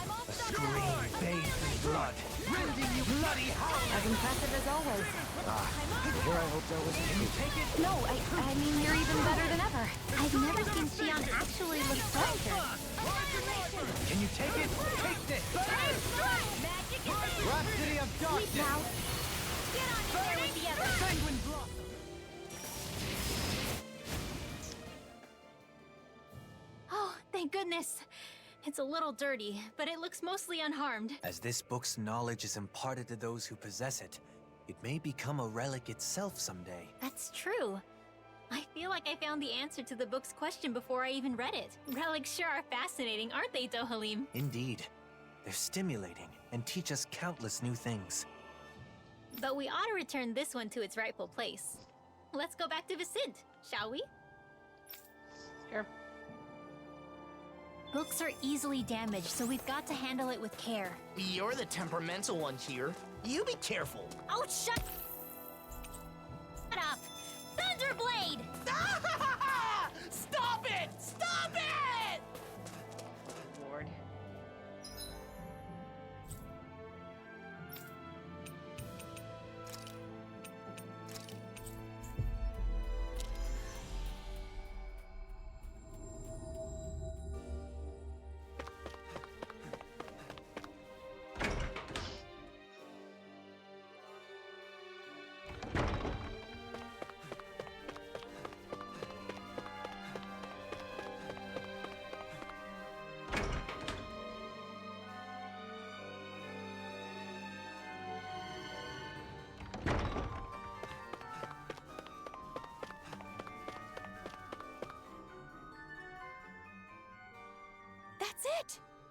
I'm all stuck. Scream, bathed in blood. Rending you bloody hound! As impressive as always. Here I hope that was Can you take it? No, I mean, you're even better than ever. I've never seen Xion actually look stronger. Can you take it? Take this! Magic is Rhapsody of Sleep darkness! now. Get on in there with the others. Sanguine blossom! Oh, thank goodness. It's a little dirty, but it looks mostly unharmed. As this book's knowledge is imparted to those who possess it, it may become a relic itself someday. That's true. I feel like I found the answer to the book's question before I even read it. Relics sure are fascinating, aren't they, Dohalim? Indeed. They're stimulating and teach us countless new things. But we ought to return this one to its rightful place. Let's go back to Vicint, shall we? Sure. Books are easily damaged, so we've got to handle it with care. You're the temperamental one here. You be careful. Oh, shut up! Thunderblade! Stop it! Stop it! Lord.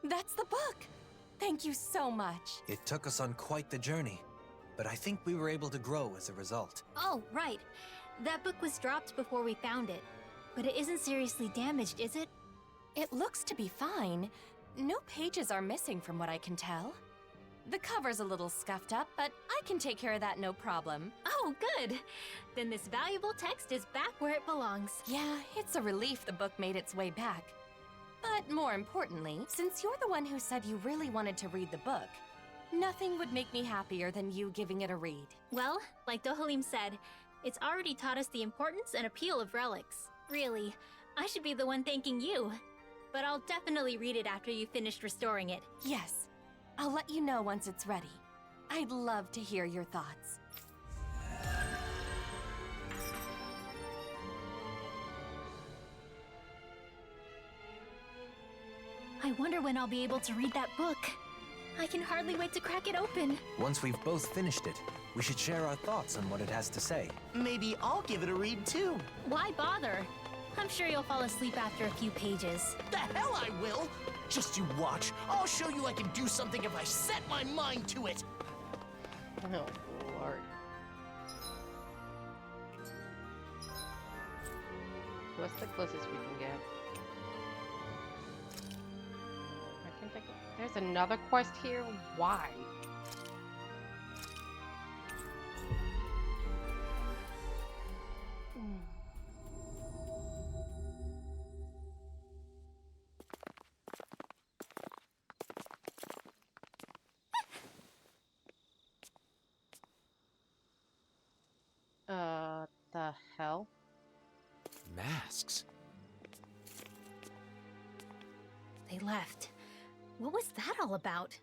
That's the book! Thank you so much. It took us on quite the journey, but I think we were able to grow as a result. Oh, right. That book was dropped before we found it. But it isn't seriously damaged, is it? It looks to be fine. No pages are missing from what I can tell. The cover's a little scuffed up, but I can take care of that no problem. Oh, good. Then this valuable text is back where it belongs. Yeah, it's a relief the book made its way back. But more importantly, since you're the one who said you really wanted to read the book, nothing would make me happier than you giving it a read. Well, like Dohalim said, it's already taught us the importance and appeal of relics. Really, I should be the one thanking you. But I'll definitely read it after you finished restoring it. Yes, I'll let you know once it's ready. I'd love to hear your thoughts. I wonder when I'll be able to read that book. I can hardly wait to crack it open. Once we've both finished it, we should share our thoughts on what it has to say. Maybe I'll give it a read too. Why bother? I'm sure you'll fall asleep after a few pages. The hell I will! Just you watch. I'll show you I can do something if I set my mind to it. Oh, Lord. What's the closest we can get? I can think of... There's another quest here? Why? The hell? Masks? They left. What was that all about?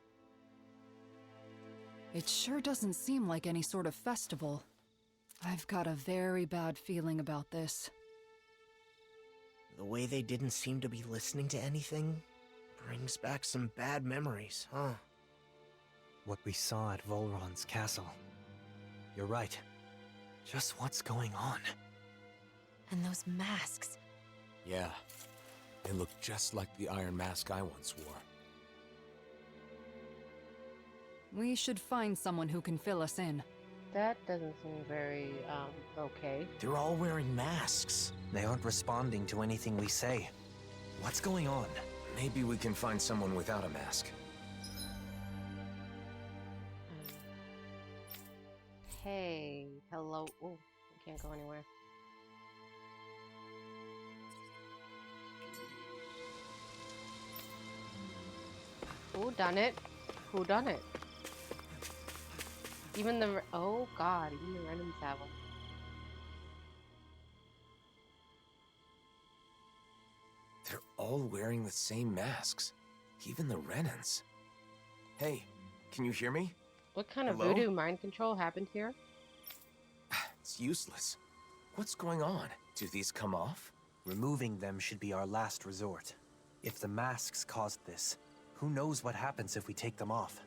It sure doesn't seem like any sort of festival. I've got a very bad feeling about this. The way they didn't seem to be listening to anything brings back some bad memories, huh? What we saw at Volron's castle. You're right. Just what's going on? And those masks. Yeah. They look just like the iron mask I once wore. We should find someone who can fill us in. That doesn't seem very, okay. They're all wearing masks. They aren't responding to anything we say. What's going on? Maybe we can find someone without a mask. Hey, hello. Oh, I can't go anywhere. Who done it? Who done it? Even the... Oh, God. Even the randoms have them. They're all wearing the same masks. Even the Renans. Hey, can you hear me? What kind of Hello? voodoo mind control happened here? It's useless. What's going on? Do these come off? Removing them should be our last resort. If the masks caused this, who knows what happens if we take them off?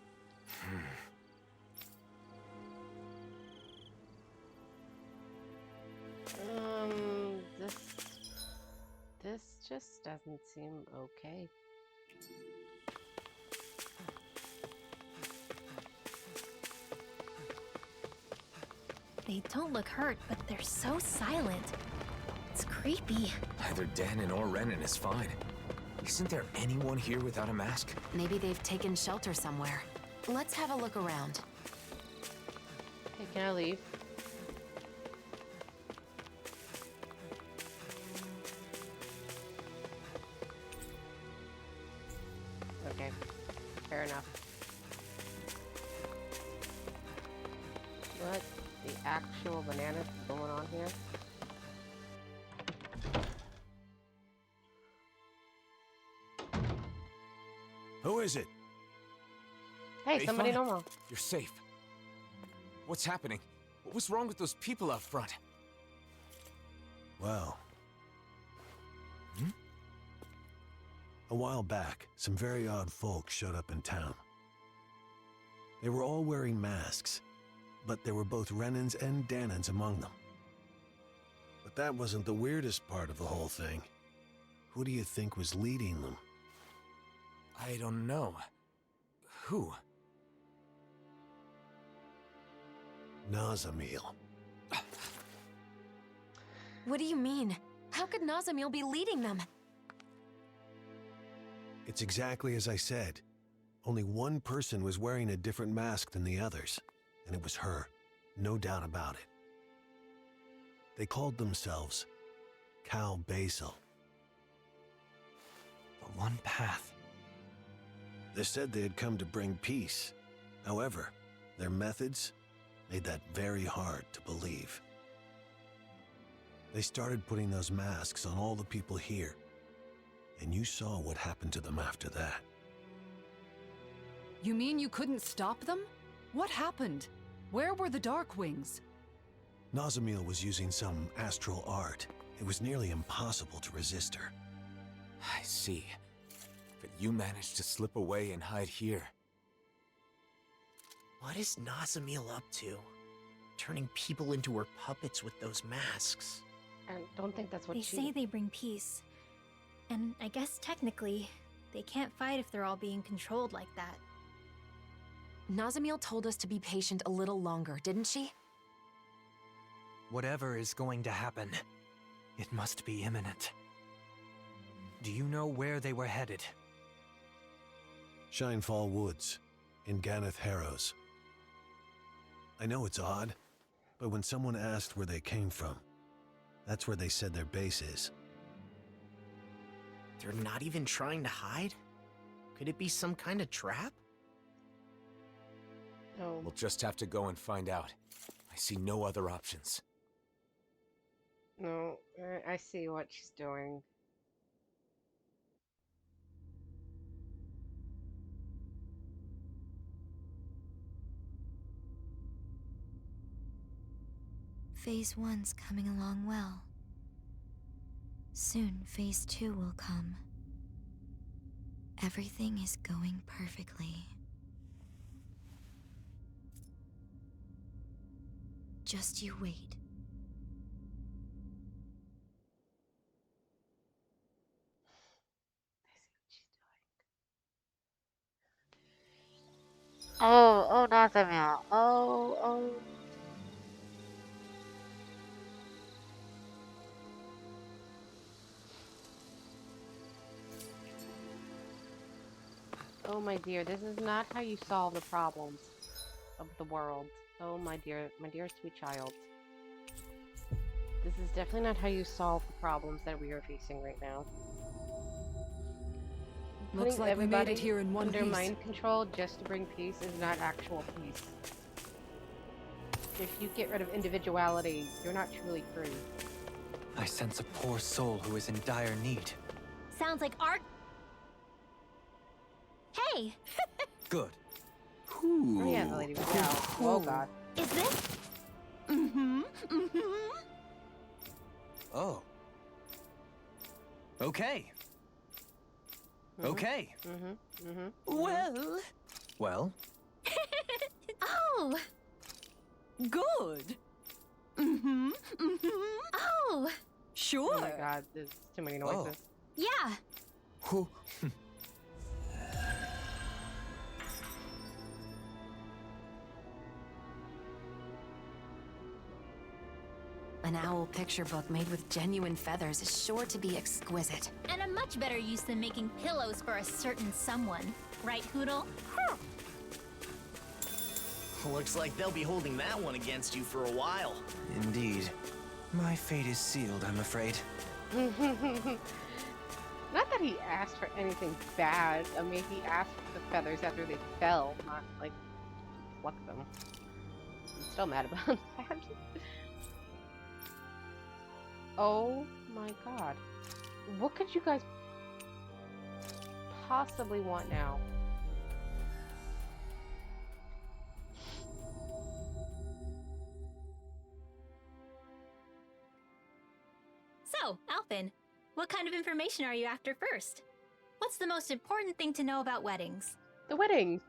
This just doesn't seem okay. They don't look hurt, but they're so silent. It's creepy. Either Dahnan or Renan is fine. Isn't there anyone here without a mask? Maybe they've taken shelter somewhere. Let's have a look around. Okay, can I leave? Okay, fair enough. What the actual bananas is going on here? Who is it? Hey, somebody Alphen, normal. You're safe. What's happening? What was wrong with those people out front? Well... A while back, some very odd folk showed up in town. They were all wearing masks, but there were both Renans and Dahnans among them. But that wasn't the weirdest part of the whole thing. Who do you think was leading them? I don't know. Who? Nazamil. What do you mean? How could Nazamil be leading them? It's exactly as I said. Only one person was wearing a different mask than the others, and it was her. No doubt about it. They called themselves Cal Basil. The one path. They said they had come to bring peace. However, their methods made that very hard to believe. They started putting those masks on all the people here, and you saw what happened to them after that. You mean you couldn't stop them? What happened? Where were the Dark Wings? Nazamil was using some astral art. It was nearly impossible to resist her. I see. But you managed to slip away and hide here. What is Nazamil up to? Turning people into her puppets with those masks. I don't think that's what They say they bring peace. And I guess technically, they can't fight if they're all being controlled like that. Nazamil told us to be patient a little longer, didn't she? Whatever is going to happen, it must be imminent. Do you know where they were headed? Shinefall Woods, in Ganeth Harrows. I know it's odd, but when someone asked where they came from, that's where they said their base is. They're not even trying to hide? Could it be some kind of trap? No. We'll just have to go and find out. I see no other options. No, I see what she's doing. Phase 1's coming along well. Soon, Phase 2 will come. Everything is going perfectly. Just you wait. Oh, Nazamil. Oh. Oh, my dear, this is not how you solve the problems of the world. Oh, my dear sweet child. This is definitely not how you solve the problems that we are facing right now. Looks like we made it here in one under piece. mind control just to bring peace is not actual peace. If you get rid of individuality, you're not truly free. I sense a poor soul who is in dire need. Sounds like art. Hey! Good. Oh yeah, the lady was out. Oh god. Is this? Oh. Okay. Okay. Well? Oh! Good. Oh! Sure. Oh my god, there's too many noises. Yeah! Who? An owl picture book made with genuine feathers is sure to be exquisite. And a much better use than making pillows for a certain someone. Right, Poodle? Looks like they'll be holding that one against you for a while. Indeed. My fate is sealed, I'm afraid. Not that he asked for anything bad. I mean, he asked for the feathers after they fell, not like pluck them. I'm still mad about that. Oh my god. What could you guys possibly want now? So, Alphen, what kind of information are you after first? What's the most important thing to know about weddings? The wedding.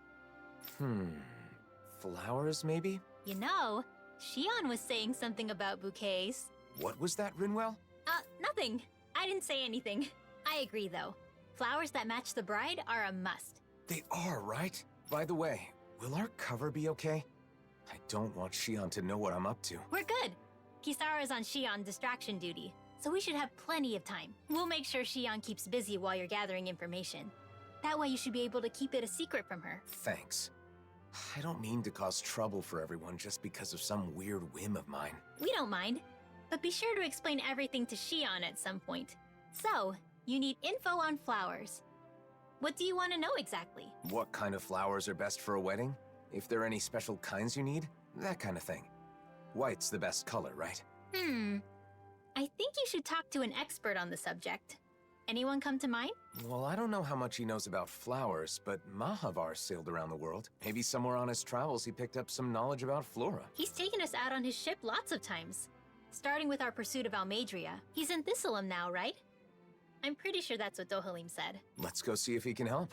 Flowers, maybe? You know, Shion was saying something about bouquets. What was that, Rinwell? Nothing. I didn't say anything. I agree, though. Flowers that match the bride are a must. They are, right? By the way, will our cover be okay? I don't want Shion to know what I'm up to. We're good. Kisara's on Shion distraction duty, so we should have plenty of time. We'll make sure Shion keeps busy while you're gathering information. That way you should be able to keep it a secret from her. Thanks. I don't mean to cause trouble for everyone just because of some weird whim of mine. We don't mind, but be sure to explain everything to Shion at some point. So, you need info on flowers. What do you want to know exactly? What kind of flowers are best for a wedding? If there are any special kinds you need? That kind of thing. White's the best color, right? I think you should talk to an expert on the subject. Anyone come to mind? Well, I don't know how much he knows about flowers, but Mahavar sailed around the world. Maybe somewhere on his travels he picked up some knowledge about flora. He's taken us out on his ship lots of times. Starting with our pursuit of Almedria. He's in Thistleum now, right? I'm pretty sure that's what Dohalim said. Let's go see if he can help.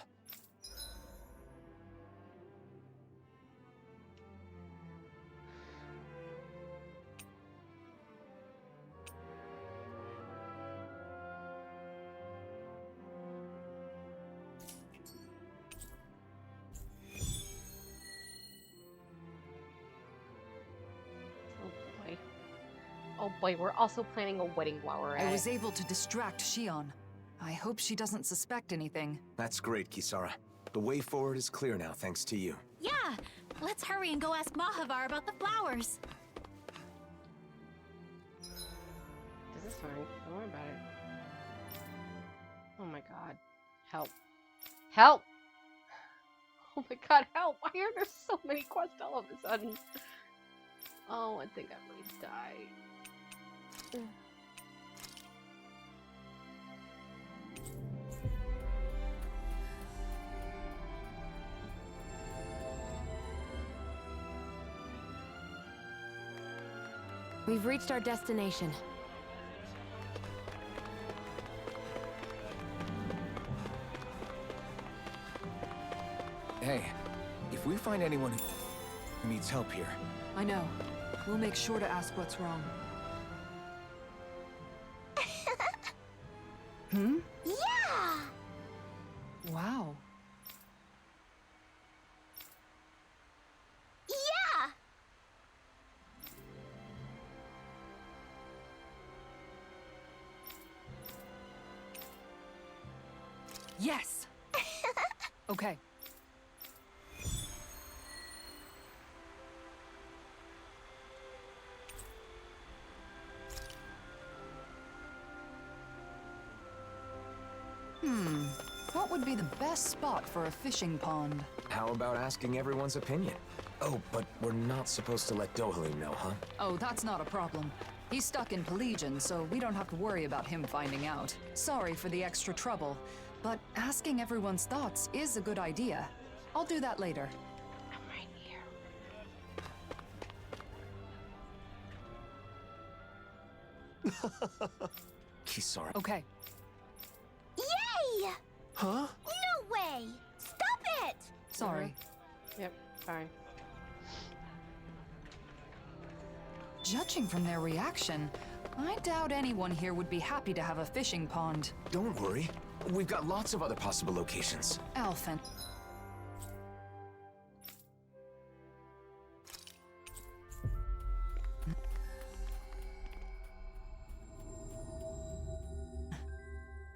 Oh boy, we're also planning a wedding while we're at it. I was able to distract Shion. I hope she doesn't suspect anything. That's great, Kisara. The way forward is clear now, thanks to you. Yeah! Let's hurry and go ask Mahavar about the flowers. This is fine. Don't worry about it. Oh my god. Help. Help! Oh my god, help! Why are there so many quests all of a sudden? Oh, I think I might die. We've reached our destination. Hey, if we find anyone who needs help here... I know. We'll make sure to ask what's wrong. Yeah! Wow. Yeah! Yes! Okay. What would be the best spot for a fishing pond? How about asking everyone's opinion? Oh, but we're not supposed to let Dohalim know, huh? Oh, that's not a problem. He's stuck in Pelagian, so we don't have to worry about him finding out. Sorry for the extra trouble, but asking everyone's thoughts is a good idea. I'll do that later. I'm right here. Kisara. Okay. Yay! Huh? No way! Stop it! Sorry. Yep, fine. Judging from their reaction, I doubt anyone here would be happy to have a fishing pond. Don't worry. We've got lots of other possible locations. Alphen.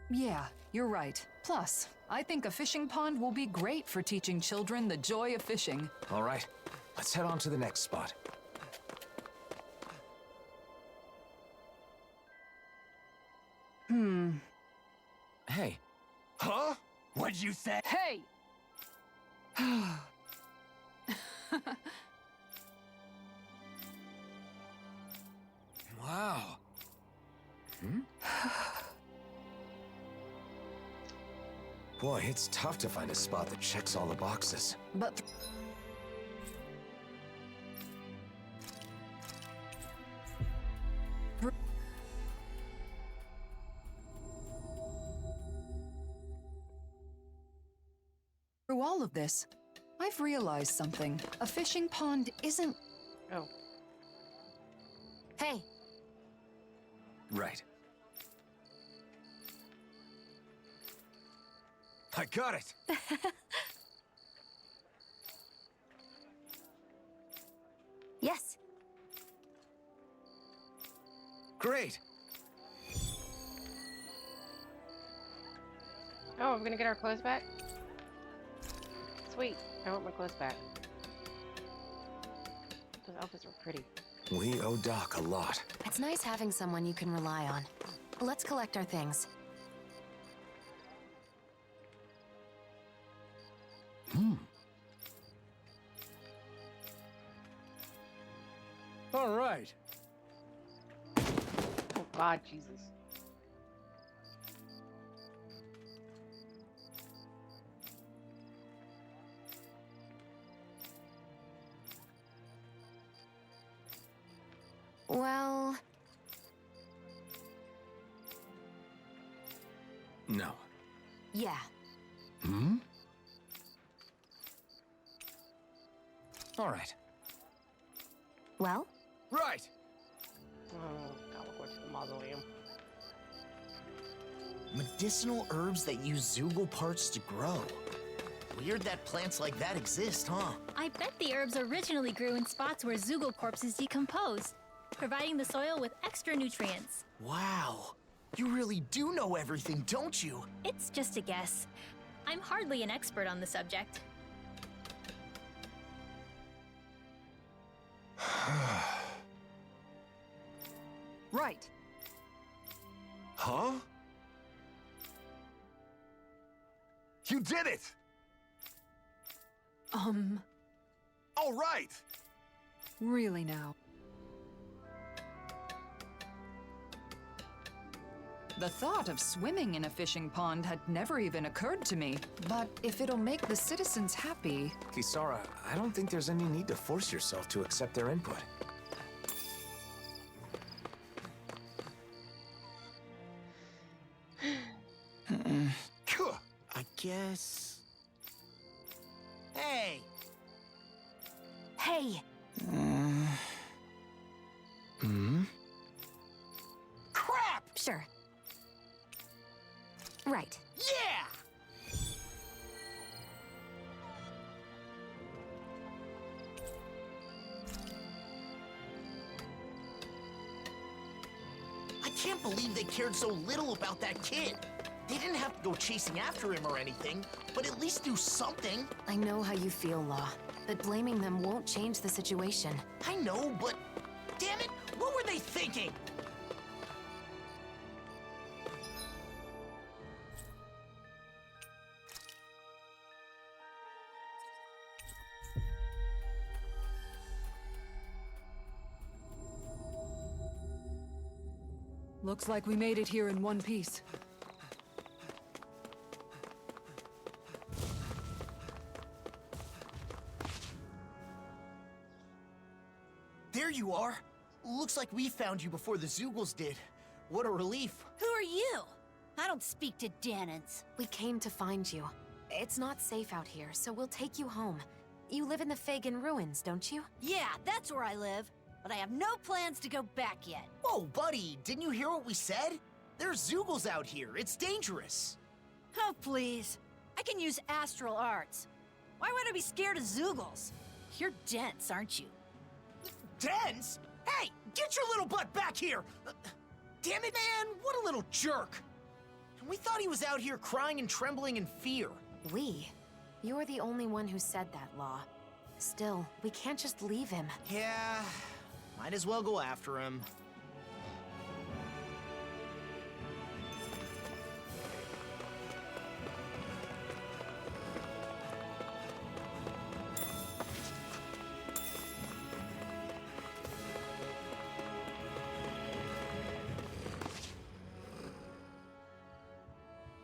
Yeah, you're right. Plus, I think a fishing pond will be great for teaching children the joy of fishing. All right, let's head on to the next spot. Hey. Huh? What'd you say? Hey! Wow. Boy, it's tough to find a spot that checks all the boxes. But through all of this, I've realized something. A fishing pond isn't... Oh. Hey, Right. I got it! Yes. Great! Oh, we're gonna get our clothes back? Sweet. I want my clothes back. Those outfits were pretty. We owe Doc a lot. It's nice having someone you can rely on. Let's collect our things. All right. Oh God, Jesus. Well... No. yeah. Hmm? All right. Well? Right! Oh, God, we're going to the mausoleum. Medicinal herbs that use Zoogle parts to grow. Weird that plants like that exist, huh? I bet the herbs originally grew in spots where Zoogle corpses decomposed, providing the soil with extra nutrients. Wow. You really do know everything, don't you? It's just a guess. I'm hardly an expert on the subject. Right. Huh? You did it! All right! Really now. The thought of swimming in a fishing pond had never even occurred to me. But if it'll make the citizens happy... Kisara, I don't think there's any need to force yourself to accept their input. I guess... Hey! Hey! Crap! Sure. Right. Yeah! I can't believe they cared so little about that kid. They didn't have to go chasing after him or anything, but at least do something. I know how you feel, Law, but blaming them won't change the situation. I know, but damn it, what were they thinking? Looks like we made it here in one piece. There you are. Looks like we found you before the Zoogles did. What a relief. Who are you? I don't speak to Dahnans. We came to find you. It's not safe out here, so we'll take you home. You live in the Fagin ruins, don't you? Yeah, that's where I live. But I have no plans to go back yet. Whoa, buddy, didn't you hear what we said? There's Zoogles out here. It's dangerous. Oh, please. I can use astral arts. Why would I be scared of Zoogles? You're dense, aren't you? Dense? Hey, get your little butt back here! Damn it, man, what a little jerk! We thought he was out here crying and trembling in fear. We? You're the only one who said that, Law. Still, we can't just leave him. Yeah, might as well go after him.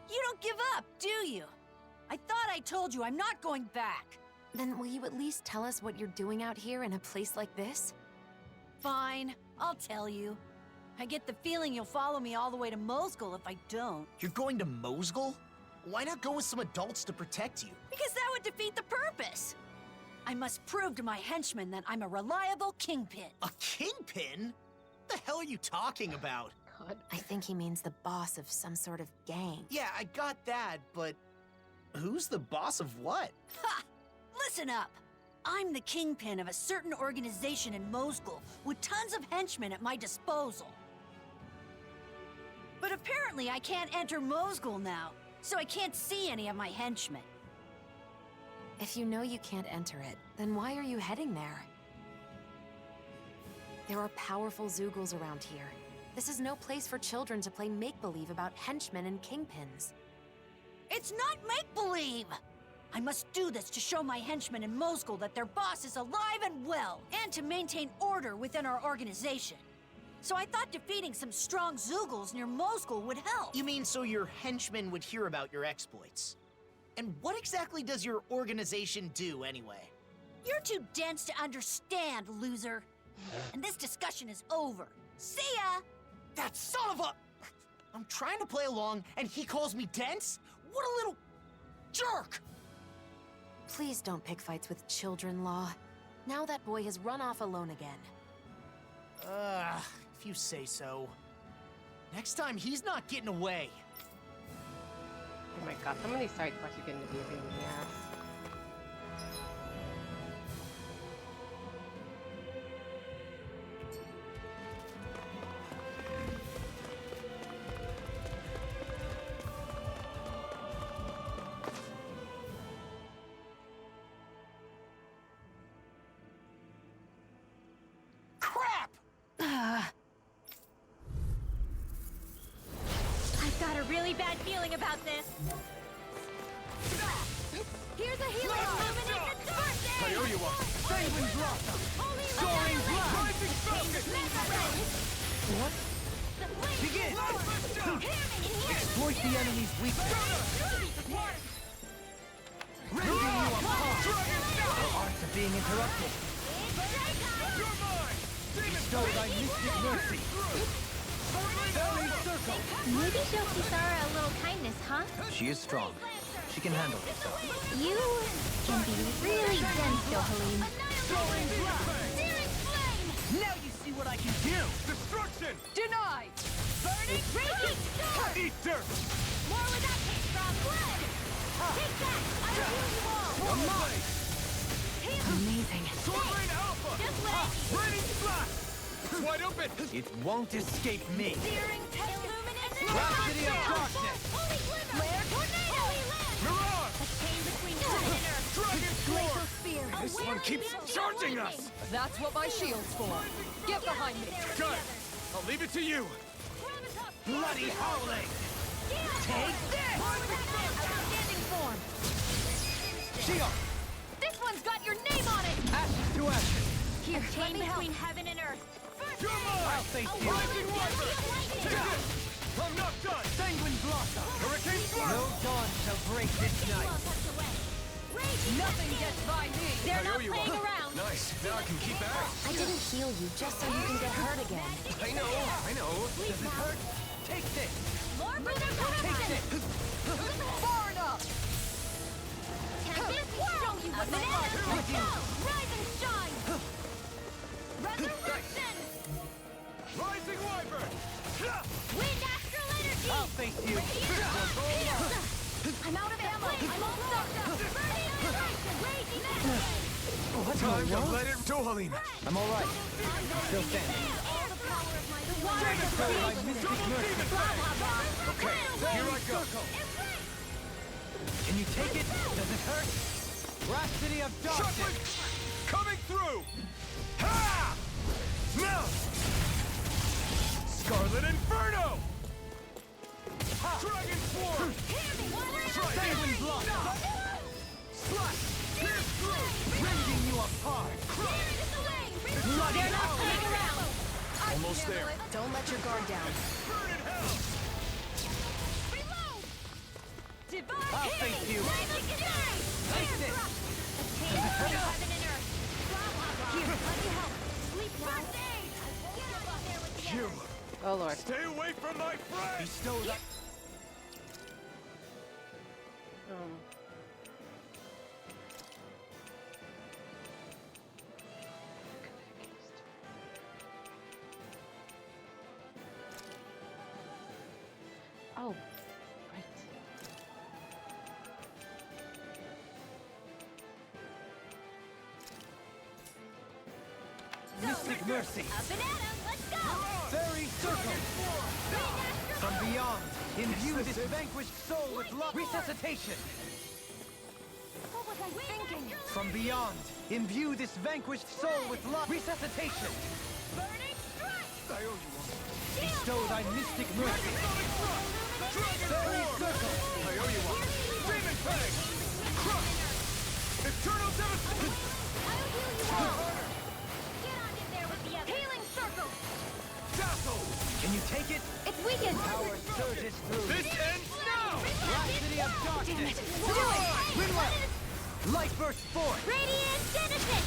You don't give up, do you? I thought I told you I'm not going back. Then will you at least tell us what you're doing out here in a place like this? Fine, I'll tell you. I get the feeling you'll follow me all the way to Mosgul if I don't. You're going to Mosgul? Why not go with some adults to protect you? Because that would defeat the purpose. I must prove to my henchmen that I'm a reliable kingpin. A kingpin? What the hell are you talking about? God. I think he means the boss of some sort of gang. Yeah, I got that, but Who's the boss of what? Ha! Listen up! I'm the kingpin of a certain organization in Mosgul with tons of henchmen at my disposal. But apparently I can't enter Mosgul now, so I can't see any of my henchmen. If you know you can't enter it, then why are you heading there? There are powerful Zoogl's around here. This is no place for children to play make-believe about henchmen and kingpins. It's not make-believe! I must do this to show my henchmen in Mosgul that their boss is alive and well, and to maintain order within our organization. So I thought defeating some strong Zoogles near Mosgul would help. You mean so your henchmen would hear about your exploits? And what exactly does your organization do, anyway? You're too dense to understand, loser. And this discussion is over. See ya! That son of a... I'm trying to play along, and he calls me dense? What a little... jerk! Please don't pick fights with children, Law. Now that boy has run off alone again. If you say so. Next time, he's not getting away. Oh my god, some of these side quests are getting to be a pain in the ass. I've got a really bad feeling about this. Here's a healer! Illuminate the darkness! I owe you one. Sanguine blossom! Soaring blast! What? Begin! Exploit the enemy's weakness! Rending you apart! The arts of being interrupted! Bestow thy mystic mercy! Fairy circle! Maybe show Kisara a little kindness, huh? She is strong. She can handle herself. You can be really dense, Dohalim. Now you see what I can do! Destruction! Denied! Burning raging storm! Eat dirt! More where that came from! Blood! Take that! I will heal you all! Amazing. Sword Rain Alpha! Just let Raining Blast! It's wide open! It won't escape me! Searing illuminate Rhapsody of darkness! Holy glimmer! Flare tornado! Holy land! Mirage! A chain between heaven and earth! Dragon Glacial Sword! spear! This one keeps charging us! That's what my shield's for. Get behind me. Good! I'll leave it to you! Bloody howling! Take this! Outstanding form! Shield! This one's got your name on it! Ashes to ashes! Here, chain between heaven and earth! You're mine! I'll face you! Rising Wyvern! Take this! I'm not done! Sanguine blossom! Hurricane Swirl! No dawn shall break this night! Nothing gets by me. They're I not owe you playing one. around! Nice. Now I can keep at it. I didn't heal you just so you can get hurt again. I know. Does it hurt? Take this! More for the Take this! Far enough. Tempest Show you what bananas! Let's go! Rise and shine! Resurrection! Rising Wyvern! Wind astral energy! I'll face you! I'm out of ammo! I'm all sucked up! Burning vibration! Raging energy! What's Time going to on? let it Dohalim! I'm alright. Still standing. All the power of my water! Bestow thy mystic mercy! Okay, here I go. Can you take it? Does it hurt? Rhapsody of darkness! Coming through! Ha! Mount! Scarlet Inferno! Dragon Sword! Sanguine blossom! Slash! Pierce through! Rending you apart! Bloody They're not playing around! Almost there. Don't let your guard down. Burn in hell! Reload! Divine I'll face you! Take this! Heaven and earth! Here, let me help! Sleep now! Get up there with the You! Oh lord. Stay away from my friend! Bestow thy... Oh, right. mystic mercy. Up and at 'em, let's go! Fairy circle. From beyond, imbue this vanquished soul with love. Resuscitation. What was I thinking? From beyond, imbue this vanquished soul with love. Resuscitation. Burning strike! I owe you one. Bestow thy mystic mercy. Fairy circle. I owe you one. Demon Fang! Crush! Eternal devastation! I'll heal you all! Get on in there with the others! Healing circle! Dazzle! Can you take it? It's weakened! Power surges through. This ends now! Rhapsody of darkness. Do it! Winwell! Light burst forth. Radiant Genesis!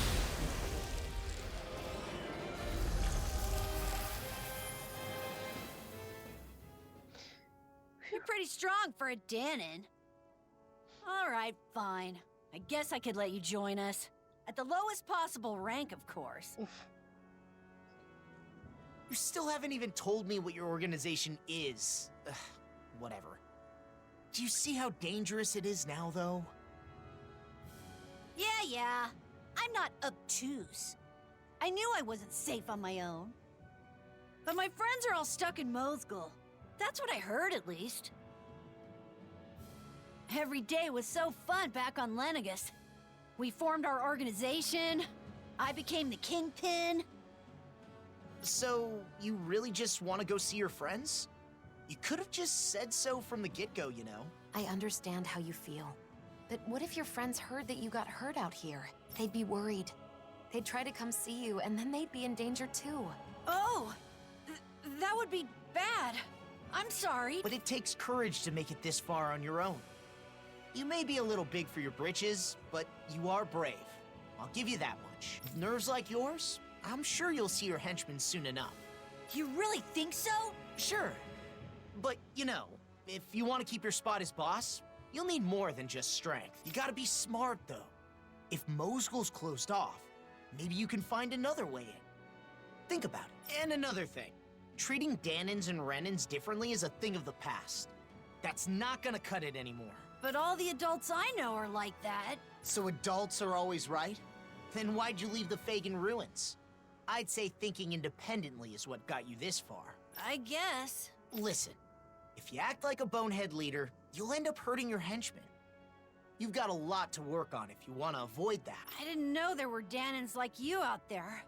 You're pretty strong for a Dahnan. All right, fine. I guess I could let you join us. At the lowest possible rank, of course. You still haven't even told me what your organization is. Ugh, whatever. Do you see how dangerous it is now, though? Yeah. I'm not obtuse. I knew I wasn't safe on my own. But my friends are all stuck in Mozgul. That's what I heard, at least. Every day was so fun back on Lenegus. We formed our organization. I became the Kingpin. So, you really just want to go see your friends? You could have just said so from the get-go, you know? I understand how you feel. But what if your friends heard that you got hurt out here? They'd be worried. They'd try to come see you, and then they'd be in danger too. Oh! That would be bad. I'm sorry. But it takes courage to make it this far on your own. You may be a little big for your britches, but you are brave. I'll give you that much. With nerves like yours, I'm sure you'll see your henchmen soon enough. You really think so? Sure. But, you know, if you want to keep your spot as boss, you'll need more than just strength. You gotta be smart, though. If Mozgul's closed off, maybe you can find another way in. Think about it. And another thing. Treating Dahnans and Renans differently is a thing of the past. That's not gonna cut it anymore. But all the adults I know are like that. So adults are always right? Then why'd you leave the Fagin ruins? I'd say thinking independently is what got you this far. I guess. Listen, if you act like a bonehead leader, you'll end up hurting your henchmen. You've got a lot to work on if you want to avoid that. I didn't know there were Dahnans like you out there.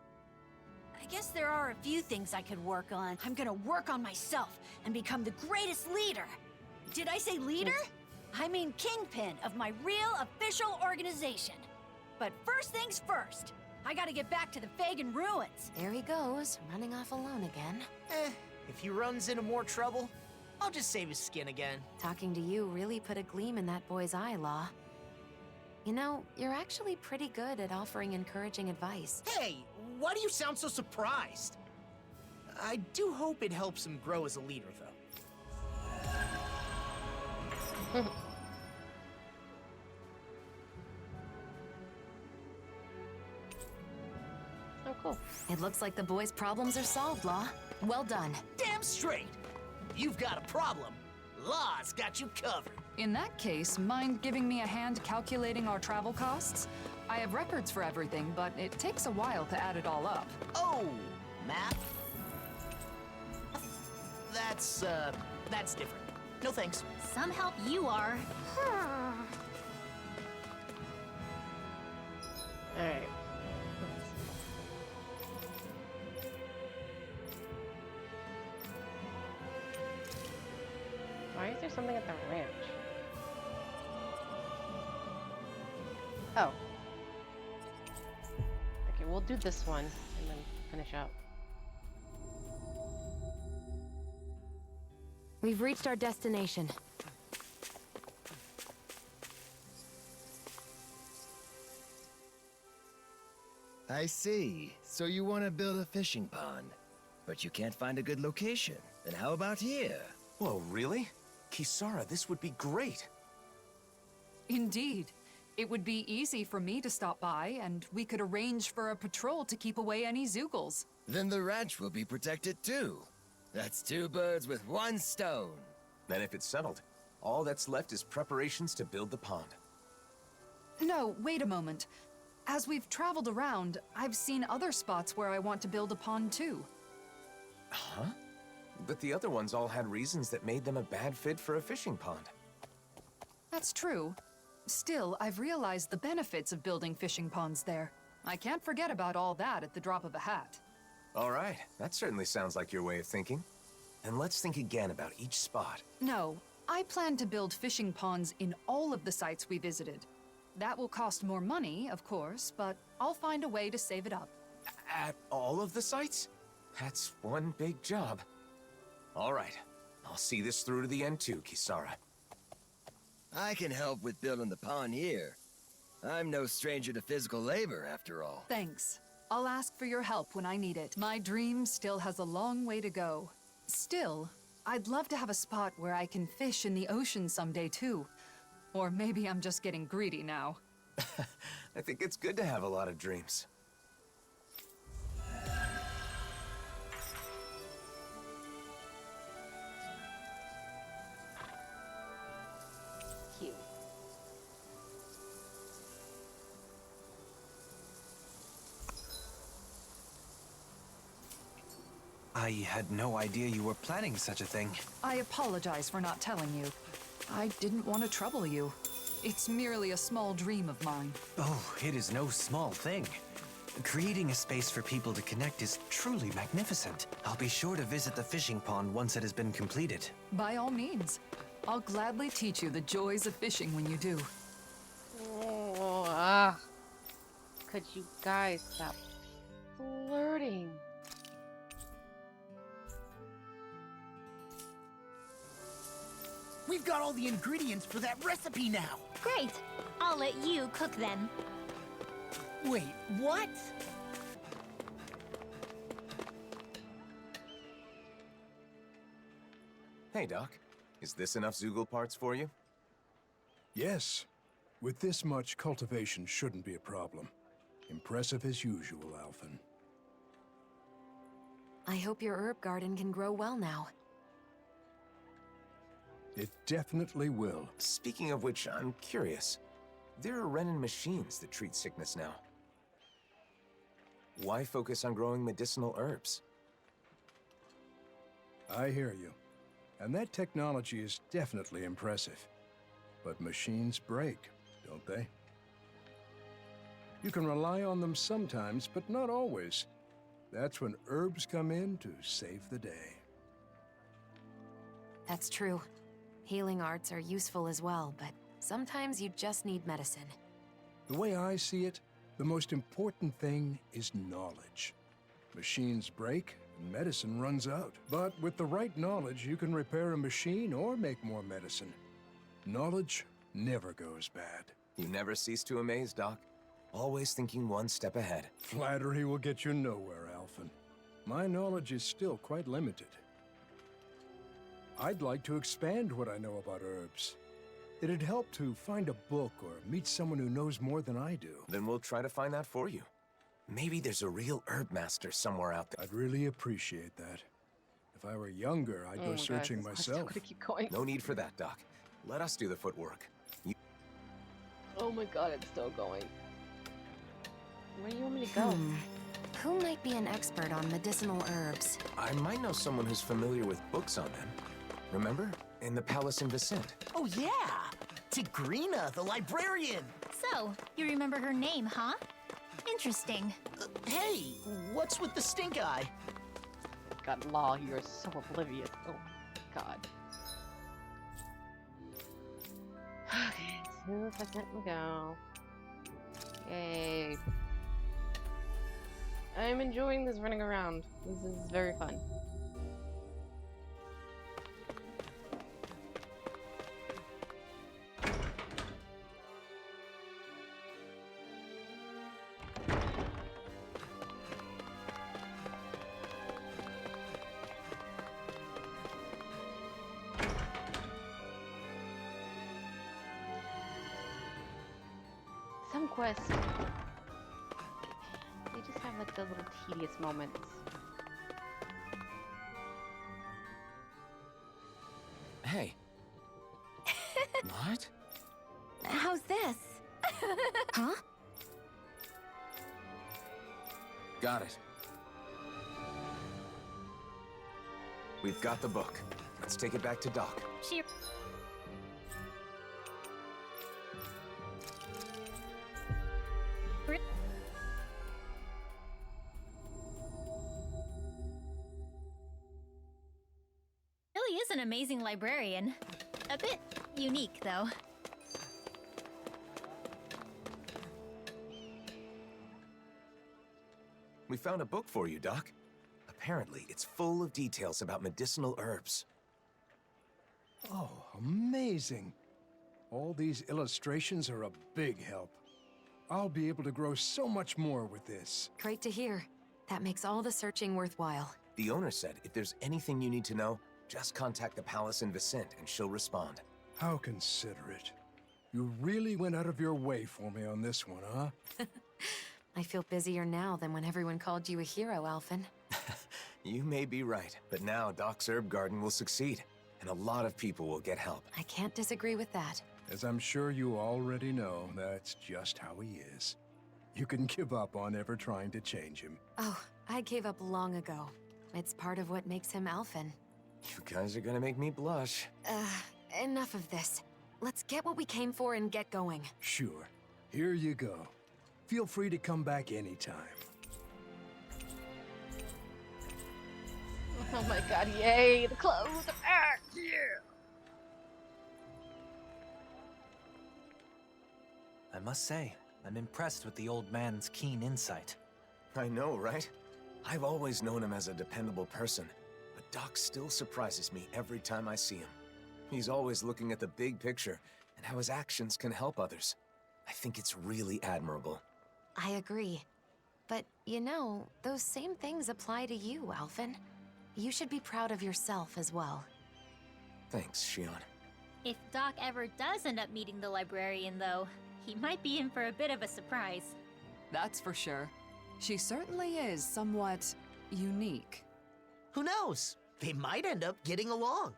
I guess there are a few things I could work on. I'm gonna work on myself and become the greatest leader. Did I say leader? I mean kingpin of my real official organization. But first things first, I gotta get back to the Fagin ruins. There he goes, running off alone again. If he runs into more trouble, I'll just save his skin again. Talking to you really put a gleam in that boy's eye, Law. You know, you're actually pretty good at offering encouraging advice. Hey, why do you sound so surprised? I do hope it helps him grow as a leader, though. Oh, cool. It looks like the boy's problems are solved, Law. Well done. Damn straight! You've got a problem. Law's got you covered. In that case, mind giving me a hand calculating our travel costs? I have records for everything, but it takes a while to add it all up. Oh, math? That's different. No thanks. Some help you are. Alright. Why is there something at the ranch? Oh. Okay, we'll do this one and then finish up. We've reached our destination. I see. So you want to build a fishing pond, but you can't find a good location. Then how about here? Whoa, really? Kisara, this would be great. Indeed. It would be easy for me to stop by, and we could arrange for a patrol to keep away any Zoogles. Then the ranch will be protected too. That's two birds with one stone. Then if it's settled, all that's left is preparations to build the pond. No, wait a moment. As we've traveled around, I've seen other spots where I want to build a pond too. Huh? But the other ones all had reasons that made them a bad fit for a fishing pond. That's true. Still, I've realized the benefits of building fishing ponds there. I can't forget about all that at the drop of a hat. All right, that certainly sounds like your way of thinking. And let's think again about each spot. No, I plan to build fishing ponds in all of the sites we visited. That will cost more money, of course, but I'll find a way to save it up. At all of the sites? That's one big job. All right, I'll see this through to the end too, Kisara. I can help with building the pond here. I'm no stranger to physical labor, after all. Thanks. I'll ask for your help when I need it. My dream still has a long way to go. Still, I'd love to have a spot where I can fish in the ocean someday too. Or maybe I'm just getting greedy now. I think it's good to have a lot of dreams. Cute. I had no idea you were planning such a thing. I apologize for not telling you. I didn't want to trouble you. It's merely a small dream of mine. Oh, it is no small thing. Creating a space for people to connect is truly magnificent. I'll be sure to visit the fishing pond once it has been completed. By all means. I'll gladly teach you the joys of fishing when you do. Oh, could you guys stop flirting? We've got all the ingredients for that recipe now. Great. I'll let you cook then. Wait, what? Hey, Doc. Is this enough Zoogle parts for you? Yes. With this much, cultivation shouldn't be a problem. Impressive as usual, Alphen. I hope your herb garden can grow well now. It definitely will. Speaking of which, I'm curious. There are Renan machines that treat sickness now. Why focus on growing medicinal herbs? I hear you. And that technology is definitely impressive. But machines break, don't they? You can rely on them sometimes, but not always. That's when herbs come in to save the day. That's true. Healing arts are useful as well, but sometimes you just need medicine. The way I see it, the most important thing is knowledge. Machines break, and medicine runs out. But with the right knowledge, you can repair a machine or make more medicine. Knowledge never goes bad. You never cease to amaze, Doc. Always thinking one step ahead. Flattery will get you nowhere, Alphen. My knowledge is still quite limited. I'd like to expand what I know about herbs. It'd help to find a book or meet someone who knows more than I do. Then we'll try to find that for you. Maybe there's a real herb master somewhere out there. I'd really appreciate that. If I were younger, I'd go searching myself. Keep going. No need for that, Doc. Let us do the footwork. Oh my god, it's still going. Where do you want me to go? Who might be an expert on medicinal herbs? I might know someone who's familiar with books on them. Remember? In the palace in Vicent. Oh yeah! Tigrina, the librarian! So, you remember her name, huh? Interesting. Hey, what's with the stink eye? God, Law, you're so oblivious. Oh my god. Okay, 2% to go. Yay. I'm enjoying this running around. This is very fun. Some quests, they just have like those little tedious moments. Hey. What? How's this? Huh? Got it. We've got the book. Let's take it back to Doc. She... really is an amazing librarian. A bit unique, though. We found a book for you, Doc. Apparently, it's full of details about medicinal herbs. Oh, amazing. All these illustrations are a big help. I'll be able to grow so much more with this. Great to hear. That makes all the searching worthwhile. The owner said if there's anything you need to know, just contact the palace in Vicent and she'll respond. How considerate. You really went out of your way for me on this one, huh? I feel busier now than when everyone called you a hero, Alphen. You may be right, but now Doc's herb garden will succeed, and a lot of people will get help. I can't disagree with that. As I'm sure you already know, that's just how he is. You can give up on ever trying to change him. Oh, I gave up long ago. It's part of what makes him Alphen. You guys are gonna make me blush. Enough of this. Let's get what we came for and get going. Sure. Here you go. Feel free to come back anytime. Oh my god, yay! The clothes! Ah, yeah! I must say, I'm impressed with the old man's keen insight. I know, right? I've always known him as a dependable person, but Doc still surprises me every time I see him. He's always looking at the big picture and how his actions can help others. I think it's really admirable. I agree. But, you know, those same things apply to you, Alphen. You should be proud of yourself as well. Thanks, Shion. If Doc ever does end up meeting the librarian, though, he might be in for a bit of a surprise. That's for sure. She certainly is somewhat unique. Who knows? They might end up getting along.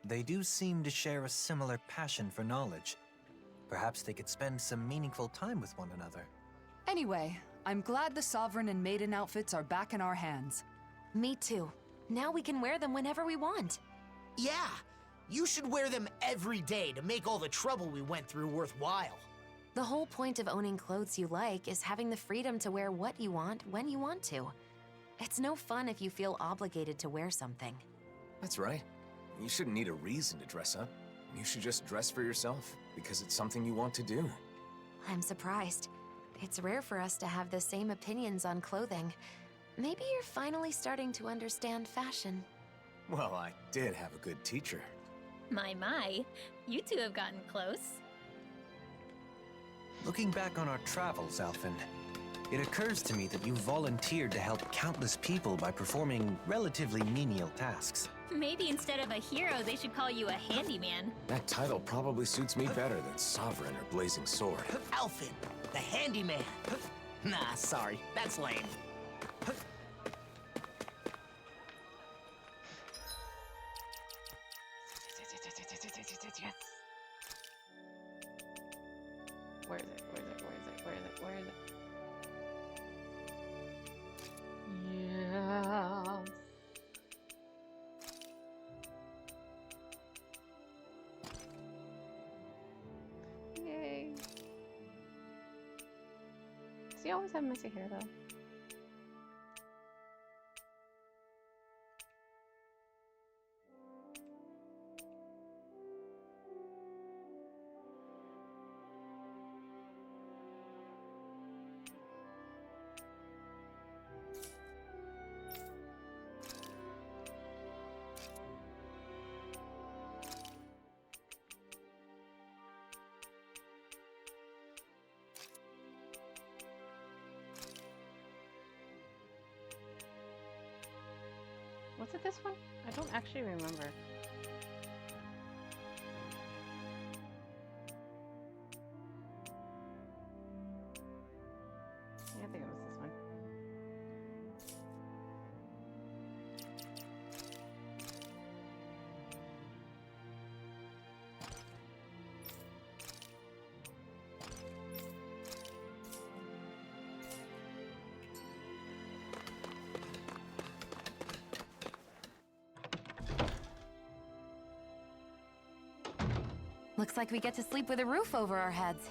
They do seem to share a similar passion for knowledge. Perhaps they could spend some meaningful time with one another. Anyway, I'm glad the Sovereign and Maiden outfits are back in our hands. Me too. Now we can wear them whenever we want. Yeah, you should wear them every day to make all the trouble we went through worthwhile. The whole point of owning clothes you like is having the freedom to wear what you want when you want to. It's no fun if you feel obligated to wear something. That's right. You shouldn't need a reason to dress up. You should just dress for yourself, because it's something you want to do. I'm surprised. It's rare for us to have the same opinions on clothing. Maybe you're finally starting to understand fashion. Well, I did have a good teacher. My. You two have gotten close. Looking back on our travels, Alphen, it occurs to me that you volunteered to help countless people by performing relatively menial tasks. Maybe instead of a hero, they should call you a handyman. That title probably suits me better than Sovereign or Blazing Sword. Alphen, the handyman. Nah, sorry, that's lame. Yes. Where is it? Where is it? Where is it? Where is it? Where is it? Yeah. Yay. Does he always have messy hair though? Was it this one? I don't actually remember. Yeah, I think it was this one. Looks like we get to sleep with a roof over our heads.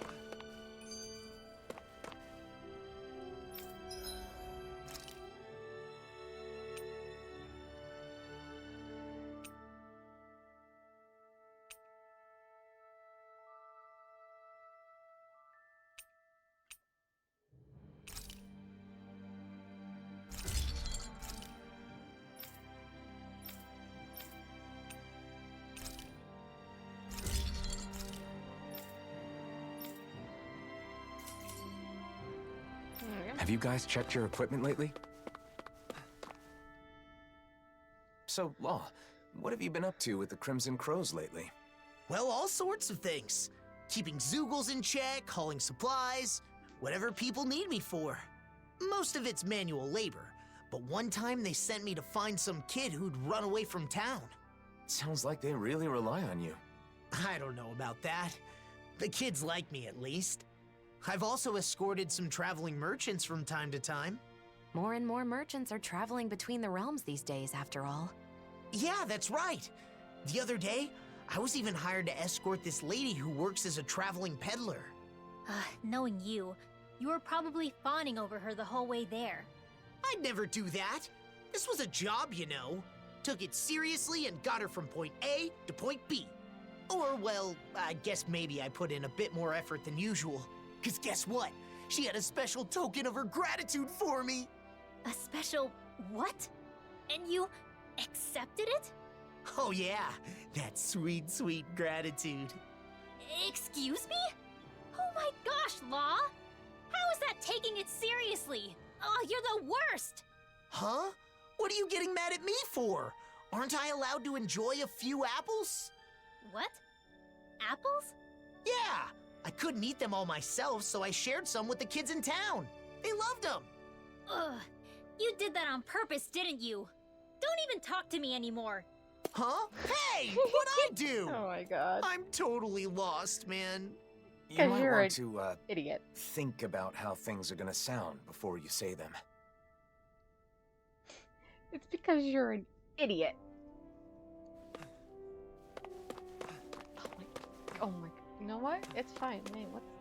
Have you guys checked your equipment lately? So, Law, what have you been up to with the Crimson Crows lately? Well, all sorts of things. Keeping Zoogles in check, hauling supplies, whatever people need me for. Most of it's manual labor, but one time they sent me to find some kid who'd run away from town. Sounds like they really rely on you. I don't know about that. The kids like me, at least. I've also escorted some traveling merchants from time to time. More and more merchants are traveling between the realms these days, after all. Yeah, that's right. The other day, I was even hired to escort this lady who works as a traveling peddler. Knowing you, you were probably fawning over her the whole way there. I'd never do that. This was a job, you know. Took it seriously and got her from point A to point B. Or, well, I guess maybe I put in a bit more effort than usual. 'Cause guess what? She had a special token of her gratitude for me. A special what? And you accepted it? Oh yeah, that sweet, sweet gratitude. Excuse me? Oh my gosh, Law! How is that taking it seriously? Oh, you're the worst! Huh? What are you getting mad at me for? Aren't I allowed to enjoy a few apples? What? Apples? Yeah! I couldn't eat them all myself, so I shared some with the kids in town. They loved them. Ugh. You did that on purpose, didn't you? Don't even talk to me anymore. Huh? Hey! What'd I do? Oh my god. I'm totally lost, man. You might you're want to, idiot. think about how things are gonna sound before you say them. It's because you're an idiot. Oh my. You know what? It's fine. Man, what's...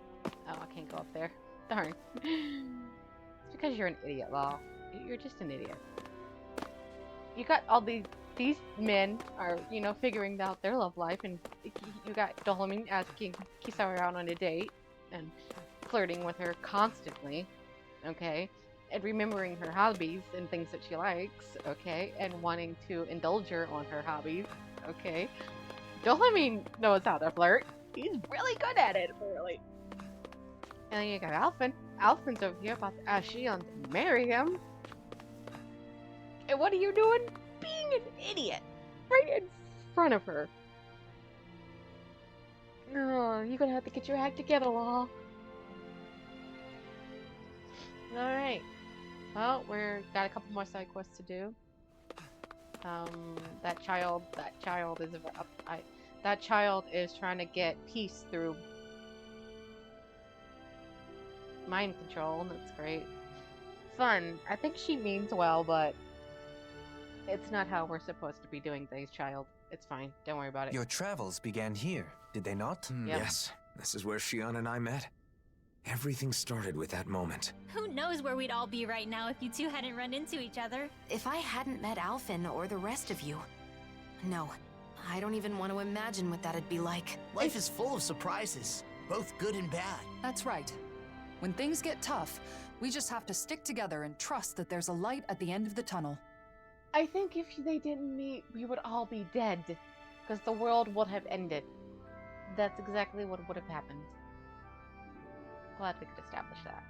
Oh, I can't go up there. Darn. It's because you're an idiot, Law. You're just an idiot. You got all these men are, you know, figuring out their love life, and you got Dahnan asking Kisara out on a date and flirting with her constantly, okay? And remembering her hobbies and things that she likes, okay? And wanting to indulge her on her hobbies, okay? Dahnan knows how to flirt. He's really good at it, really. And then you got Alphen. Alphen's over here about to ask Shion to marry him. And what are you doing? Being an idiot. Right in front of her. Oh, you're gonna have to get your act together, Law. Alright. Well, we're got a couple more side quests to do. That child is trying to get peace through mind control. That's great. Fun. I think she means well, but it's not how we're supposed to be doing things, child. It's fine. Don't worry about it. Your travels began here, did they not? Yep. Yes, this is where Shion and I met. Everything started with that moment. Who knows where we'd all be right now if you two hadn't run into each other? If I hadn't met Alphen or the rest of you... No, I don't even want to imagine what that'd be like. Life is full of surprises, both good and bad. That's right. When things get tough, we just have to stick together and trust that there's a light at the end of the tunnel. I think if they didn't meet, we would all be dead. Because the world would have ended. That's exactly what would have happened. Glad we could establish that.